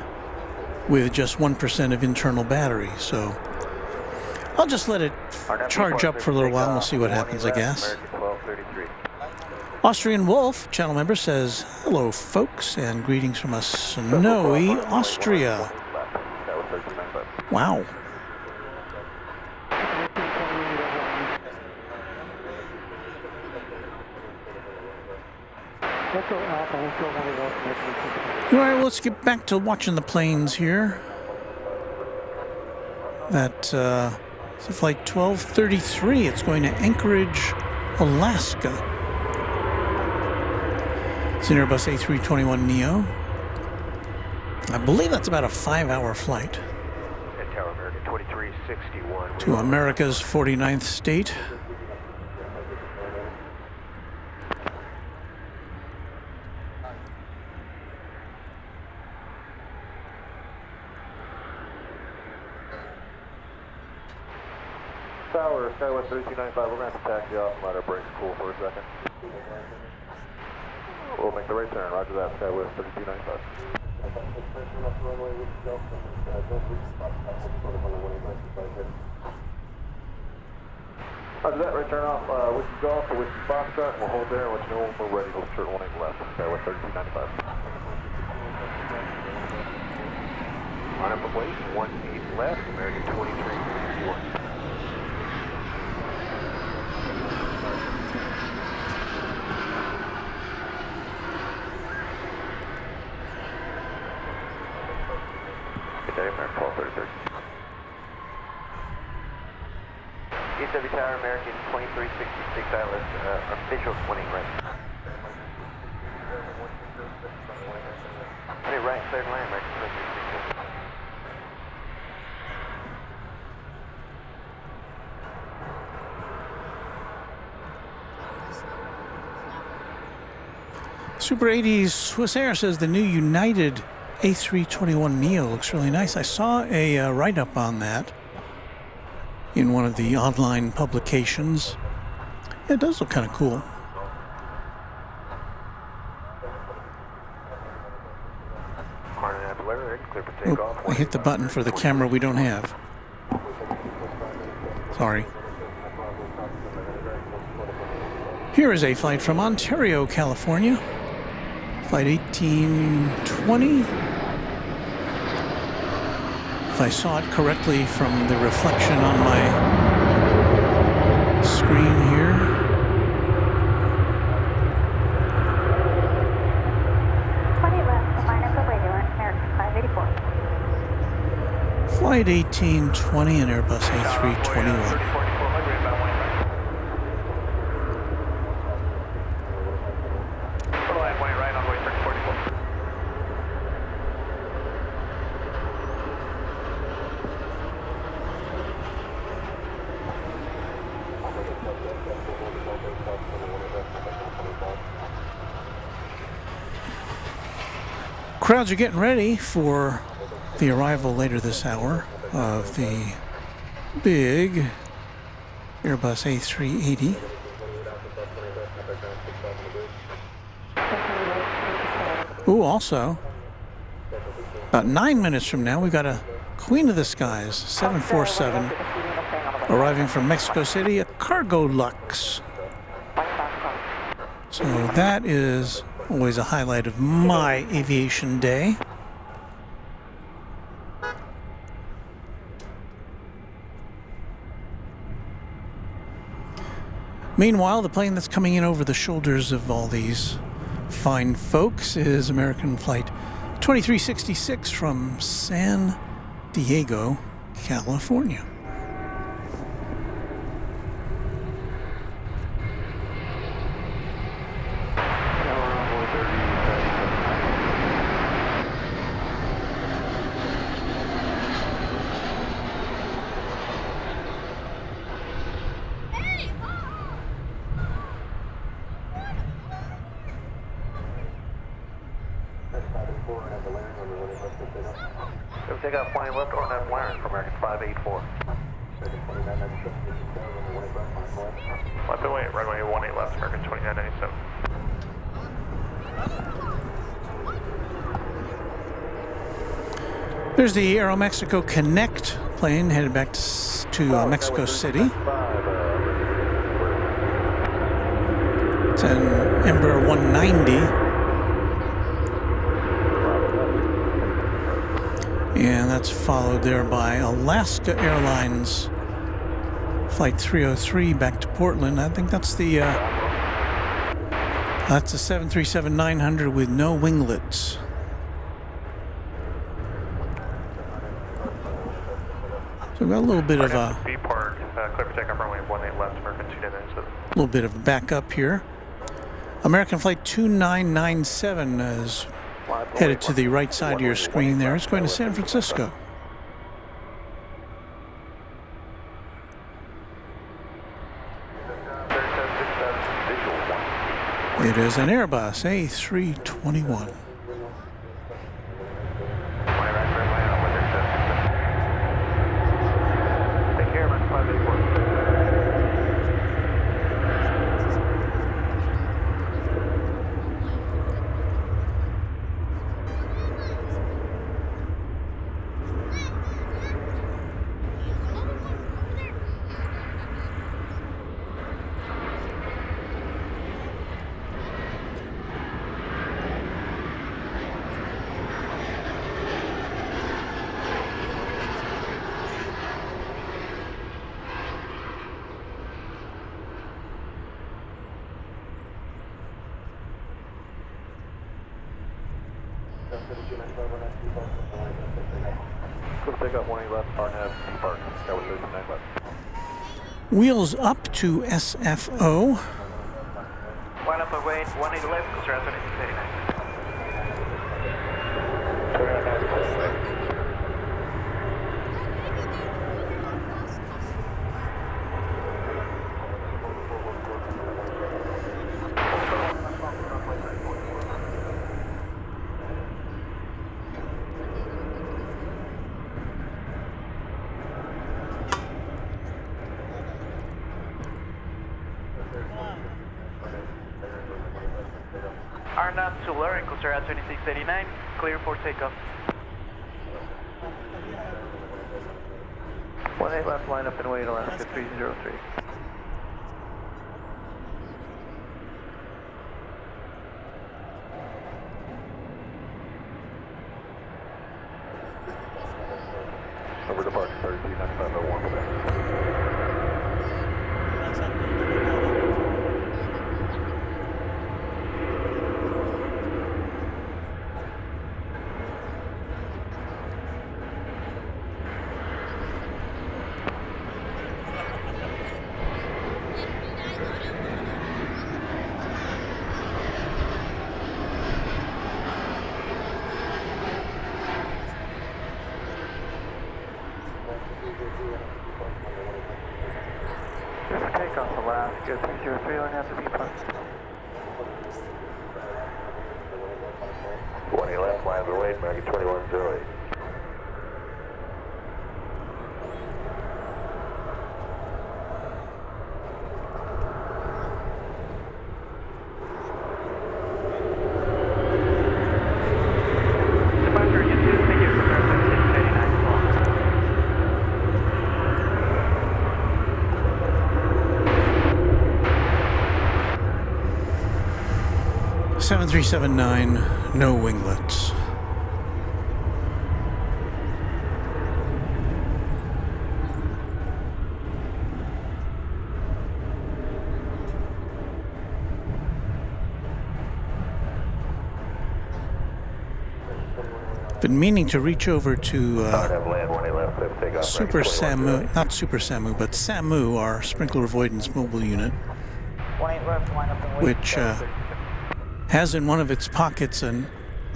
with just 1% of internal battery. So I'll just let it charge up for a little while and we'll see what happens, I guess. Austrian Wolf, channel member, says, hello, folks, and greetings from a snowy Austria. Wow. All right, well, let's get back to watching the planes here. That's flight 1233. It's going to Anchorage, Alaska. It's an Airbus A321neo. I believe that's about a 5-hour flight to America's 49th state. Tower, Skywest 3295, we're going to have to taxi off and let our brakes cool for a second. We'll make the right turn, roger that, Skywest 3295. Roger that, right turn off, Whiskey Golf to Whiskey Foxtrot, and we'll hold there and let you know when we're ready to go short 18 left, Skywest 3295. On up away, 18 left, American 2361. American 1233. DFW Tower, American 2366, Atlas, visual 20 right. Hey, right, third line, American 2366. Super 80s Swiss Air says the new United A321neo looks really nice. I saw a write-up on that in one of the online publications. Yeah, it does look kind of cool. Oh, I hit the button for the camera we don't have. Sorry. Here is a flight from Ontario, California. Flight 1820. If I saw it correctly from the reflection on my screen here. Flight 1820 and Airbus A321. Crowds are getting ready for the arrival later this hour of the big Airbus A380. Ooh, also, about 9 minutes from now, we've got a Queen of the Skies 747 arriving from Mexico City, a Cargo Lux. So that is always a highlight of my aviation day. Meanwhile, the plane that's coming in over the shoulders of all these fine folks is American Flight 2366 from San Diego, California. Take off 20 left on that wiring for American 584. Left and wait, runway 18 left, American 2997. There's the Aeromexico Connect plane headed back to Mexico City. It's an Embraer 190. And that's followed there by Alaska Airlines Flight 303 back to Portland. I think that's the 737-900 with no winglets. So we've got a little bit of a little bit of backup here. American Flight 2997 is headed to the right side of your screen there. It's going to San Francisco. It is an Airbus A321. Wheels up to SFO. Line up and wait, 18 left, because we're at 2689. Arnott to Lauren, Coaster at 2689, clear for takeoff. 18 left, line up and wait, Alaska 303. Over departure 339501. Takeoff Alaska 303, line out to depart. 20 left, line to wait, American 2108. Departure, you too, thank you for 3689. 7379, no winglets. Been meaning to reach over to Super SAMU, not Super SAMU, but SAMU, our sprinkler avoidance mobile unit, which has in one of its pockets an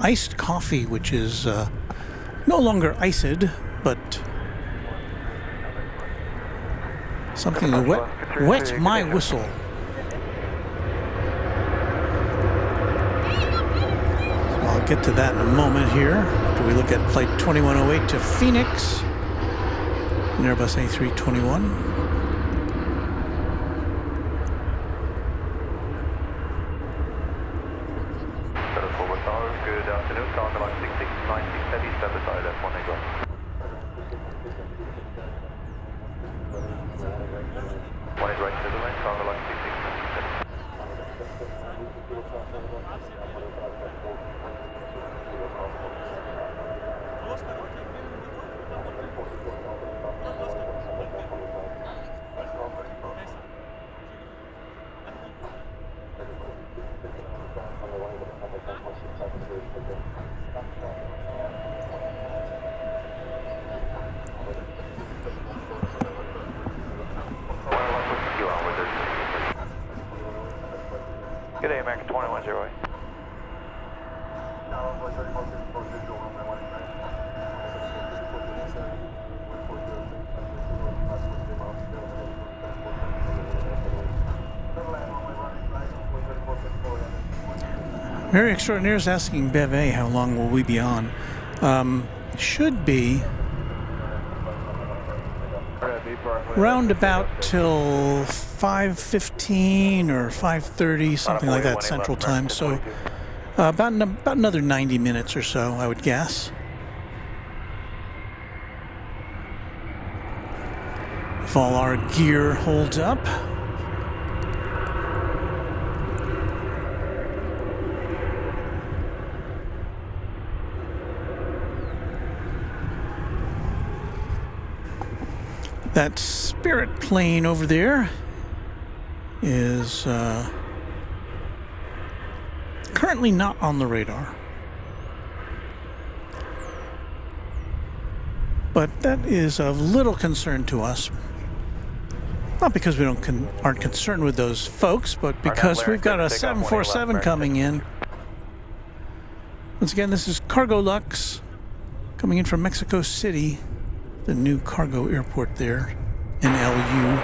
iced coffee, which is no longer iced, but something that wets my whistle. So I'll get to that in a moment here. after we look at Flight 2108 to Phoenix, an Airbus A321. Good afternoon, Cargo Line 6696 Heavy, stand aside at 1 Negro. One is right to the lane, Cargo Line 6696. Good day, American 210. Mary Extraordinaire is asking Beve how long will we be on. Should be round about till 5:15 or 5:30, something like that Central Time. So about another 90 minutes or so, I would guess. If all our gear holds up. That Spirit plane over there is currently not on the radar. But that is of little concern to us. Not because we aren't concerned with those folks, but because we've got a 747 coming in. Once again, this is Cargo Lux coming in from Mexico City, the new cargo airport there in LU.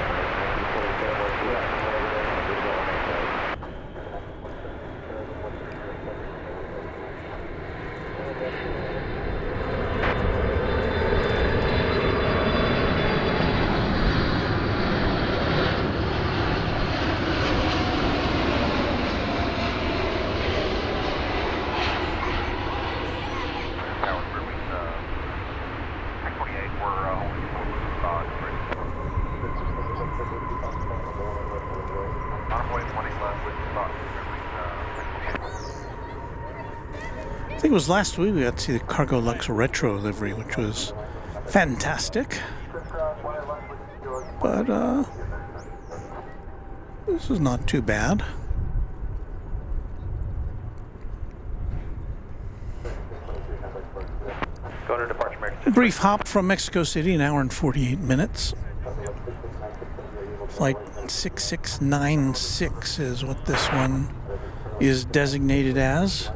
I think it was last week we got to see the Cargo Lux Retro livery, which was fantastic. But this is not too bad. A brief hop from Mexico City, an hour and 48 minutes. Flight 6696 is what this one is designated as.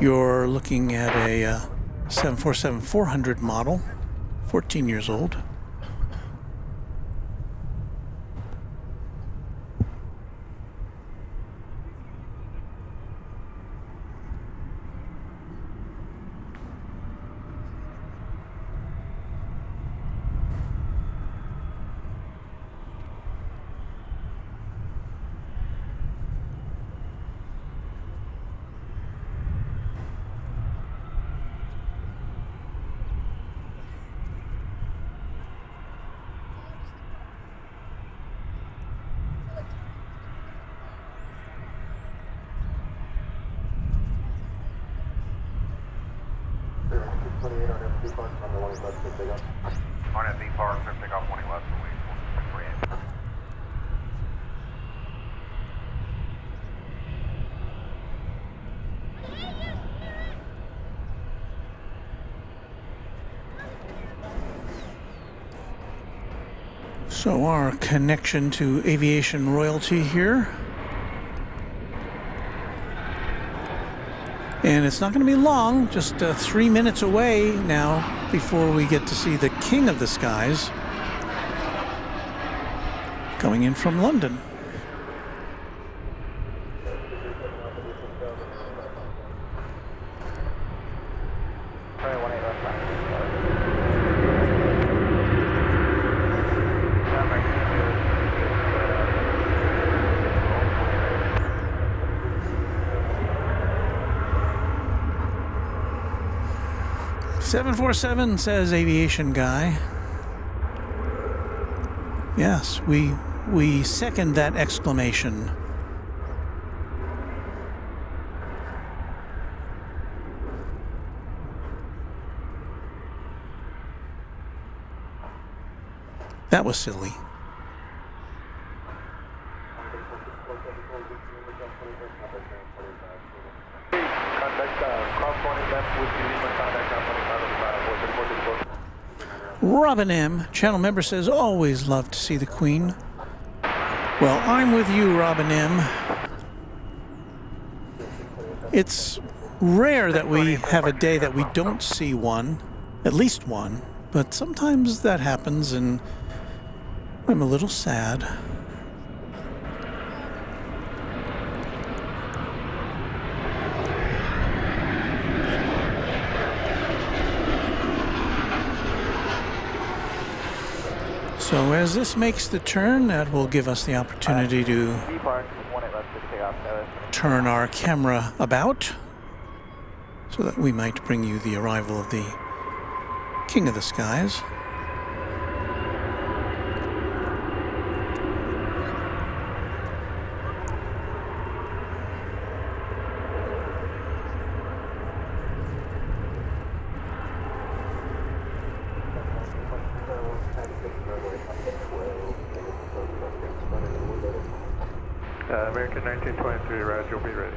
You're looking at a 747-400 model, 14 years old. On at V Park, pick off 20 left for week. So our connection to aviation royalty here. And it's not going to be long, just 3 minutes away now before we get to see the king of the skies coming in from London. 747 says Aviation guy. Yes, we second that exclamation. That was silly. Robin M., channel member, says, always love to see the Queen. Well, I'm with you, Robin M. It's rare that we have a day that we don't see one, at least one, but sometimes that happens and I'm a little sad. So as this makes the turn, that will give us the opportunity to turn our camera about so that we might bring you the arrival of the King of the Skies. American 1923, Roger, you'll be ready.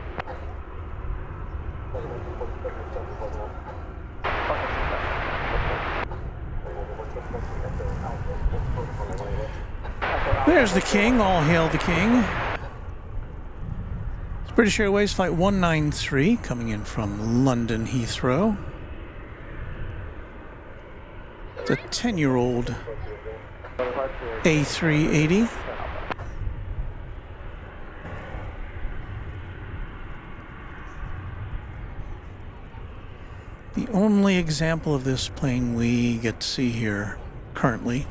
There's the King, all hail the King. It's British Airways Flight 193 coming in from London Heathrow. It's a 10-year-old A380. The only example of this plane we get to see here currently.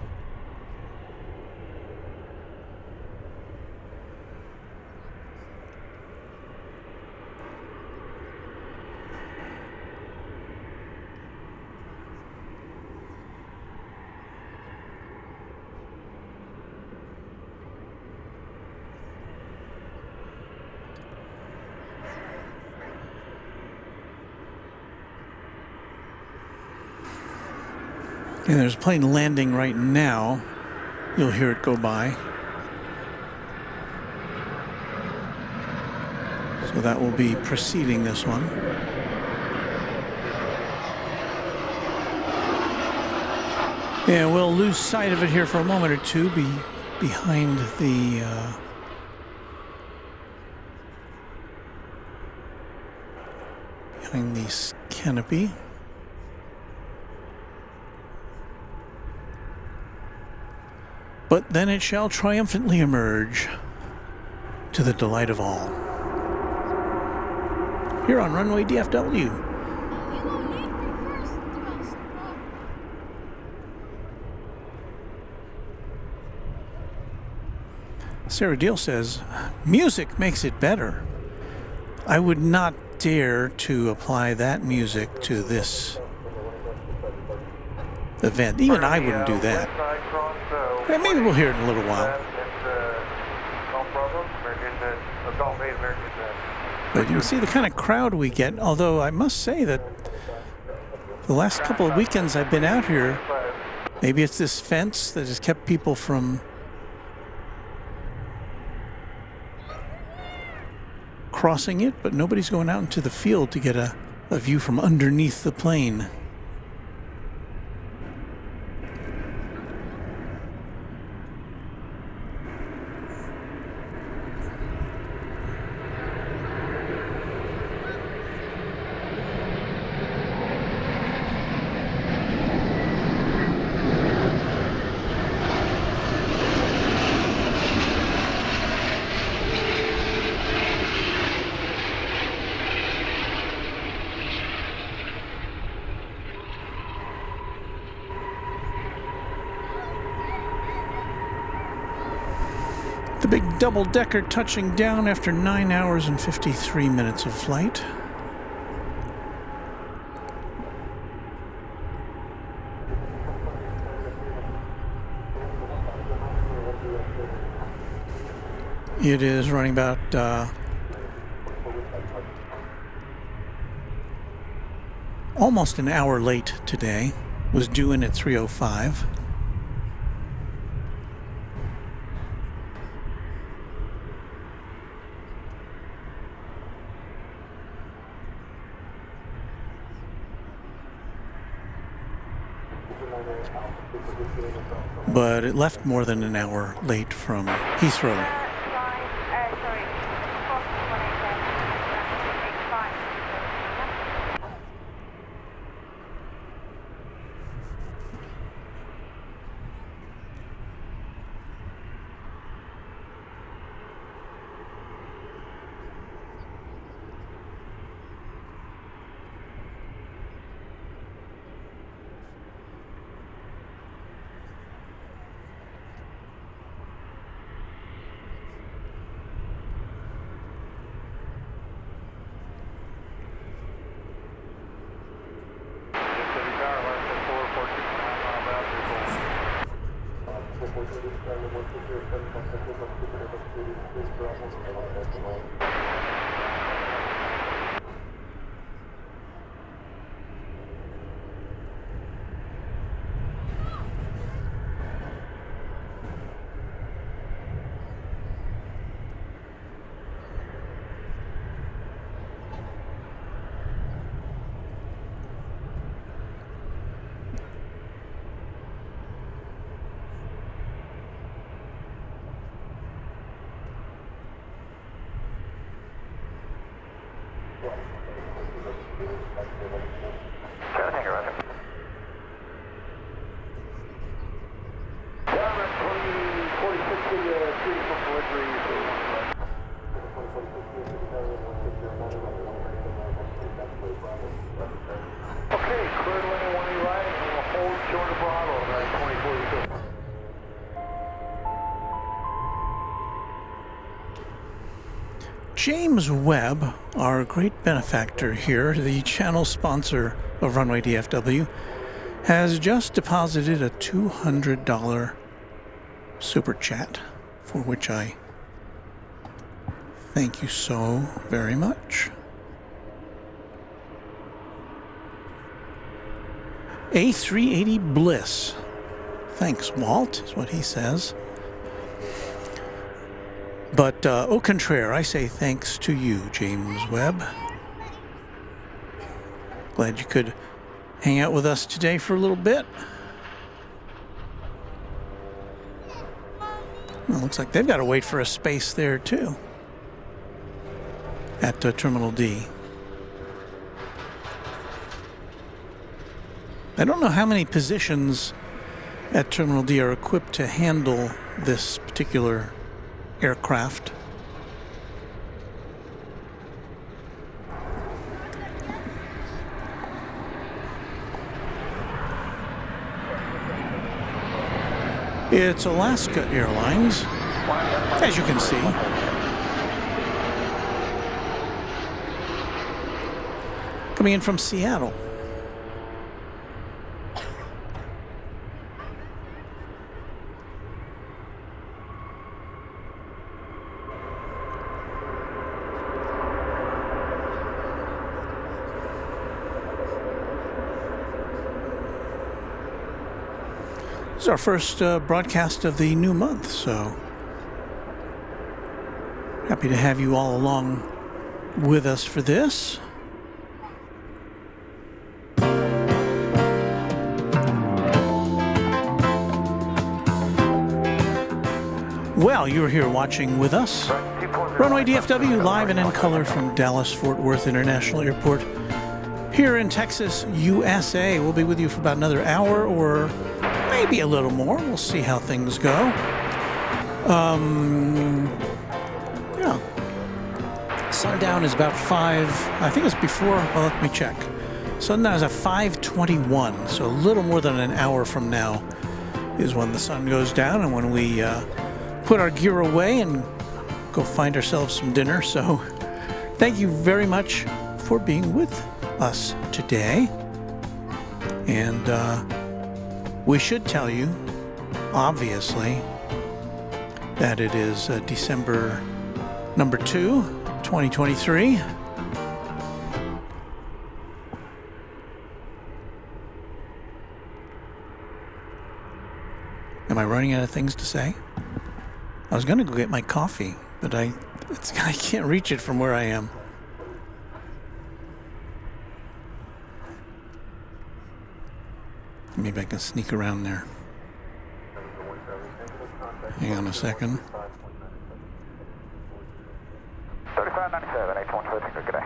And there's a plane landing right now. You'll hear it go by. So that will be preceding this one. Yeah, we'll lose sight of it here for a moment or two behind the canopy. But then it shall triumphantly emerge to the delight of all. Here on Runway DFW. Sarah Deal says, music makes it better. I would not dare to apply that music to this event. Even I wouldn't do that. Yeah, maybe we'll hear it in a little while. But you can see the kind of crowd we get, although I must say that the last couple of weekends I've been out here, maybe it's this fence that has kept people from crossing it, but nobody's going out into the field to get a view from underneath the plane. The big double-decker touching down after 9 hours and 53 minutes of flight. It is running about almost an hour late today. Was due in at 3:05. But it left more than an hour late from Heathrow. James Webb, our great benefactor here, the channel sponsor of Runway DFW, has just deposited a $200 super chat, for which I thank you so very much. A380 Bliss. Thanks, Walt, is what he says. But au contraire, I say thanks to you, James Webb. Glad you could hang out with us today for a little bit. Well, looks like they've got to wait for a space there, too, at Terminal D. I don't know how many positions at Terminal D are equipped to handle this particular aircraft. It's Alaska Airlines, as you can see. Coming in from Seattle. This is our first broadcast of the new month, so happy to have you all along with us for this. Well, you're here watching with us. Runway DFW live and in color from Dallas-Fort Worth International Airport here in Texas, USA. We'll be with you for about another hour or maybe a little more. We'll see how things go. Yeah. Sundown is about 5, I think it's before, well, let me check. Sundown is at 5:21, so a little more than an hour from now is when the sun goes down and when we put our gear away and go find ourselves some dinner. So thank you very much for being with us today. And we should tell you, obviously, that it is December number 2, 2023. Am I running out of things to say? I was going to go get my coffee, but I can't reach it from where I am. Maybe I can sneak around there. Hang on a second. 3597, 8146, good day.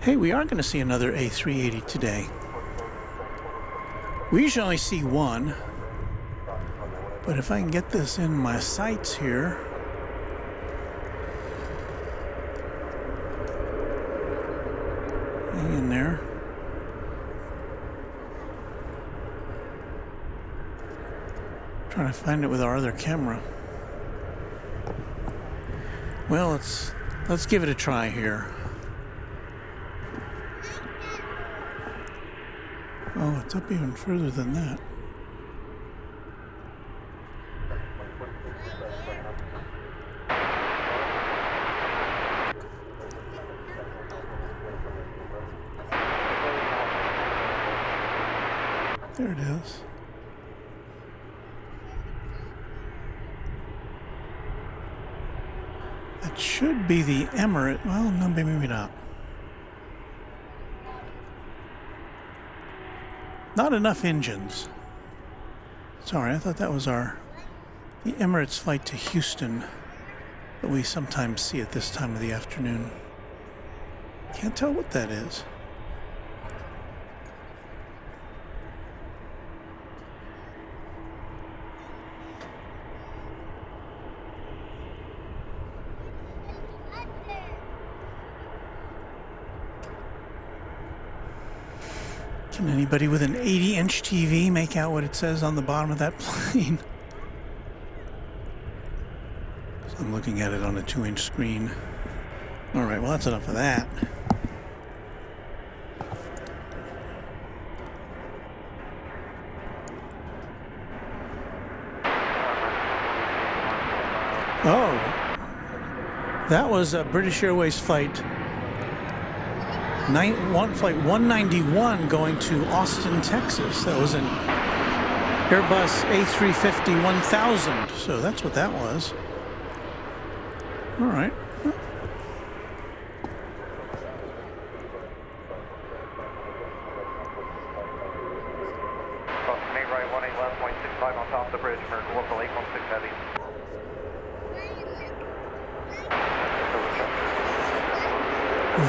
Hey, we are going to see another A380 today. We usually only see one, but if I can get this in my sights here. Hang in there. Trying to find it with our other camera. Well, let's give it a try here. Oh, it's up even further than that. There it is. That should be the Emirate. Well, no, maybe not. Not enough engines. Sorry, I thought that was the Emirates flight to Houston that we sometimes see at this time of the afternoon. Can't tell what that is. Can anybody with an 80-inch TV make out what it says on the bottom of that plane? So I'm looking at it on a 2-inch screen. All right, well, that's enough of that. Oh, that was a British Airways flight. Flight 191 going to Austin, Texas. That was an Airbus A350 1000. So that's what that was. All right. Crossing right 181.65 on top of the bridge for local 816 heavy.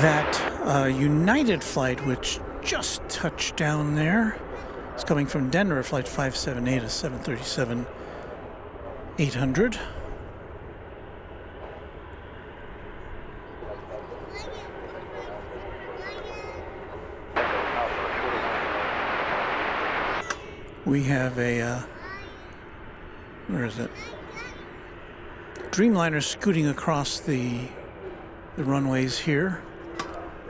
That United flight, which just touched down there, is coming from Denver, flight 578, a 737-800. We have a, where is it? Dreamliner scooting across the runways here.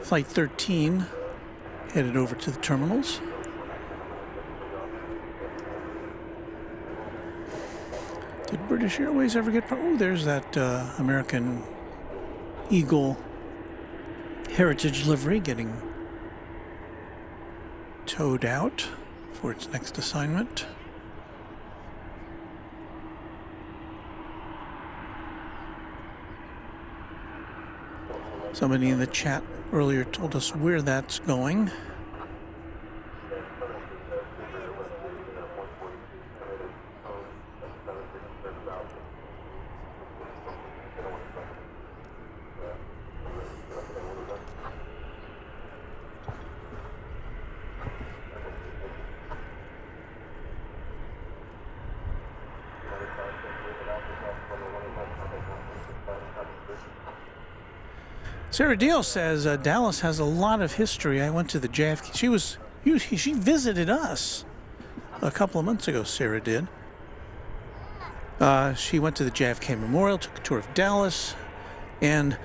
Flight 13 headed over to the terminals. Did British Airways ever get... Oh, there's that American Eagle Heritage livery getting towed out for its next assignment. Somebody in the chat earlier told us where that's going. Sarah Deal says Dallas has a lot of history. I went to the JFK. She was She visited us a couple of months ago, Sarah did. She went to the JFK Memorial, took a tour of Dallas, and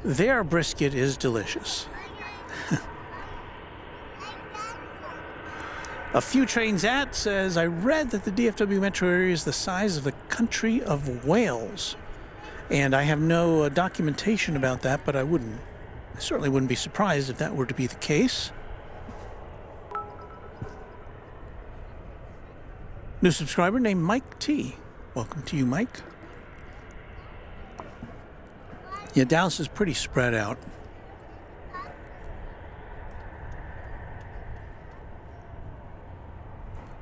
their brisket is delicious. A few trains at says, I read that the DFW metro area is the size of the country of Wales. And I have no documentation about that, but I certainly wouldn't be surprised if that were to be the case. New subscriber named Mike T. Welcome to you, Mike. Yeah, Dallas is pretty spread out.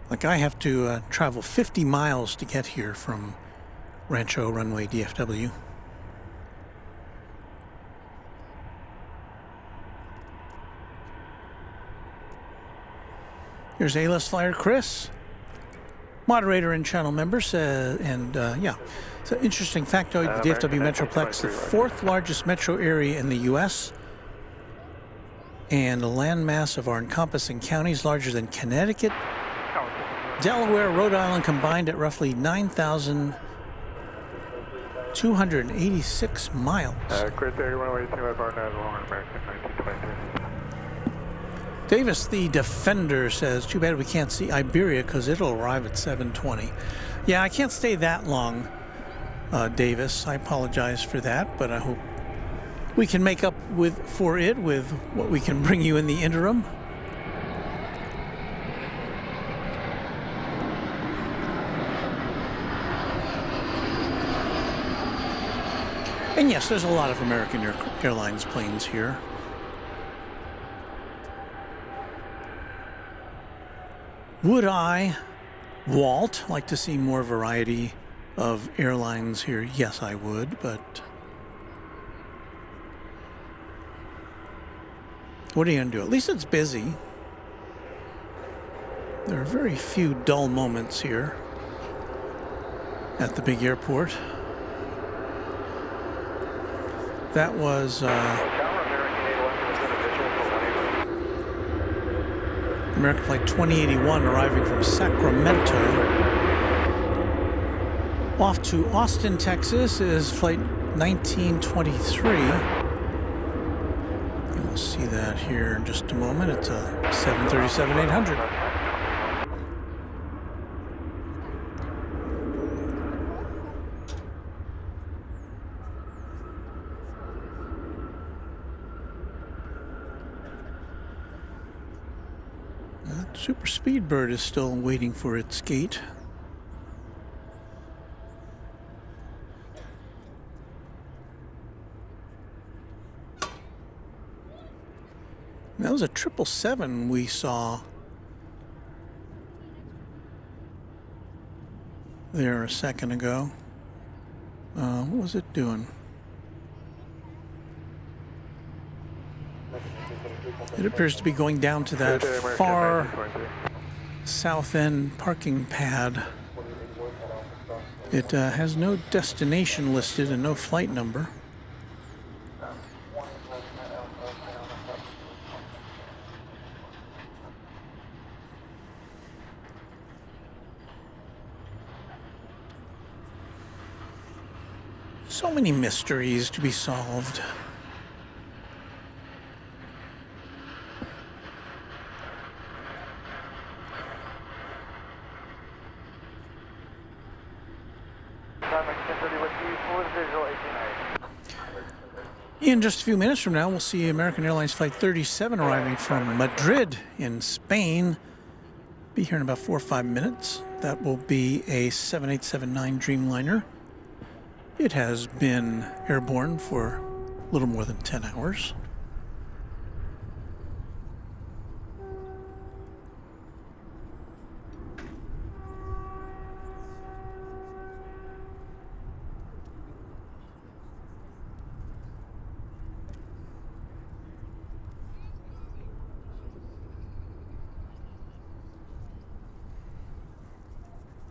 Like, I have to travel 50 miles to get here from Rancho Runway DFW. Here's A-list flyer Chris, moderator and channel member, says, yeah, it's an interesting factoid. The DFW Metroplex, the fourth largest metro area in the U.S., and a landmass of our encompassing counties larger than Connecticut, Delaware, Rhode Island combined at roughly 9,286 miles. Clear 31 way 2 bar 9 long American 1923. Davis the Defender says, too bad we can't see Iberia because it'll arrive at 7:20. Yeah, I can't stay that long, Davis. I apologize for that, but I hope we can make up for it with what we can bring you in the interim. And yes, there's a lot of American Airlines planes here. Would I, Walt, like to see more variety of airlines here? Yes, I would, but what are you going to do? At least it's busy. There are very few dull moments here at the big airport. That was American Flight 2081 arriving from Sacramento. Off to Austin, Texas is Flight 1923. And we'll see that here in just a moment. It's a 737-800. Super Speedbird is still waiting for its gate. That was a 777 we saw there a second ago. What was it doing? It appears to be going down to that far south end parking pad. It has no destination listed and no flight number. So many mysteries to be solved. In just a few minutes from now, we'll see American Airlines Flight 37 arriving from Madrid in Spain. Be here in about 4 or 5 minutes. That will be a 7879 Dreamliner. It has been airborne for a little more than 10 hours.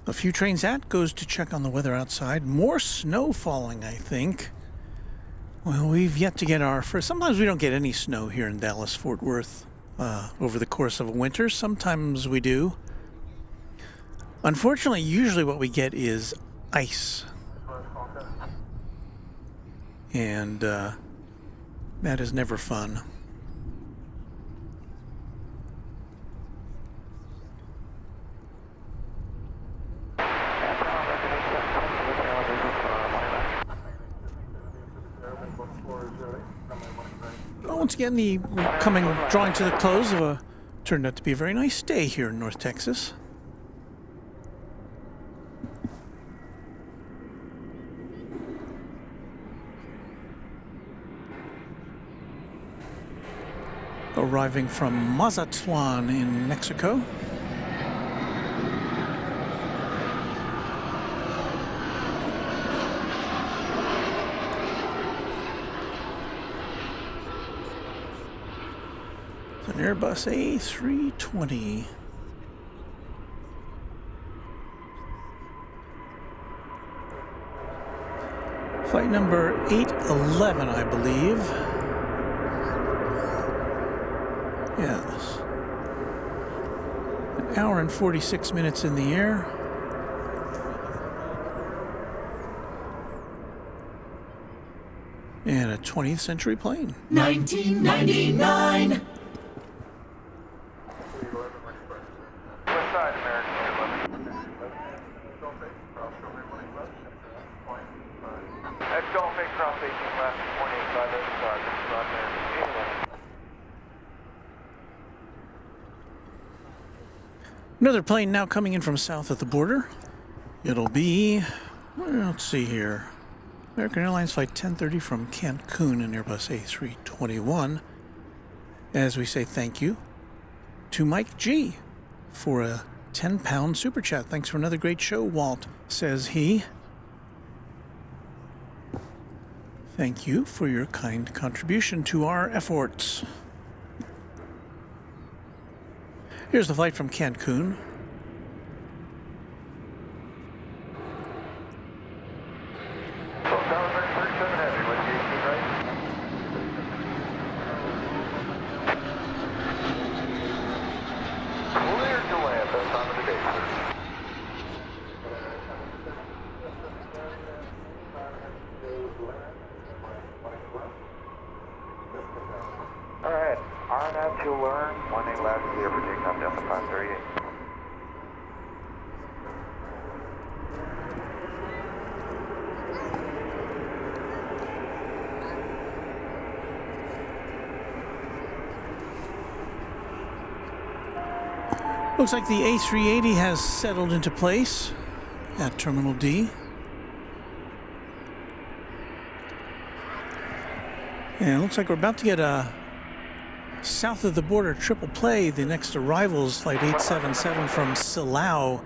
A few trains at goes to check on the weather outside. More snow falling, I think. Well, we've yet to get our first. Sometimes we don't get any snow here in Dallas-Fort Worth. over the course of a winter. Sometimes we do. Unfortunately, usually what we get is ice. And that is never fun. Once again, drawing to the close of a turned out to be a very nice day here in North Texas. Arriving from Mazatlan in Mexico. It's an Airbus A320. Flight number 811, I believe. Yes. An hour and 46 minutes in the air. And a 20th century plane. 1999. West side, American. That's Golf 8 cross 18 left, 185 other side. This is on there. Another plane now coming in from south of the border. It'll be, let's see here, American Airlines Flight 1030 from Cancun, an Airbus A321. As we say thank you to Mike G for a 10-pound super chat. Thanks for another great show, Walt, says he. Thank you for your kind contribution to our efforts. Here's the flight from Cancun. Alright, RNAV to learn, 18 left, clear for takeoff, Delta 538. Looks like the A380 has settled into place at Terminal D. And it looks like we're about to get a south of the border triple play. The next arrival is Flight 877 from Silao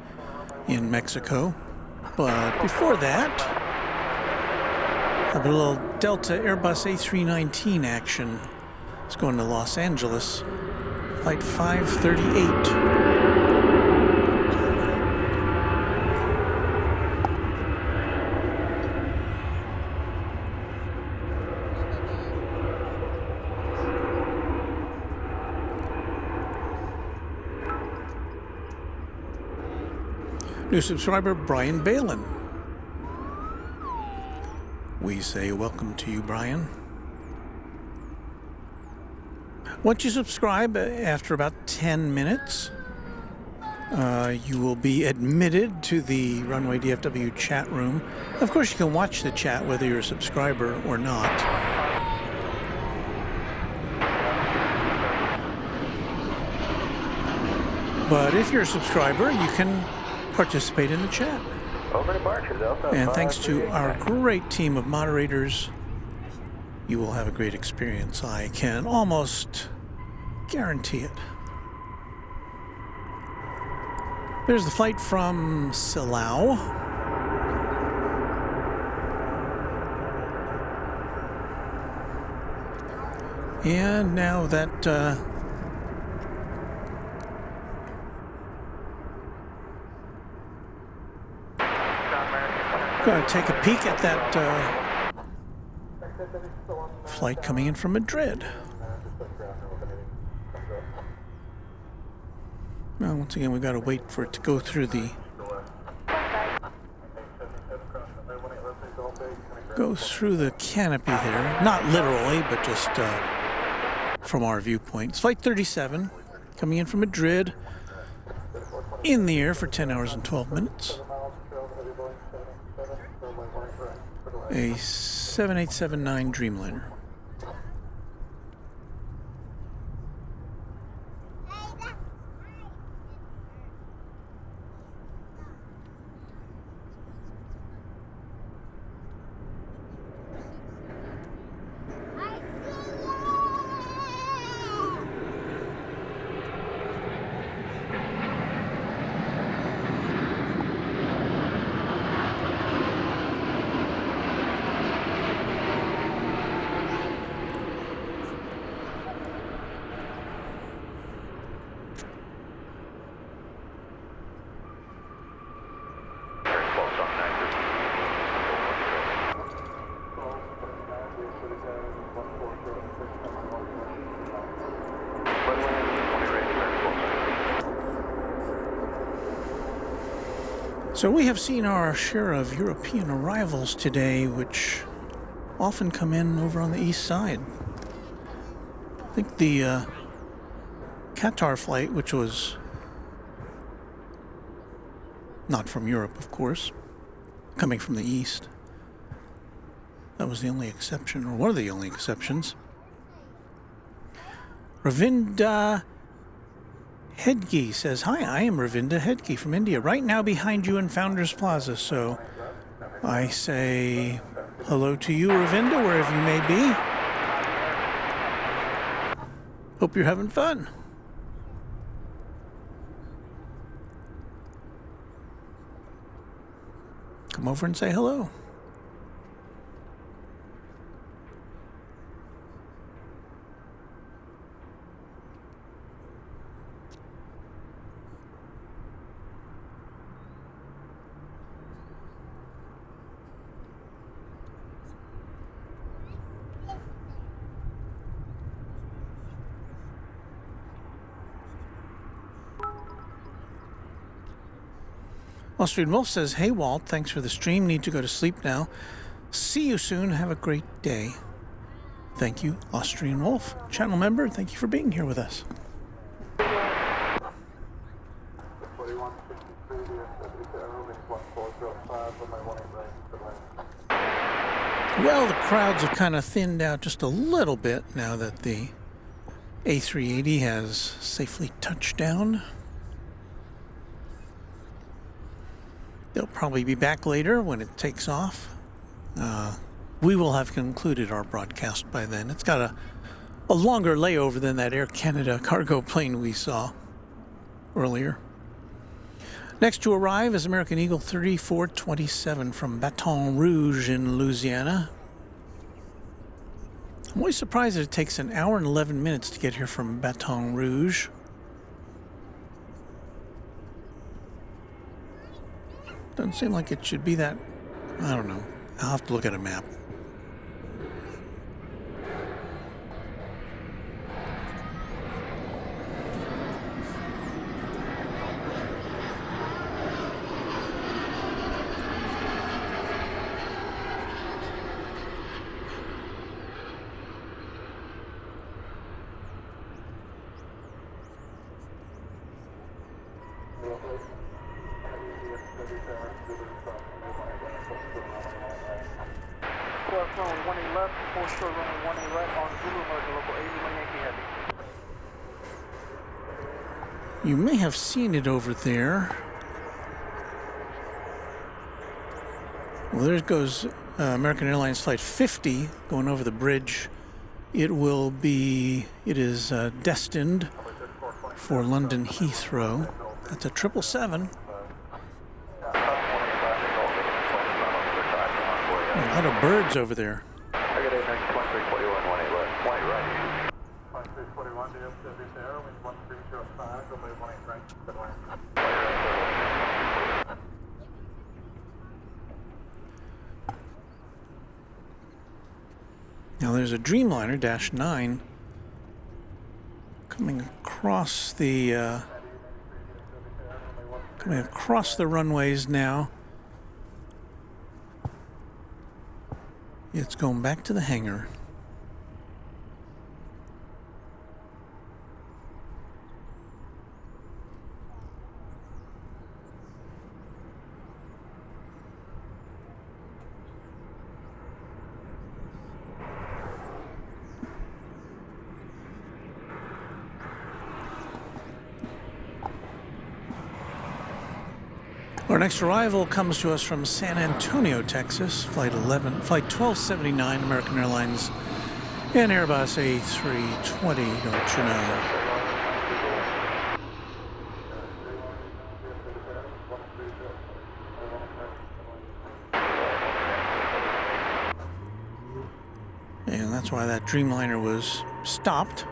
in Mexico. But before that, a little Delta Airbus A319 action. It's going to Los Angeles. Flight 538. New subscriber Brian Balin. We say welcome to you, Brian. Once you subscribe, after about 10 minutes, you will be admitted to the Runway DFW chat room. Of course, you can watch the chat whether you're a subscriber or not. But if you're a subscriber, you can participate in the chat. Over departure, Delta. And thanks to our great team of moderators, you will have a great experience. I can almost guarantee it. There's the flight from Silao. And now that going to take a peek at that flight coming in from Madrid. Well, once again, we've got to wait for it to go through the canopy there. Not literally, but just from our viewpoint. It's Flight 37 coming in from Madrid, in the air for 10 hours and 12 minutes. A 7879 Dreamliner. So we have seen our share of European arrivals today, which often come in over on the east side. I think the Qatar flight, which was not from Europe, of course, coming from the east, that was the only exception, or one of the only exceptions. Ravinda Hedge says, "Hi, I am Ravinda Hedge from India, right now behind you in Founders Plaza." So I say hello to you, Ravinda, wherever you may be. Hope you're having fun. Come over and say hello. Austrian Wolf says, "Hey Walt, thanks for the stream. Need to go to sleep now. See you soon. Have a great day." Thank you, Austrian Wolf. Channel member, thank you for being here with us. Well, the crowds have kind of thinned out just a little bit now that the A380 has safely touched down. They'll probably be back later when it takes off. We will have concluded our broadcast by then. It's got a longer layover than that Air Canada cargo plane we saw earlier. Next to arrive is American Eagle 3427 from Baton Rouge in Louisiana. I'm always surprised that it takes an hour and 11 minutes to get here from Baton Rouge. Doesn't seem like it should be that. I don't know. I'll have to look at a map. You may have seen it over there. Well, there goes American Airlines Flight 50 going over the bridge. It is destined for London Heathrow. That's a 777. A lot of birds over there. I got a next 1341, 18 left. White right. 1341, DFW Airport, 1305, runway 18 right. Now there's a Dreamliner -9 coming across the Coming across the runways now. It's going back to the hangar. Our next arrival comes to us from San Antonio, Texas, Flight 1279, American Airlines, and Airbus A320, don't you know. And that's why that Dreamliner was stopped,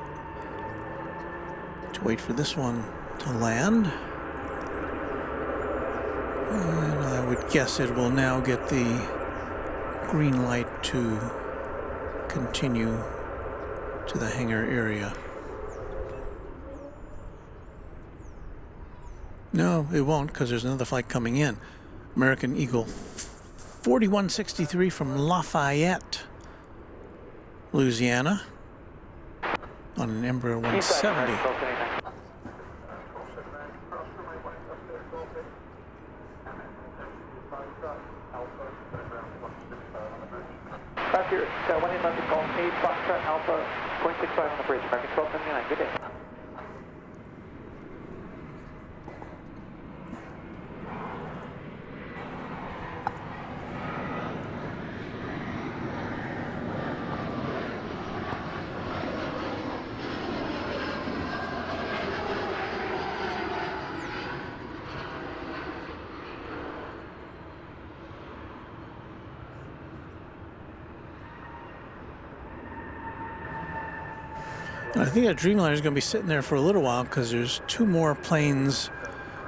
to wait for this one to land. And I would guess it will now get the green light to continue to the hangar area. No, it won't, because there's another flight coming in. American Eagle 4163 from Lafayette, Louisiana, on an Embraer 170. Roger, 111 call 8 Foxtrot Alpha, 0.65 on the bridge, American 1279, good day. I think that Dreamliner is going to be sitting there for a little while because there's two more planes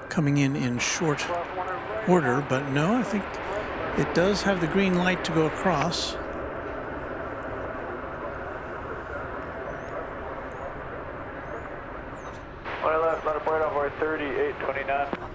coming in short order. But no, I think it does have the green light to go across. One left, let it board on board 3829.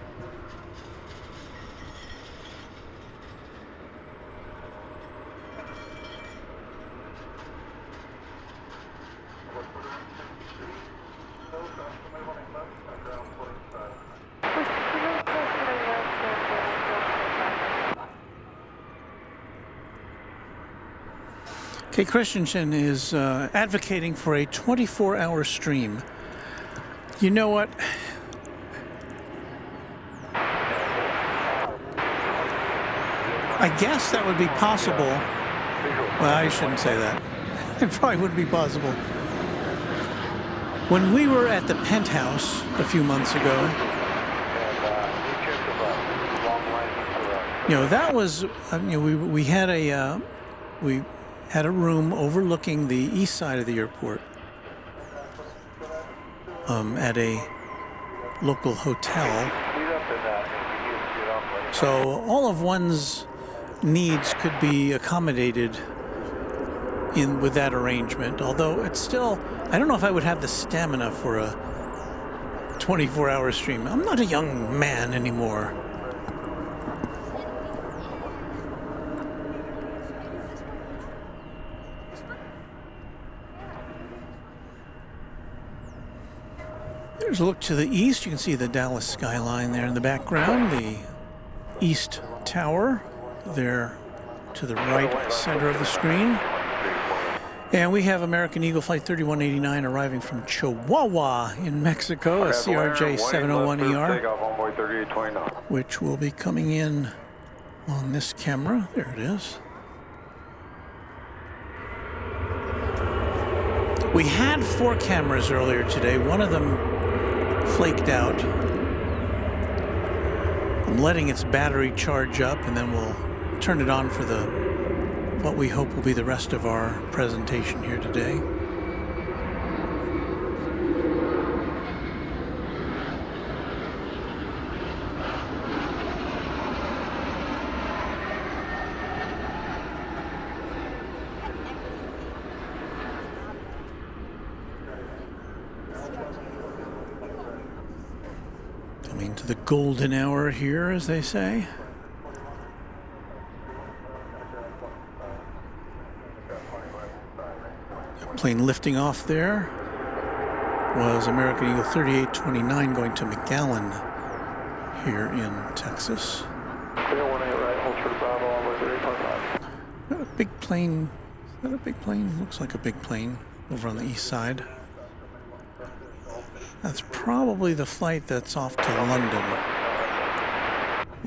Okay, Christensen is advocating for a 24-hour stream. You know what? I guess that would be possible. Well, I shouldn't say that. It probably wouldn't be possible. When we were at the Penthouse a few months ago, you know, that was, you know, we had a room overlooking the east side of the airport at a local hotel. So all of one's needs could be accommodated with that arrangement, although it's still, I don't know if I would have the stamina for a 24-hour stream. I'm not a young man anymore. There's a look to the east. You can see the Dallas skyline there in the background, the East Tower there to the right center of the screen. And we have American Eagle Flight 3189 arriving from Chihuahua in Mexico, a CRJ 701ER, which will be coming in on this camera. There it is. We had 4 cameras earlier today. One of them flaked out. I'm letting its battery charge up, and then we'll turn it on for what we hope will be the rest of our presentation here today. Coming to the golden hour here, as they say. Plane lifting off there was American Eagle 3829 going to McAllen here in Texas. 018 right, hold short Bravo, all the way to 8.5. Is that a big plane? Is that a big plane? Looks like a big plane over on the east side. That's probably the flight that's off to London.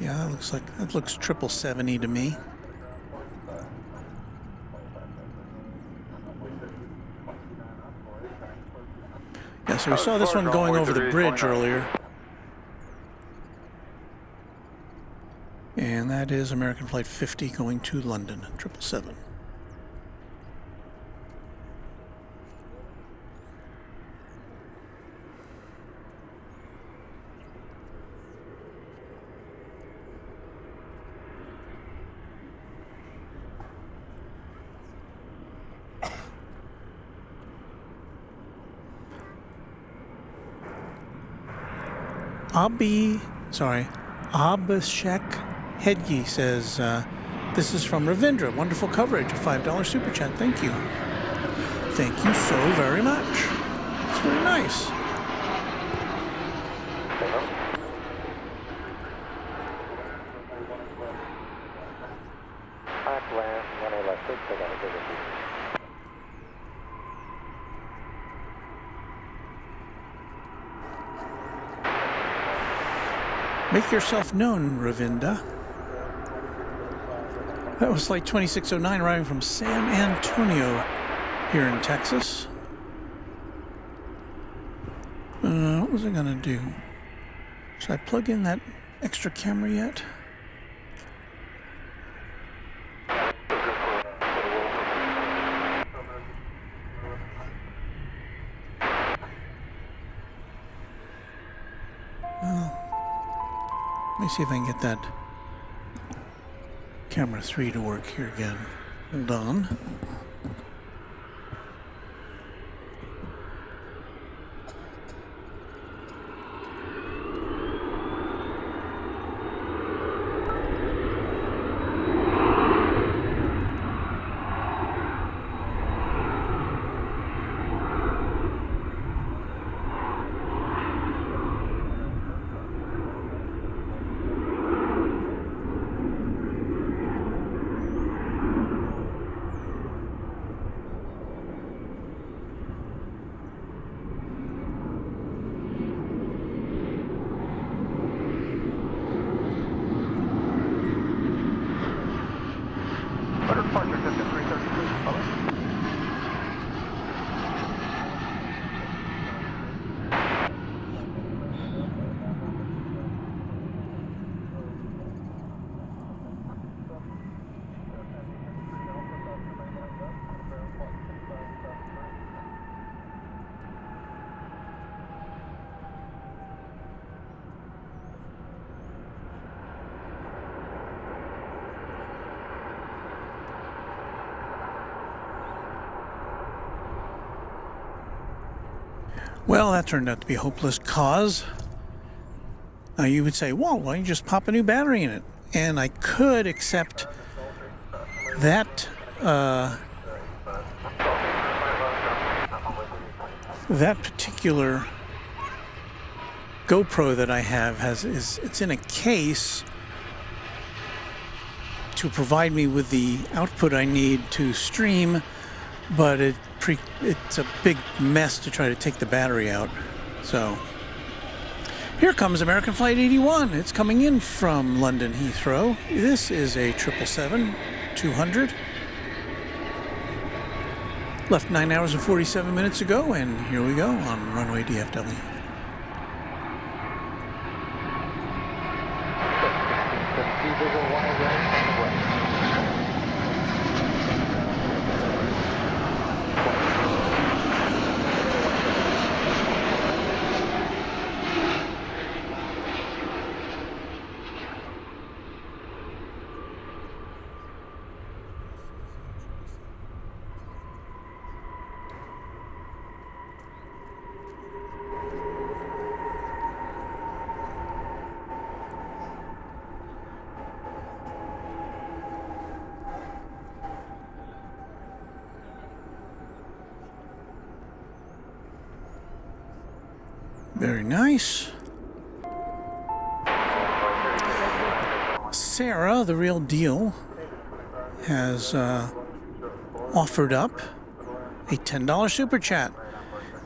Yeah, that looks 777-y to me. Yeah, so we saw this one going over the bridge earlier. And that is American Flight 50 going to London, 777. Abhishek Hedgi says, this is from Ravindra. Wonderful coverage. A $5 super chat. Thank you. Thank you so very much. It's very nice. Make yourself known, Ravinda. That was Flight 2609 arriving from San Antonio here in Texas. What was I gonna do? Should I plug in that extra camera yet? Let me see if I can get that camera 3 to work here again. Hold on. Well, that turned out to be a hopeless cause. You would say, well, why don't you just pop a new battery in it? And I could, except that that particular GoPro that I have it's in a case to provide me with the output I need to stream, but it's a big mess to try to take the battery out. So here comes American Flight 81. It's coming in from London Heathrow. This is a 777-200. Left 9 hours and 47 minutes ago, and here we go on Runway DFW. Very nice. Sarah, the real deal, has offered up a $10 super chat.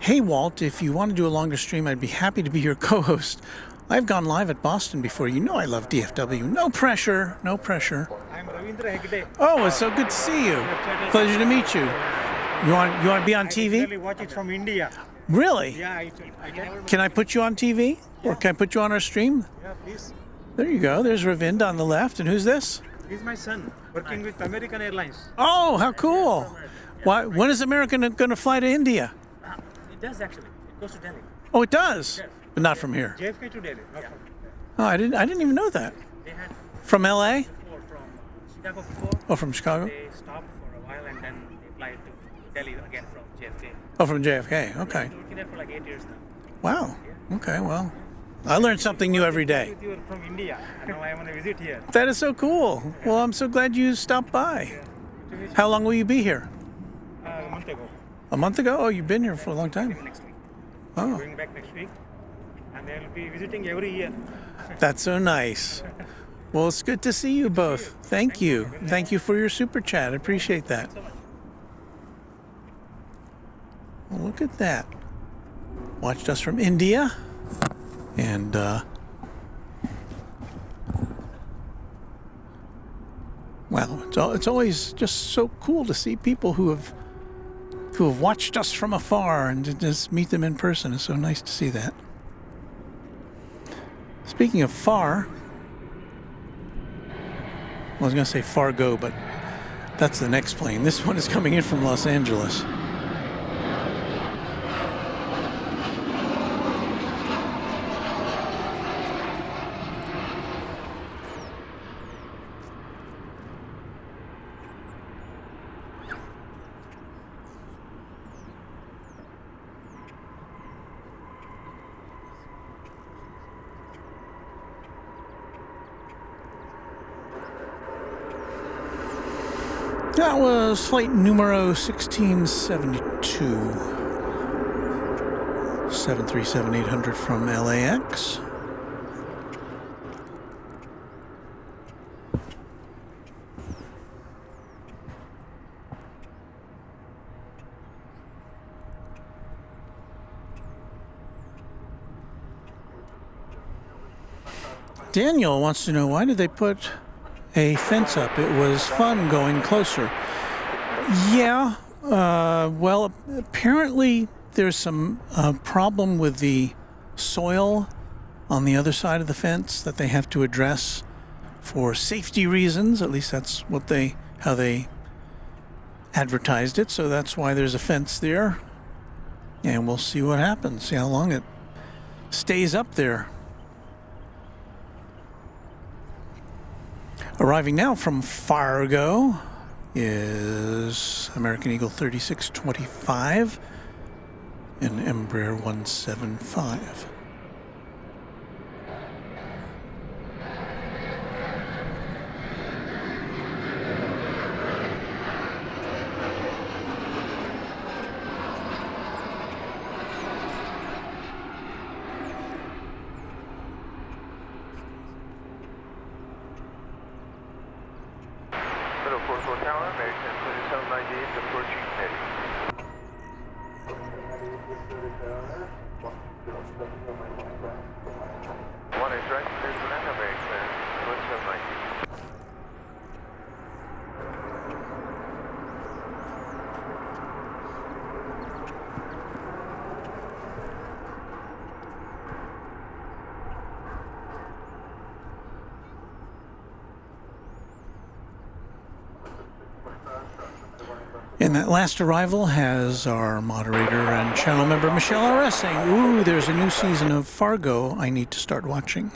Hey Walt, if you want to do a longer stream, I'd be happy to be your co-host. I've gone live at Boston before. You know I love DFW. No pressure, no pressure. I'm Ravindra Hegde. Oh, it's so good to see you. Pleasure to meet you. You want to be on I TV? usually watch it from India. Really? Yeah, I can. Can I put you on TV? Or can I put you on our stream? Yeah, please. There you go. There's Ravind on the left. And who's this? He's my son, working with American Airlines. Oh, how cool. Why? When is American going to fly to India? It does actually. It goes to Delhi. Oh, it does? But not from here. JFK to Delhi, not from. Oh, I didn't even know that. They had From LA? before from Chicago before. Oh, from Chicago? They stopped for a while and then they fly to Delhi again from JFK. Oh, from JFK. Okay. They're working there for like 8 years now. Wow. Okay, well, I learn something new every day. With you from India, and now I am on a visit here. That is so cool. Well, I'm so glad you stopped by. How long will you be here? A month ago. A month ago? Oh, you've been here for a long time. Next week. Oh, Going back next week. And they'll be visiting every year. that's so nice. Well, it's good to see you both. Thank you. Thank you for your super chat. I appreciate that. Well, look at that. Watched us from India. And, well, it's always just so cool to see people who have watched us from afar and to just meet them in person. It's so nice to see that. Speaking of far, I was going to say Fargo, but that's the next plane. This one is coming in from Los Angeles. That was flight numero 1672. 737-800 from LAX. Daniel wants to know, why did they put a fence up? It was fun going closer. Yeah, well, apparently there's some problem with the soil on the other side of the fence that they have to address for safety reasons. At least that's what how they advertised it. So that's why there's a fence there. And we'll see what happens, see how long it stays up there. Arriving now from Fargo is American Eagle 3625 and Embraer 175. Tower, American 2798, approaching heading. One is right, clear to land, American 2798. And that last arrival has our moderator and channel member Michelle R.S. saying, ooh, there's a new season of Fargo I need to start watching.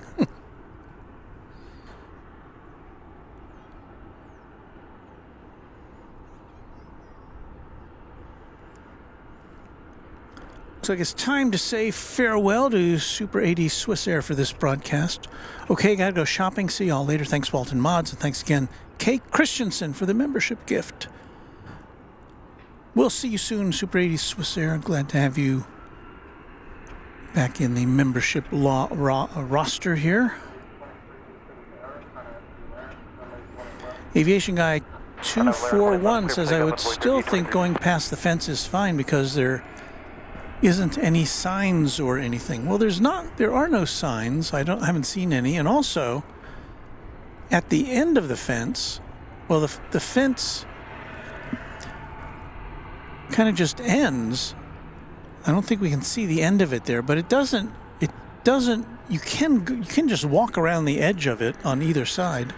Looks like it's time to say farewell to Super 80 Swiss Air for this broadcast. Okay, gotta go shopping. See y'all later. Thanks, Walton Mods, and thanks again, Kate Christensen, for the membership gift. We'll see you soon, Super 80 Swiss Air. Glad to have you Back in the membership roster here. Aviation guy 241 says, I would still think going past the fence is fine because there isn't any signs or anything. Well, there are no signs. I haven't seen any. And also, at the end of the fence, well, the fence kind of just ends. I don't think we can see the end of it there, but it doesn't, you can just walk around the edge of it on either side,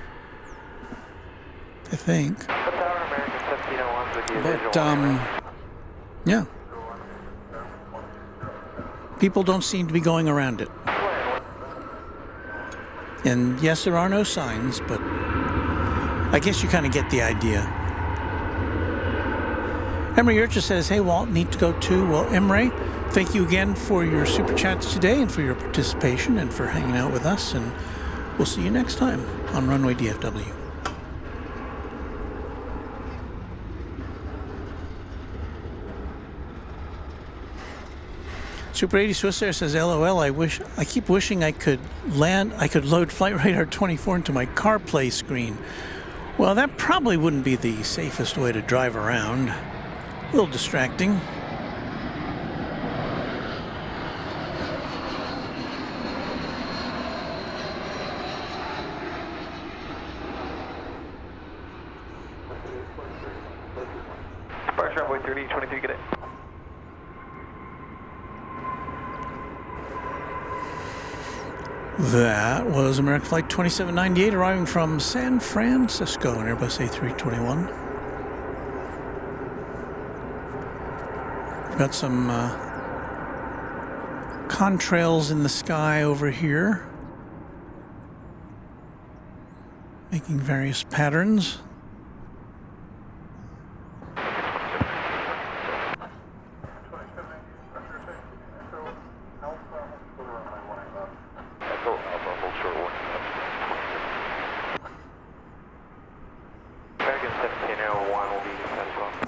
I think. But, yeah. People don't seem to be going around it. And yes, there are no signs, but I guess you kind of get the idea. Emery Urcha says, hey, Walt, need to go too. Well, Emery, thank you again for your super chats today and for your participation and for hanging out with us. And we'll see you next time on Runway DFW. Super 80 Swissair says, LOL, I keep wishing I could load Flight Radar 24 into my CarPlay screen. Well, that probably wouldn't be the safest way to drive around. A little distracting. Departure runway 3023, get it. That was American Flight 2798 arriving from San Francisco on Airbus A321. We've got some contrails in the sky over here, making various patterns.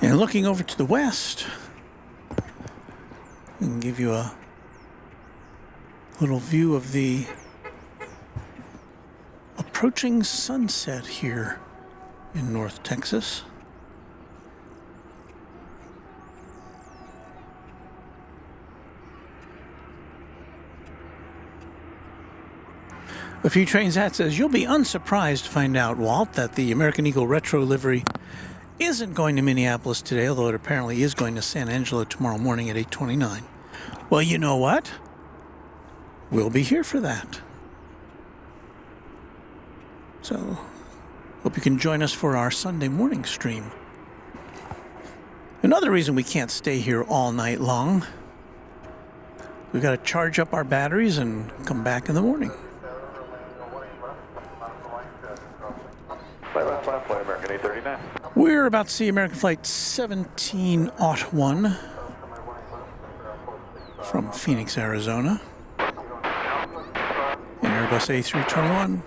And looking over to the west, we can give you a little view of the approaching sunset here in North Texas. A Few Trains Hat says, you'll be unsurprised to find out, Walt, that the American Eagle retro livery isn't going to Minneapolis today, although it apparently is going to San Angelo tomorrow morning at 8:29. Well, you know what? We'll be here for that. So, hope you can join us for our Sunday morning stream. Another reason we can't stay here all night long, we've got to charge up our batteries and come back in the morning. American 839. We're about to see American Flight 1701 from Phoenix, Arizona, in Airbus A321.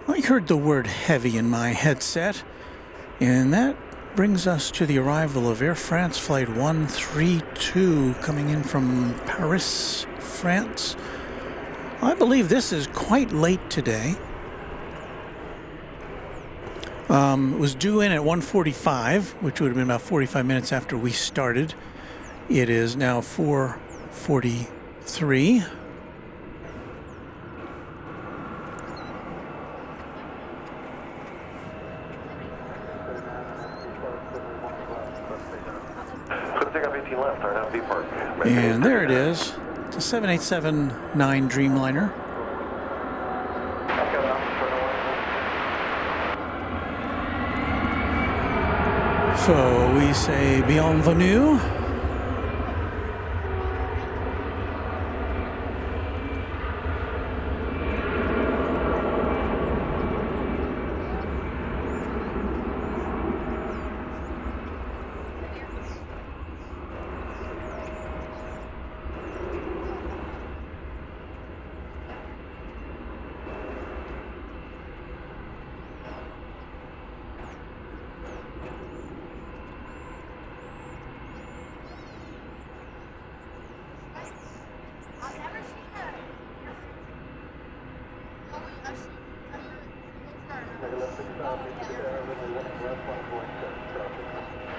I heard the word heavy in my headset, and that brings us to the arrival of Air France Flight 132 coming in from Paris, France. I believe this is quite late today. It was due in at 1:45, which would have been about 45 minutes after we started. It is now 4:43. And there it is. It's a 787-9 Dreamliner. So we say bienvenue.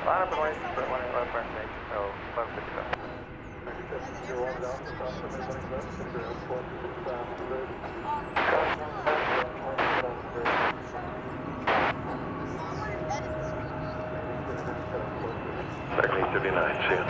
Line up and wait for 1 left turn station. Oh, 1157. Certainly 59, see you.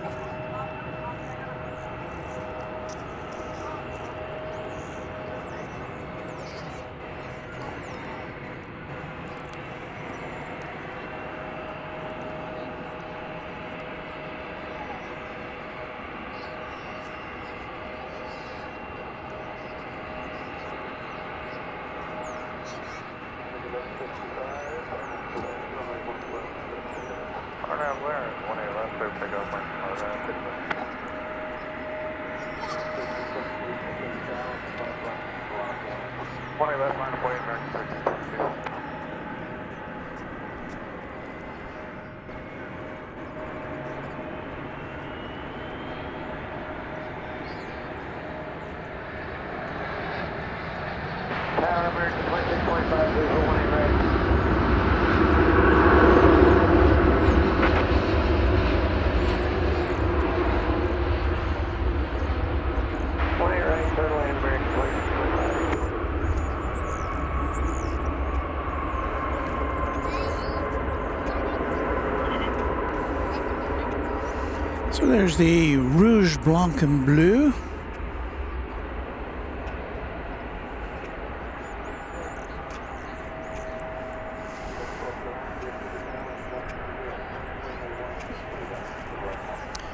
So there's the Rouge, Blanc, and Bleu.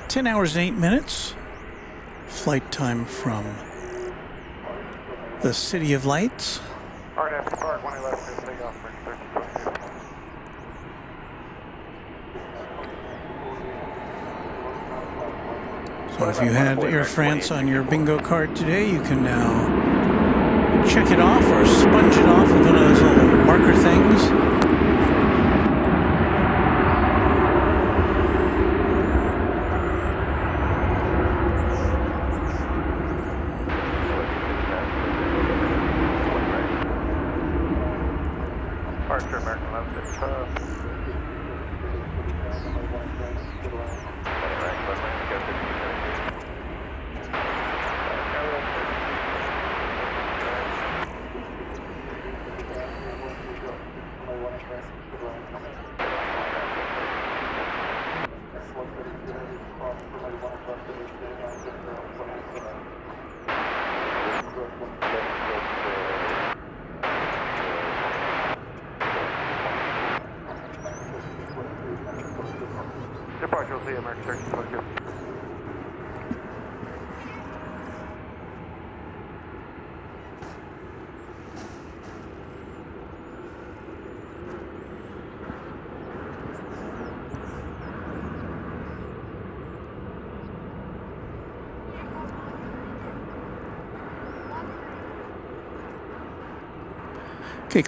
"10 hours and 8 minutes. Flight time from the City of Lights. RNF Park 111, take off for 1322. So if you had Air France on your bingo card today, you can now check it off or sponge it off with one of those little marker things. Departure American 1155. Departure will see American 1322. Okay,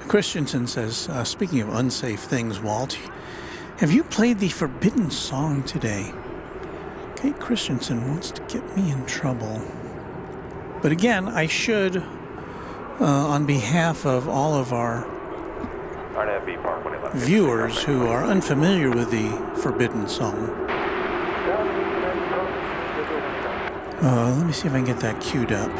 Christensen says, speaking of unsafe things, Walt, have you played the forbidden song today? Kate Christensen wants to get me in trouble. But again, I should, on behalf of all of our viewers who are unfamiliar with the forbidden song. Let me see if I can get that queued up.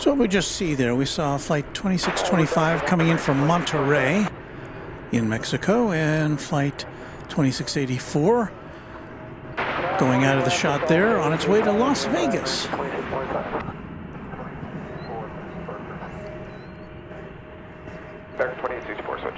So what we just see there, we saw flight 2625 coming in from Monterrey in Mexico, and flight 2684 going out of the shot there on its way to Las Vegas. Back 2864 switch.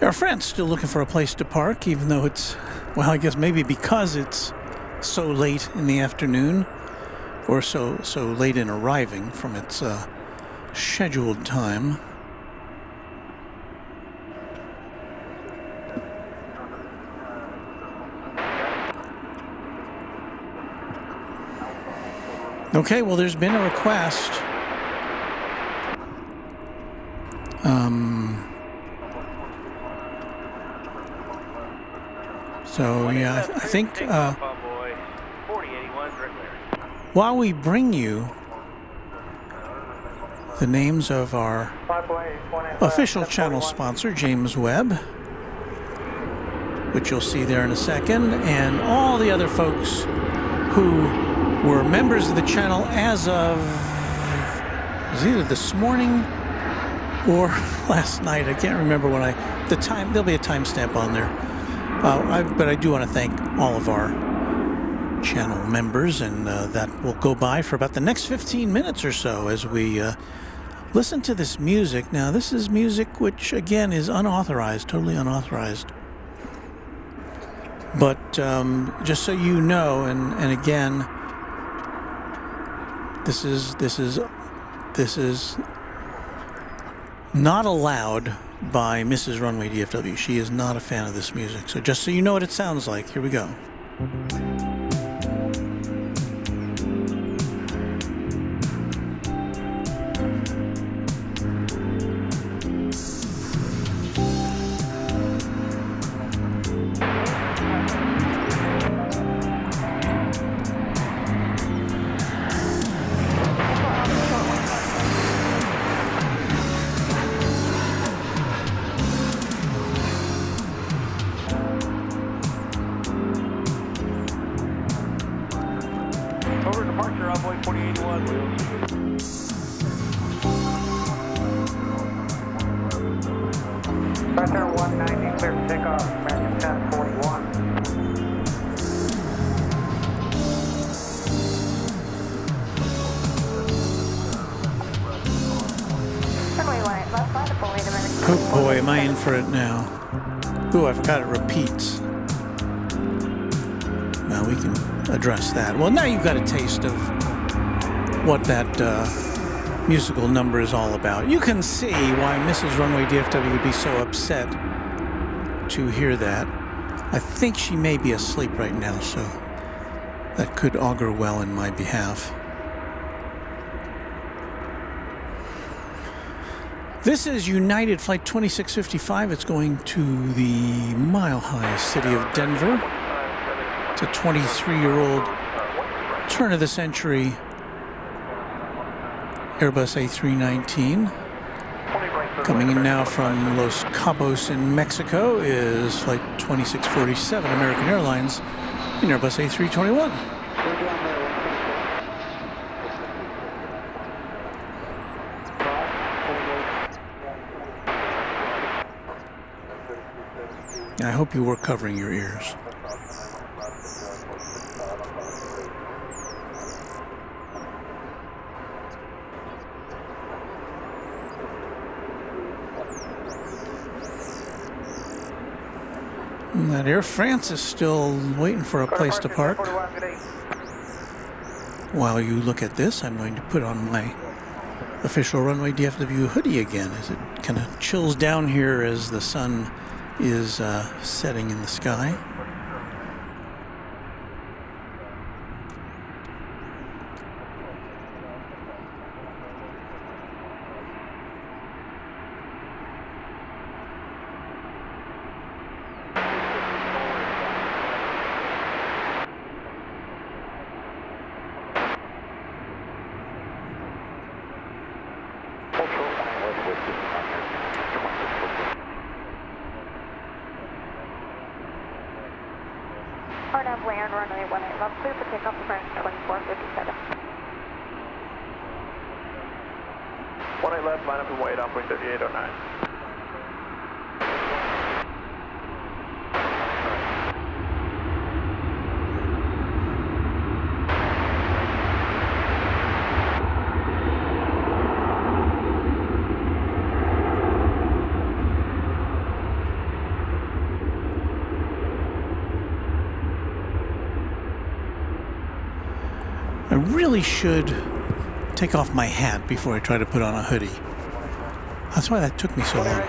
Our friend's still looking for a place to park, even though it's, well, I guess maybe because it's so late in the afternoon, or so late in arriving from its scheduled time. Okay, well, there's been a request. So, yeah, I think while we bring you the names of our official channel sponsor, James Webb, which you'll see there in a second, and all the other folks who were members of the channel as of, it was either this morning or last night. I can't remember when the time, there'll be a timestamp on there. But I do want to thank all of our channel members, and that will go by for about the next 15 minutes or so as we listen to this music. Now, this is music which, again, is unauthorized, totally unauthorized. But just so you know, and again, this is not allowed by Mrs. Runway DFW. She is not a fan of this music. So just so you know what it sounds like, here we go. Over departure, runway 4081, wheels. Departure 190, clear for takeoff, American 1041. Oh boy, am I in for it now. Ooh, I forgot it repeats. Now we can address that. Well, now you've got a taste of what that musical number is all about. You can see why Mrs. Runway DFW would be so upset to hear that. I think she may be asleep right now, so that could augur well in my behalf. This is United Flight 2655. It's going to the mile-high city of Denver. It's a 23-year-old turn-of-the-century Airbus A319. Coming in now from Los Cabos in Mexico is Flight 2647, American Airlines, in Airbus A321. I hope you were covering your ears. And that Air France is still waiting for a place to park. While you look at this, I'm going to put on my official Runway DFW hoodie again as it kind of chills down here as the sun is setting in the sky. RNAV land runway 18 left, clear for takeoff approach 2457. 18 left, line up and wait on point 3809. I really should take off my hat before I try to put on a hoodie. That's why that took me so long.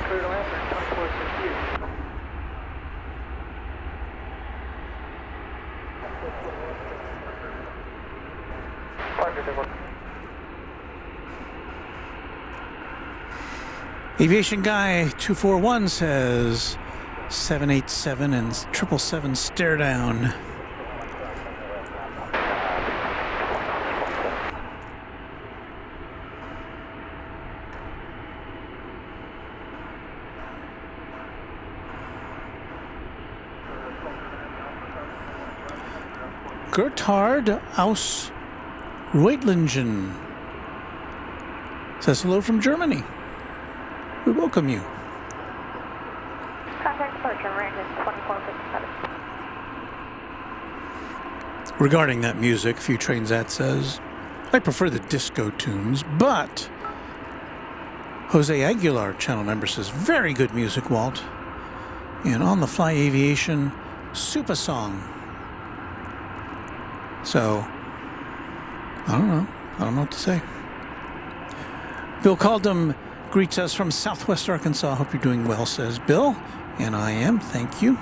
Aviation guy 241 says 787 and 777 stare down. Gerthard aus Reutlingen says hello from Germany. We welcome you. Contact departure, American 2457. Regarding that music, Few Trains That says, I prefer the disco tunes, but Jose Aguilar, channel member, says, very good music, Walt. And On the Fly Aviation, super song. So, I don't know what to say. Bill Caldum greets us from Southwest Arkansas. Hope you're doing well, says Bill. And I am, thank you.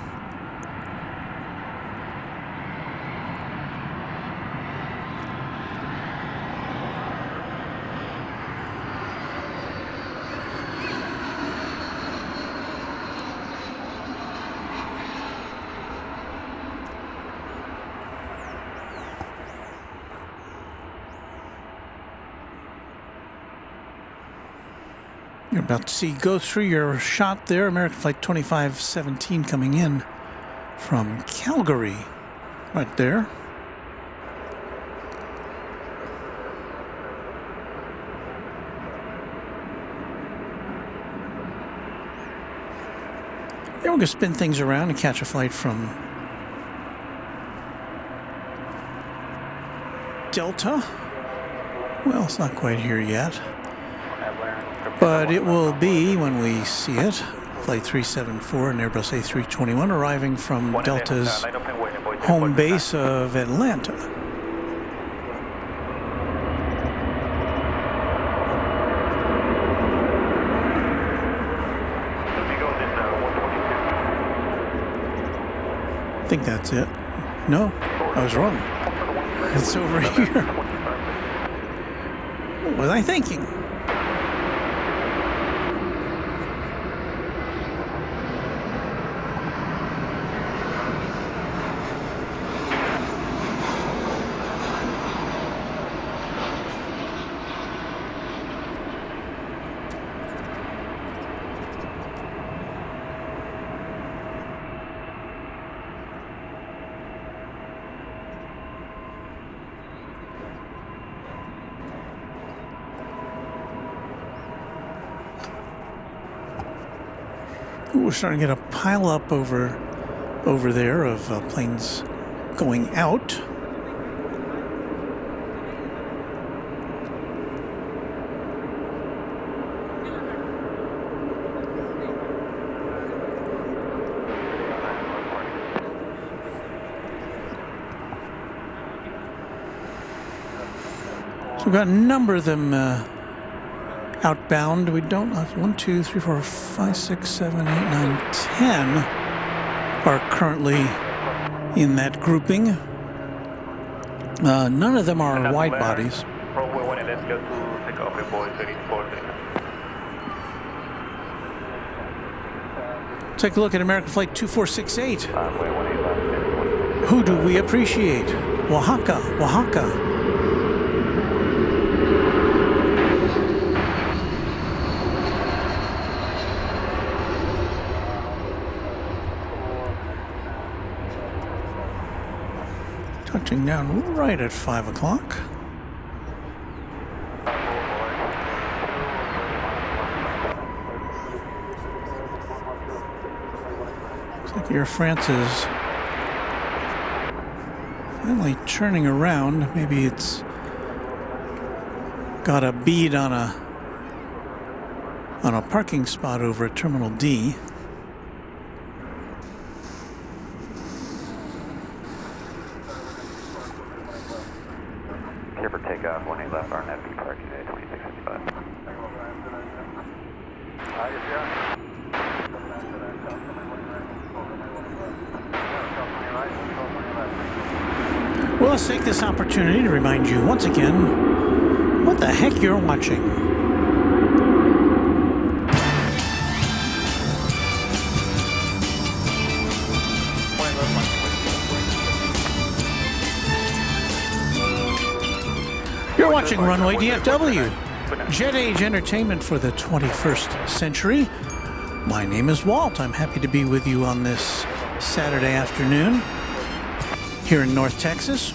You're about to see go through your shot there. American Flight 2517 coming in from Calgary. Right there. Then we're going to spin things around and catch a flight from Delta. Well, it's not quite here yet. But it will be when we see it. Flight 374 and Airbus A321 arriving from Delta's home base of Atlanta. I think that's it. No, I was wrong. It's over here. What was I thinking? We're starting to get a pile up over there of planes going out. So we've got a number of them outbound. We don't, 1, 2, 3, 4, 5, 6, 7, 8, 9, 10 are currently in that grouping. None of them are wide bodies. Runway 18, let's go to take off report 34. Take a look at American Flight 2468. Runway 18 left. Who do we appreciate? Oaxaca, Oaxaca. Touching down right at 5 o'clock. Looks like Air France is finally turning around. Maybe it's got a bead on a parking spot over at Terminal D. Here for takeoff, 18 left, RNFB parking at 2655. Well, let's take this opportunity to remind you once again what the heck you're watching. You're watching Runway DFW, Jet Age Entertainment for the 21st century. My name is Walt. I'm happy to be with you on this Saturday afternoon here in North Texas,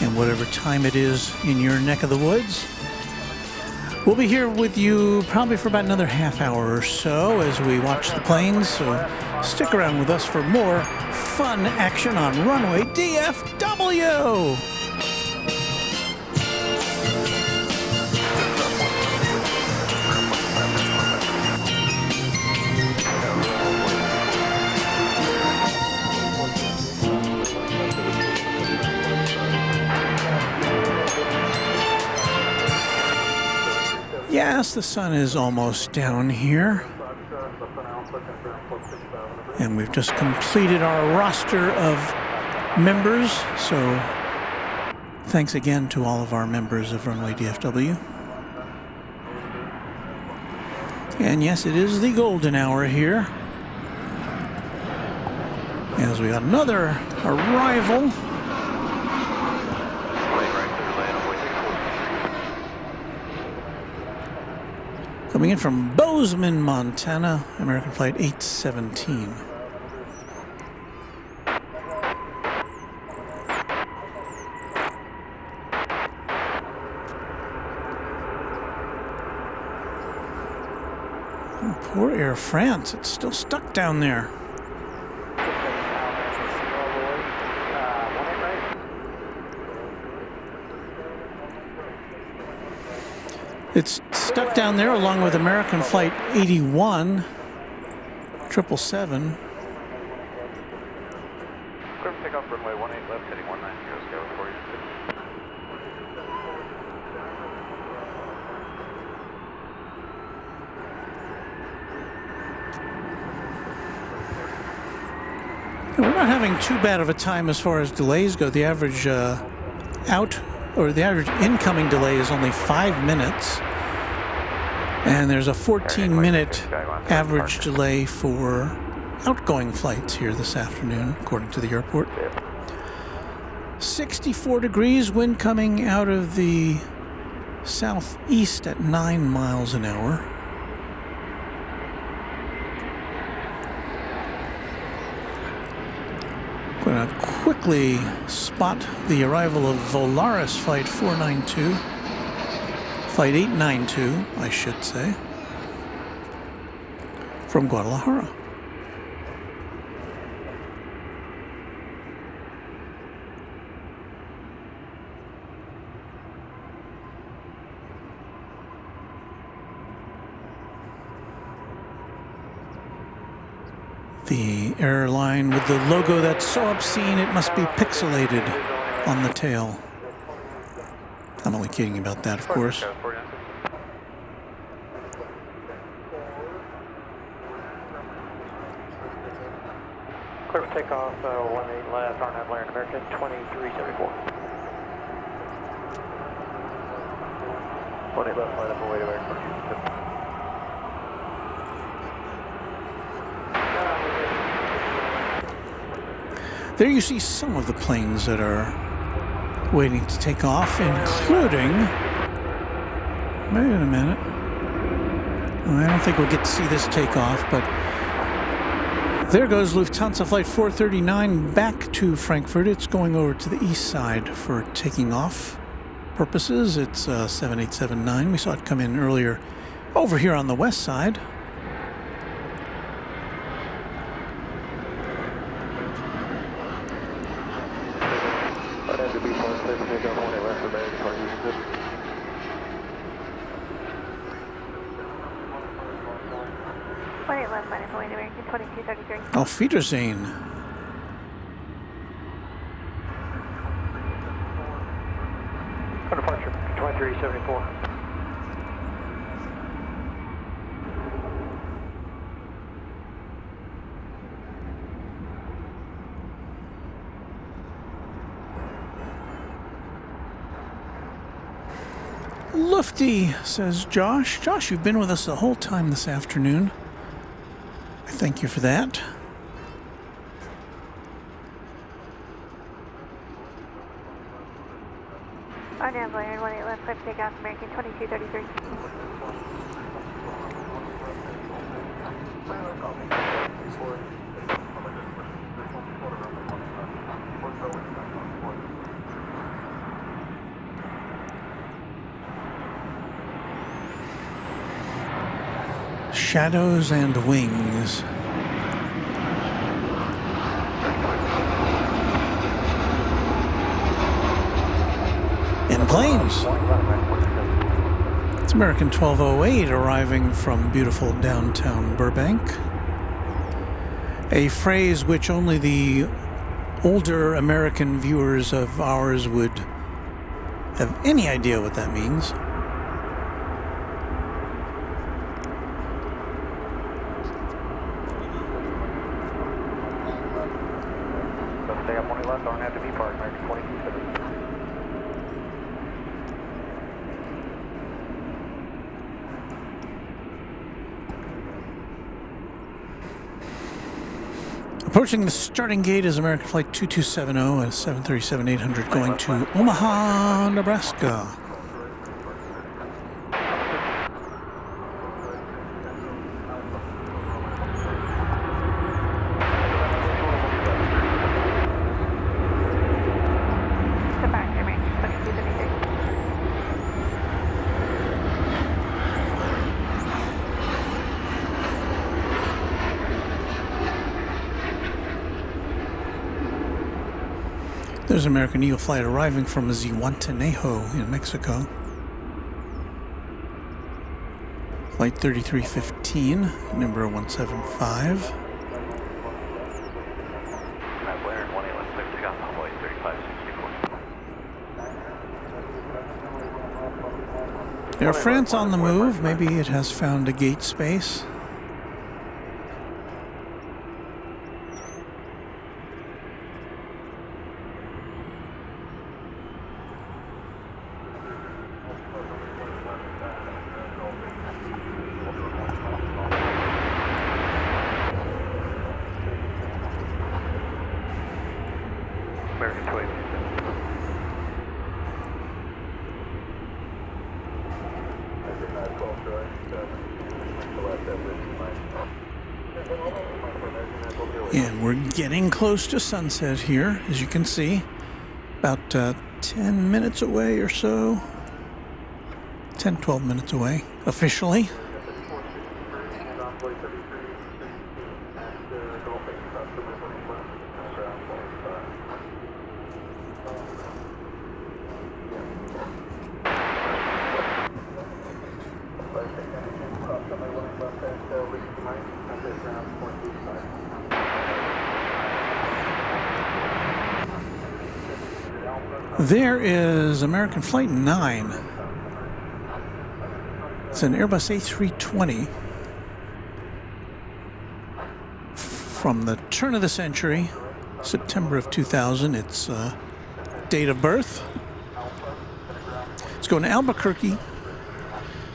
and whatever time it is in your neck of the woods. We'll be here with you probably for about another half hour or so as we watch the planes, so stick around with us for more fun action on Runway DFW. Yes, the sun is almost down here. And we've just completed our roster of members. So thanks again to all of our members of Runway DFW. And yes, it is the golden hour here, as we got another arrival. Coming in from Bozeman, Montana, American Flight 817. Oh, poor Air France, it's still stuck down there. It's stuck down there along with American Flight 81, 777. Clear for takeoff, runway 18 left, heading 190, scale 40. We're not having too bad of a time as far as delays go. The average the average incoming delay is only 5 minutes. And there's a 14-minute average delay for outgoing flights here this afternoon, according to the airport. 64 degrees, wind coming out of the southeast at 9 miles an hour. I'm going to quickly spot the arrival of Volaris Flight 492. Flight 892, I should say, from Guadalajara. The airline with the logo that's so obscene it must be pixelated on the tail. I'm only kidding about that, of course. Clear for takeoff, 18 left, RNAV Land American 2374. 18 left, line up and wait American 2274. There you see some of the planes that are waiting to take off, including... Wait a minute. I don't think we'll get to see this take off, but there goes Lufthansa Flight 439 back to Frankfurt. It's going over to the east side for taking off purposes. It's 7879. We saw it come in earlier over here on the west side. Auf Wiedersehen. Departure 2374. Lufty, says Josh. Josh, you've been with us the whole time this afternoon. I thank you for that. RNAV Land 18 left, clear for takeoff, American 2233. Shadows and wings. In planes. It's American 1208 arriving from beautiful downtown Burbank. A phrase which only the older American viewers of ours would have any idea what that means. Stay up 20 left, RNAV to V Park, American 2270. Approaching the starting gate is American Flight 2270 at 737-800 going to Omaha, Nebraska. There's American Eagle flight arriving from Zihuatanejo in Mexico. Flight 3315, number 175. Air France on the move. Maybe it has found a gate space. And we're getting close to sunset here, as you can see. About 10 minutes away or so. 10, 12 minutes away, officially. There is American Flight 9. It's an Airbus A320 from the turn of the century, September of 2000. Its date of birth. It's going to Albuquerque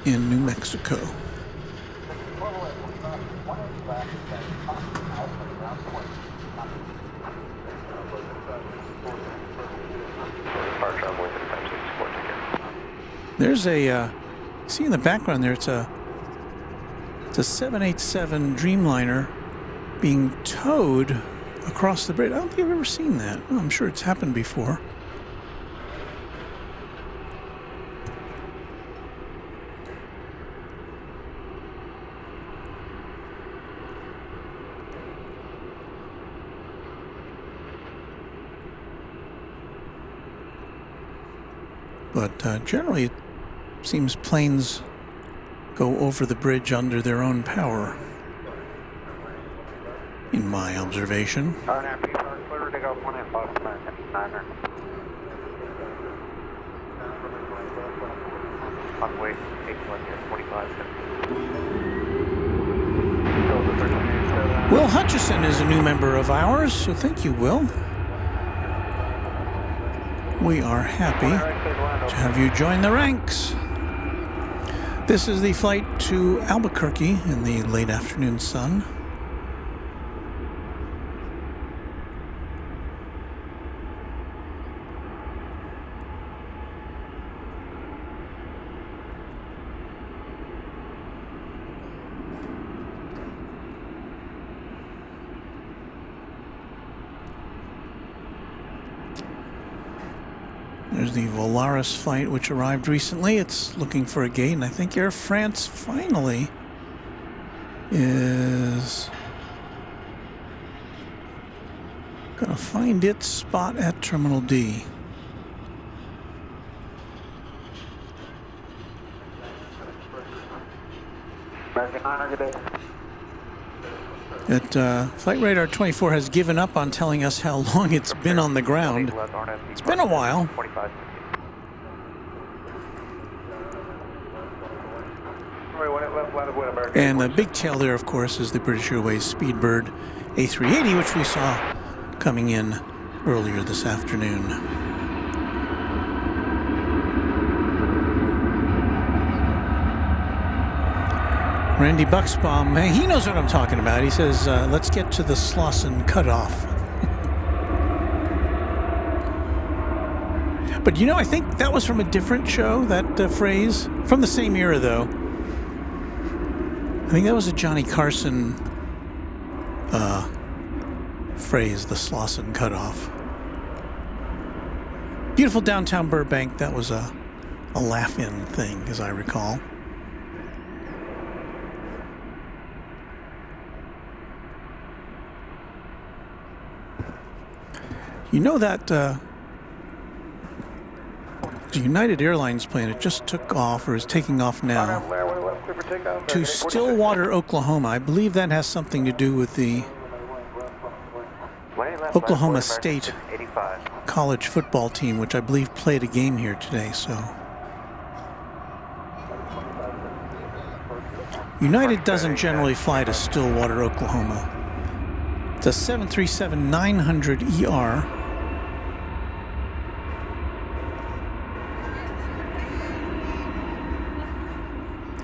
in New Mexico. There's a, see in the background there, it's a 787 Dreamliner being towed across the bridge. I don't think I've ever seen that. Oh, I'm sure it's happened before. But generally, it seems planes go over the bridge under their own power, in my observation. Clear to go 185, 9er. Runway 45. Will Hutchison is a new member of ours, so thank you, Will. We are happy to have you join the ranks. This is the flight to Albuquerque in the late afternoon sun. There's the Volaris flight, which arrived recently. It's looking for a gate, and I think Air France finally is gonna find its spot at Terminal D. Flight Radar 24 has given up on telling us how long it's been on the ground. It's been a while. And the big tail there, of course, is the British Airways Speedbird A380, which we saw coming in earlier this afternoon. Randy Bucksbaum, he knows what I'm talking about. He says, let's get to the Slauson cutoff. But you know, I think that was from a different show, that phrase. From the same era, though. I think that was a Johnny Carson phrase, the Slauson cutoff. Beautiful downtown Burbank, that was a laugh-in thing, as I recall. You know that the United Airlines plane, it just took off, or is taking off now, to Stillwater, Oklahoma. I believe that has something to do with the Oklahoma State college football team, which I believe played a game here today. So United doesn't generally fly to Stillwater, Oklahoma. It's a 737-900 ER.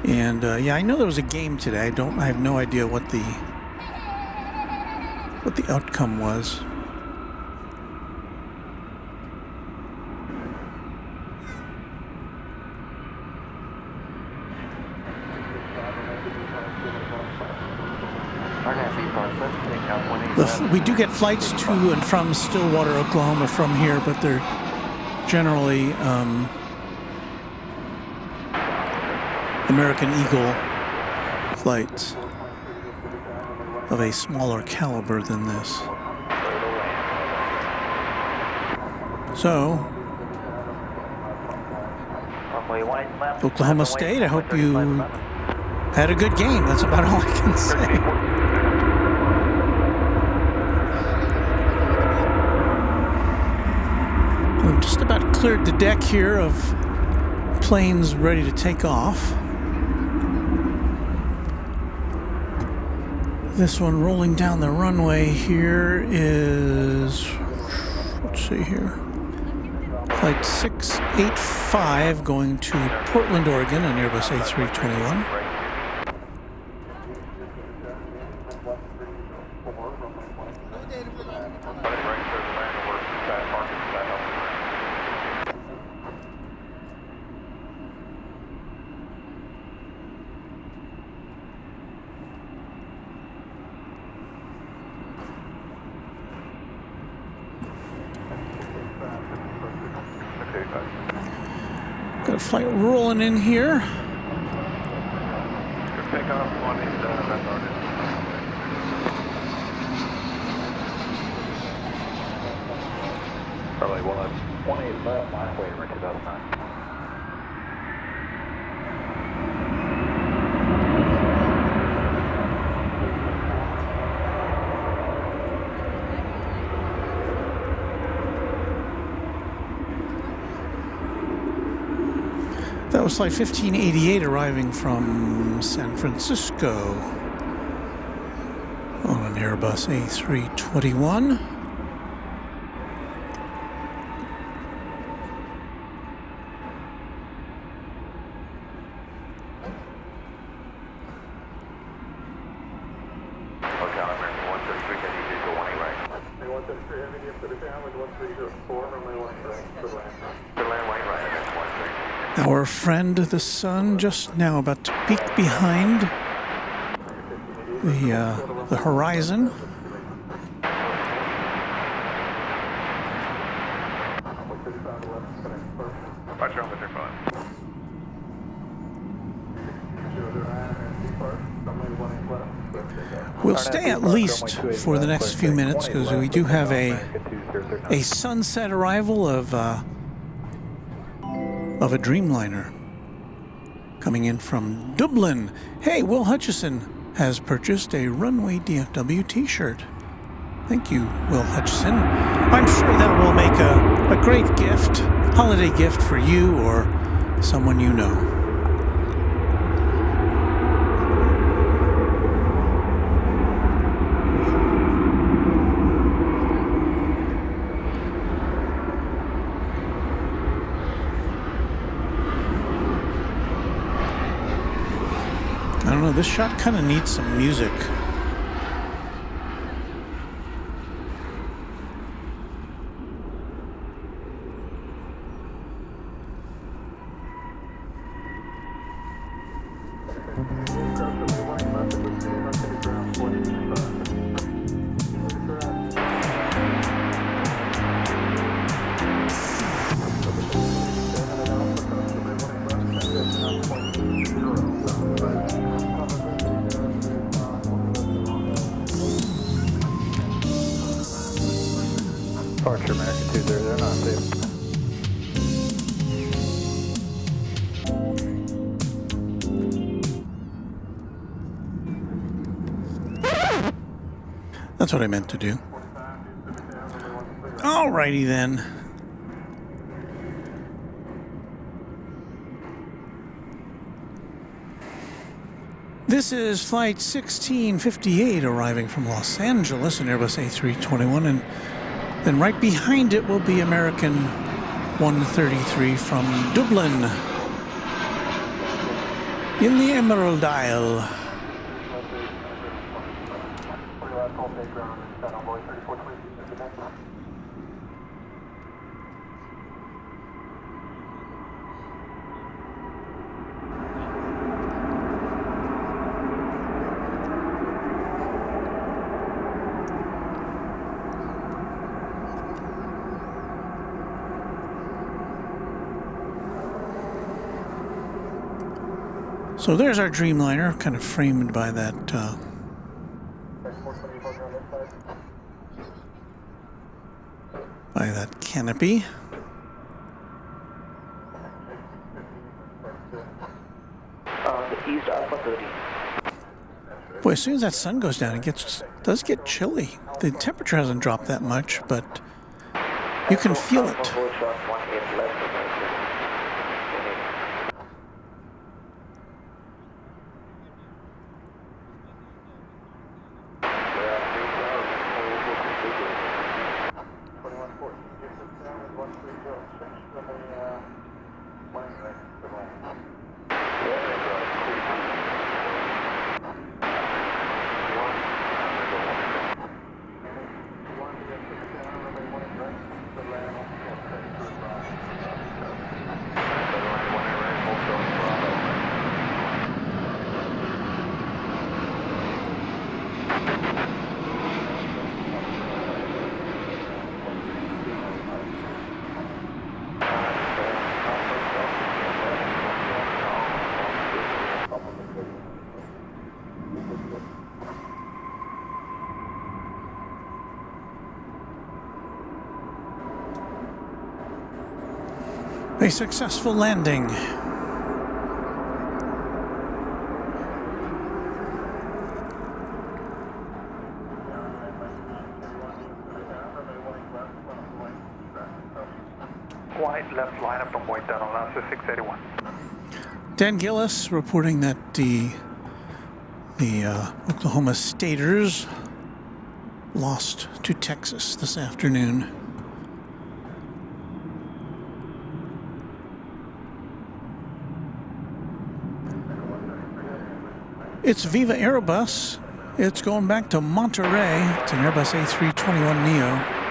And yeah, I know there was a game today. I have no idea what the outcome was. We do get flights to and from Stillwater, Oklahoma from here, but they're generally American Eagle flights of a smaller caliber than this. So, Oklahoma State, I hope you had a good game. That's about all I can say. We've just about cleared the deck here of planes ready to take off. This one rolling down the runway here is, let's see here, Flight 685 going to Portland, Oregon on Airbus A321. Got a flight rolling in here. Take off on these, that's already. Probably will have 28 left, halfway over 2009. That was flight 1588 arriving from San Francisco on an Airbus A321. Our friend the sun just now about to peek behind the horizon. We'll stay at least for the next few minutes because we do have a sunset arrival of a Dreamliner coming in from Dublin. Hey, Will Hutchison has purchased a Runway DFW t-shirt. Thank you, Will Hutchison. I'm sure that will make a great gift, holiday gift for you or someone you know. I don't know, this shot kind of needs some music. Departure American 200, not safe. That's what I meant to do. Alrighty then. This is flight 1658 arriving from Los Angeles, an Airbus A321, and then right behind it will be American 133 from Dublin in the Emerald Isle. So there's our Dreamliner, kind of framed by that canopy. East Alpha 30. Boy, as soon as that sun goes down, it does get chilly. The temperature hasn't dropped that much, but you can feel it. A successful landing. White left line up from White down on Lancer 681. Dan Gillis reporting that the Oklahoma Staters lost to Texas this afternoon. It's Viva Airbus. It's going back to Monterey. It's an Airbus A321neo.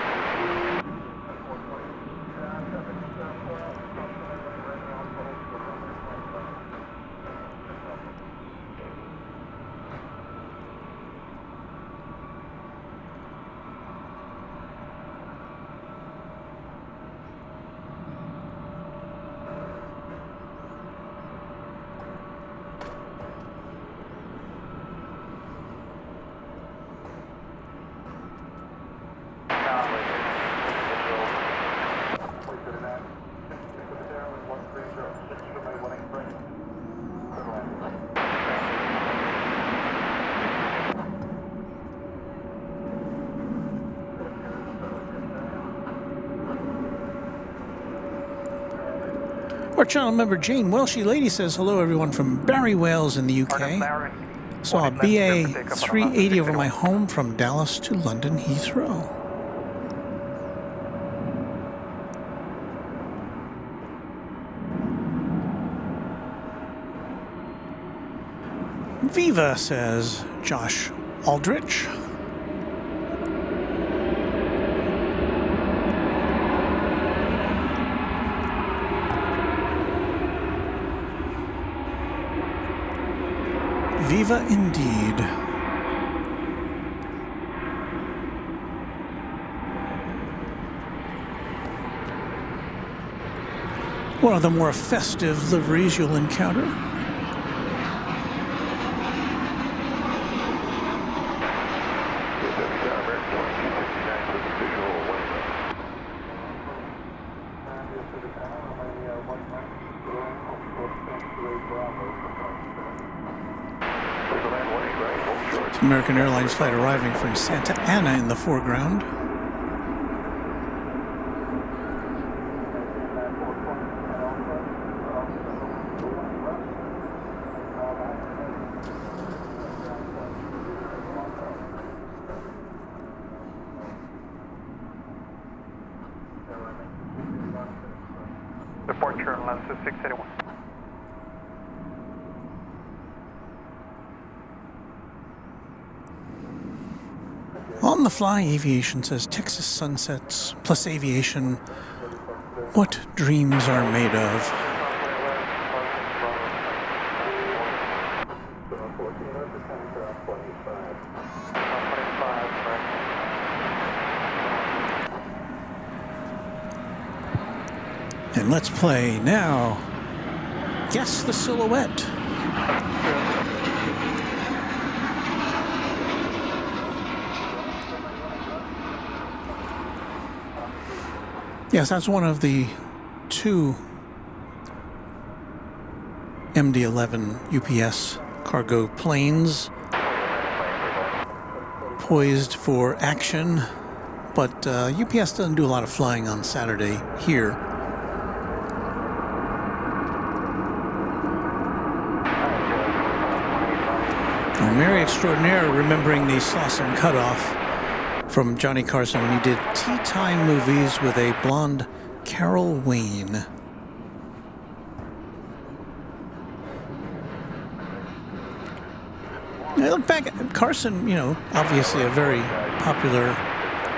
Our channel member Jane Welshie Lady says hello everyone from Barry, Wales in the UK. Saw a BA 380 over my home from Dallas to London Heathrow. Viva, says Josh Aldrich. Viva indeed. One of the more festive liveries you'll encounter. American Airlines flight arriving from Santa Ana in the foreground. Departure on Lancer 681. On the fly, Aviation says Texas sunsets plus aviation. What dreams are made of? And let's play now. Guess the silhouette. Yes, that's one of the two MD-11 UPS cargo planes poised for action, but UPS doesn't do a lot of flying on Saturday here. Mary Extraordinaire remembering the Slauson cutoff from Johnny Carson when he did Tea Time movies with a blonde Carol Wayne. I look back at Carson, you know, obviously a very popular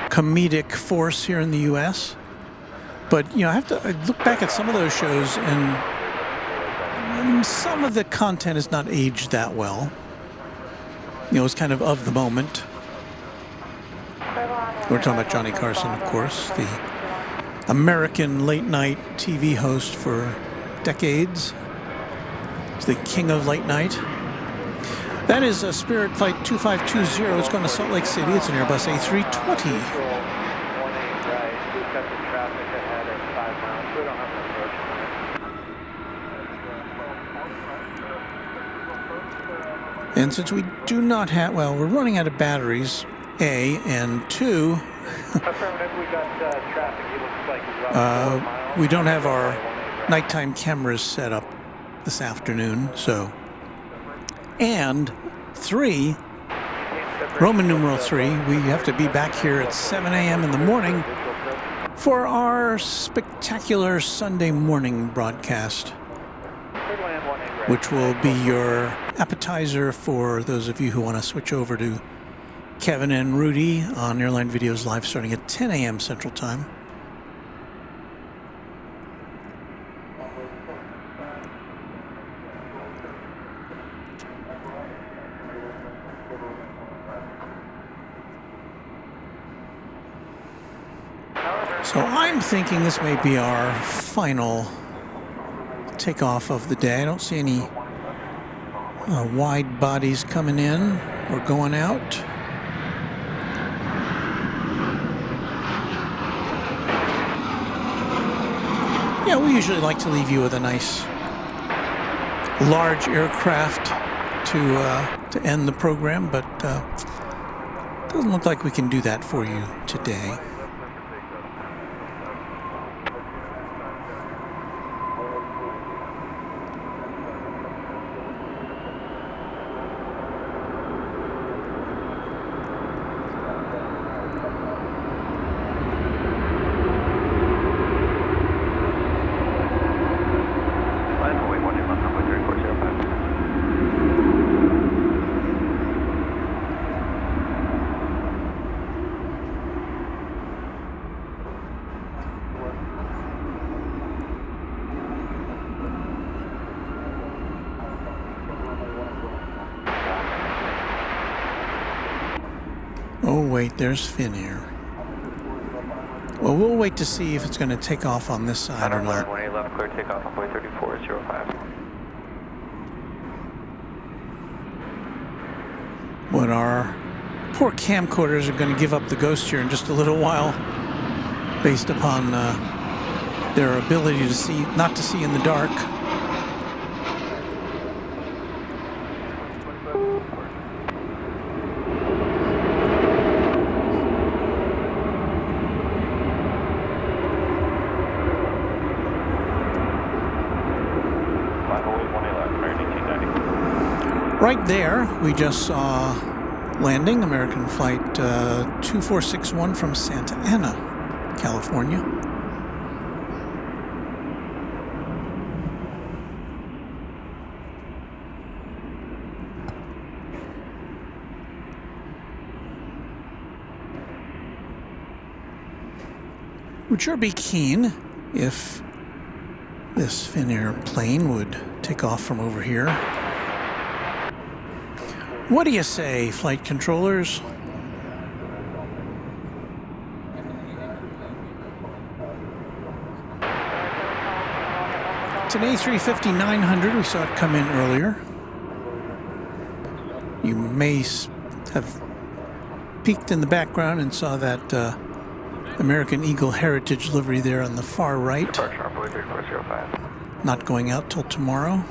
comedic force here in the U.S. But, you know, I look back at some of those shows and some of the content is not aged that well. You know, it's kind of the moment. We're talking about Johnny Carson, of course, the American late-night TV host for decades. He's the king of late night. That is a Spirit Flight 2520. It's going to Salt Lake City. It's an Airbus A320. And since we do not have, well, we're running out of batteries, A, and 2, Affirmative, we got traffic. It looks like it's about 4 miles. we don't have our nighttime cameras set up this afternoon, so. And 3, Roman numeral 3, we have to be back here at 7 a.m. in the morning for our spectacular Sunday morning broadcast, which will be your appetizer for those of you who want to switch over to Kevin and Rudy on Airline Videos Live starting at 10 a.m. Central Time. So I'm thinking this may be our final takeoff of the day. I don't see any wide bodies coming in or going out. Yeah, we usually like to leave you with a nice large aircraft to end the program, but doesn't look like we can do that for you today. Oh, wait, there's Finnair. Well, we'll wait to see if it's going to take off on this side or not. 18 left, clear takeoff on point 3405. But our poor camcorders are going to give up the ghost here in just a little while based upon their ability to see, not to see in the dark. Right there, we just saw landing American Flight 2461 from Santa Ana, California. Would sure be keen if this Finnair plane would take off from over here. What do you say, flight controllers? It's an A350-900. We saw it come in earlier. You may have peeked in the background and saw that American Eagle Heritage livery there on the far right. Not going out till tomorrow.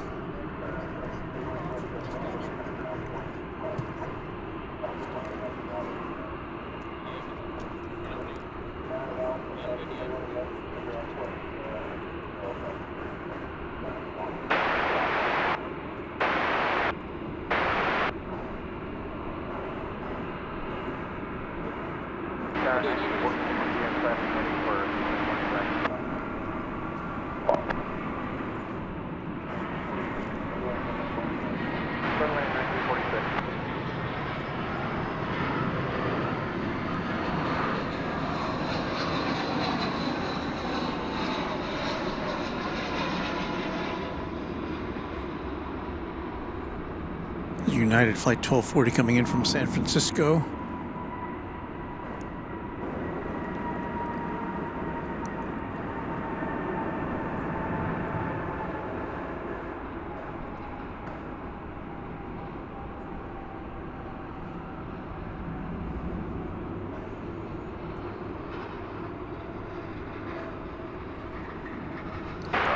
United Flight 1240 coming in from San Francisco.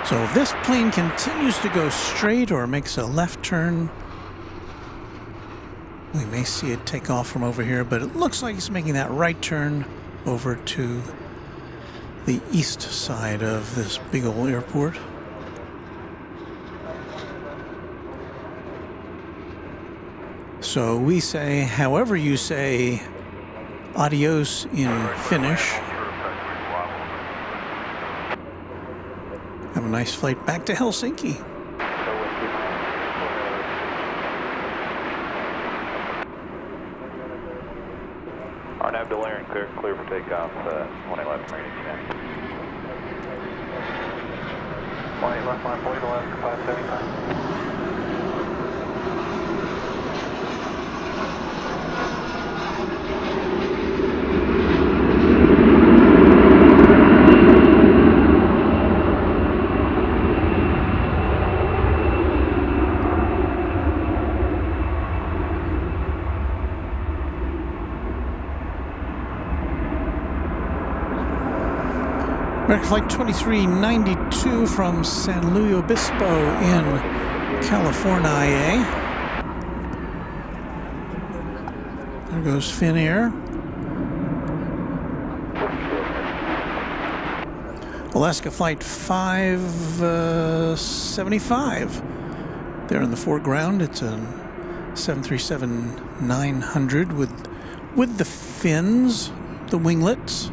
So if this plane continues to go straight or makes a left turn We may see it take off from over here, but it looks like it's making that right turn over to the east side of this big old airport. So we say, however you say adios in Finnish. Have a nice flight back to Helsinki. RNAV delirium clear for takeoff, 20 left, Marine 20 left, line 40 to left, 575. American Flight 2392 from San Luis Obispo in California. There goes Finnair. Alaska Flight 575. There in the foreground, it's a 737-900 with the fins, the winglets.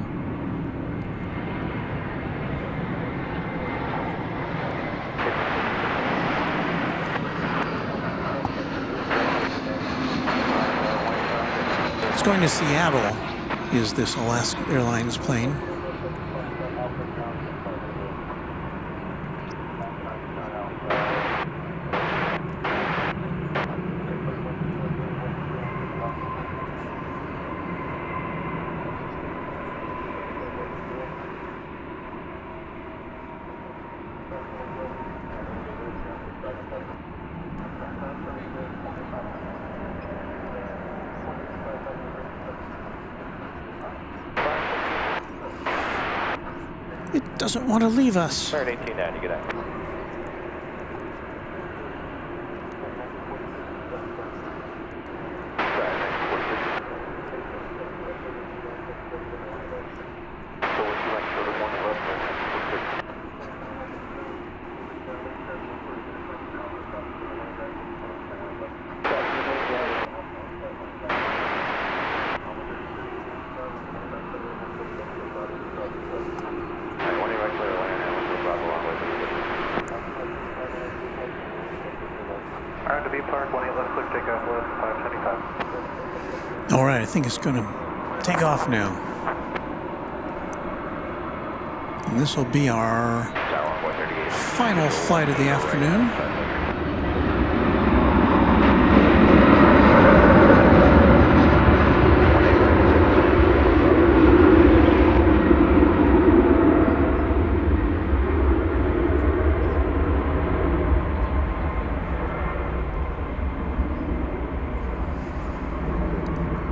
Going to Seattle is this Alaska Airlines plane. It doesn't want to leave us. American 1890, good day. All right, I think it's going to take off now. And this will be our final flight of the afternoon.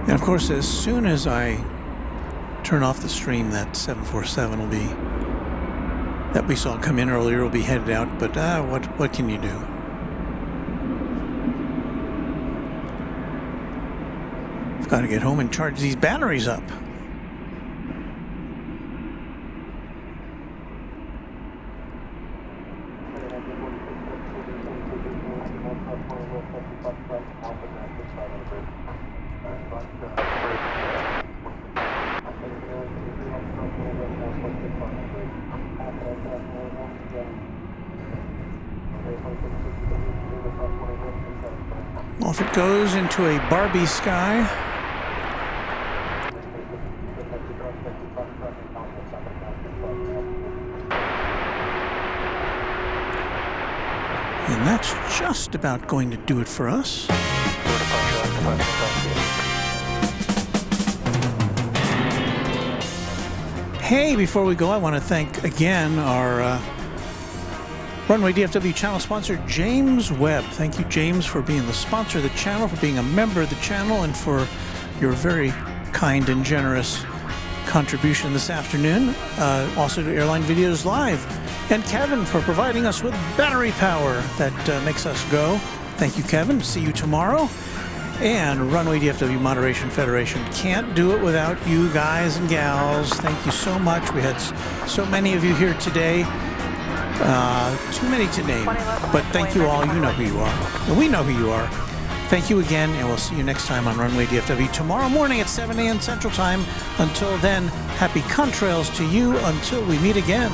And of course, as soon as I turn off the stream, that 747 will be, that we saw come in earlier, will be headed out. But what can you do? I've got to get home and charge these batteries up. Off it goes into a Barbie sky. And that's just about going to do it for us. Hey, before we go, I want to thank again our Runway DFW channel sponsor, James Webb. Thank you, James, for being the sponsor of the channel, for being a member of the channel, and for your very kind and generous contribution this afternoon. Also to Airline Videos Live. And Kevin for providing us with battery power that makes us go. Thank you, Kevin. See you tomorrow. And Runway DFW Moderation Federation can't do it without you guys and gals. Thank you so much. We had so many of you here today. Too many to name, but thank you all. You know who you are, and we know who you are. Thank you again, and we'll see you next time on Runway DFW tomorrow morning at 7 a.m. Central Time. Until then, happy contrails to you until we meet again.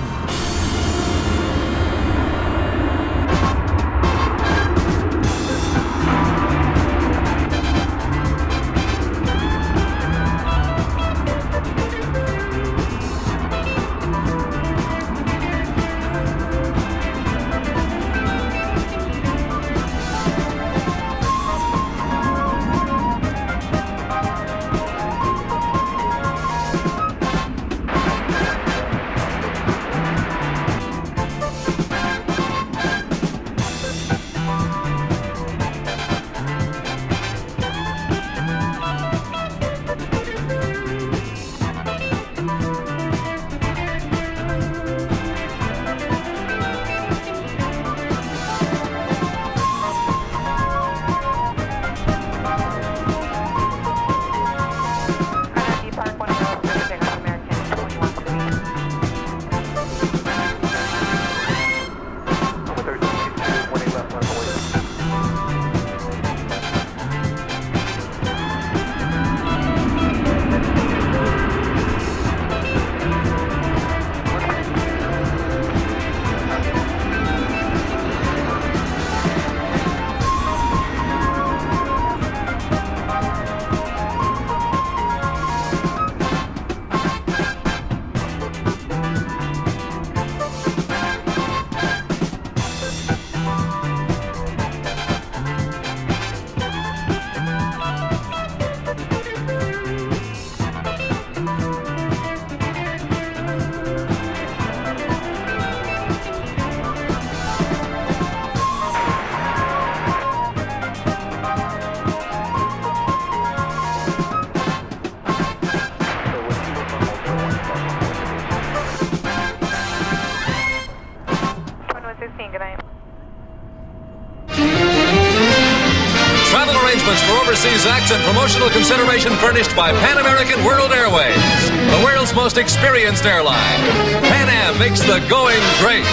Overseas acts and promotional consideration furnished by Pan American World Airways, the world's most experienced airline. Pan Am makes the going great.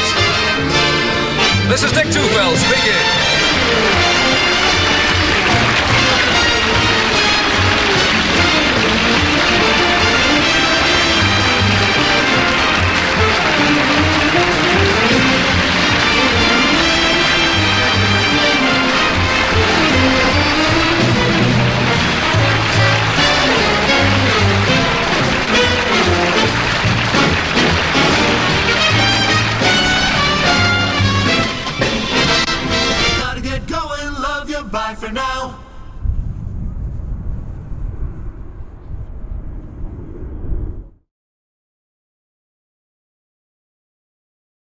This is Dick Tufeld speaking.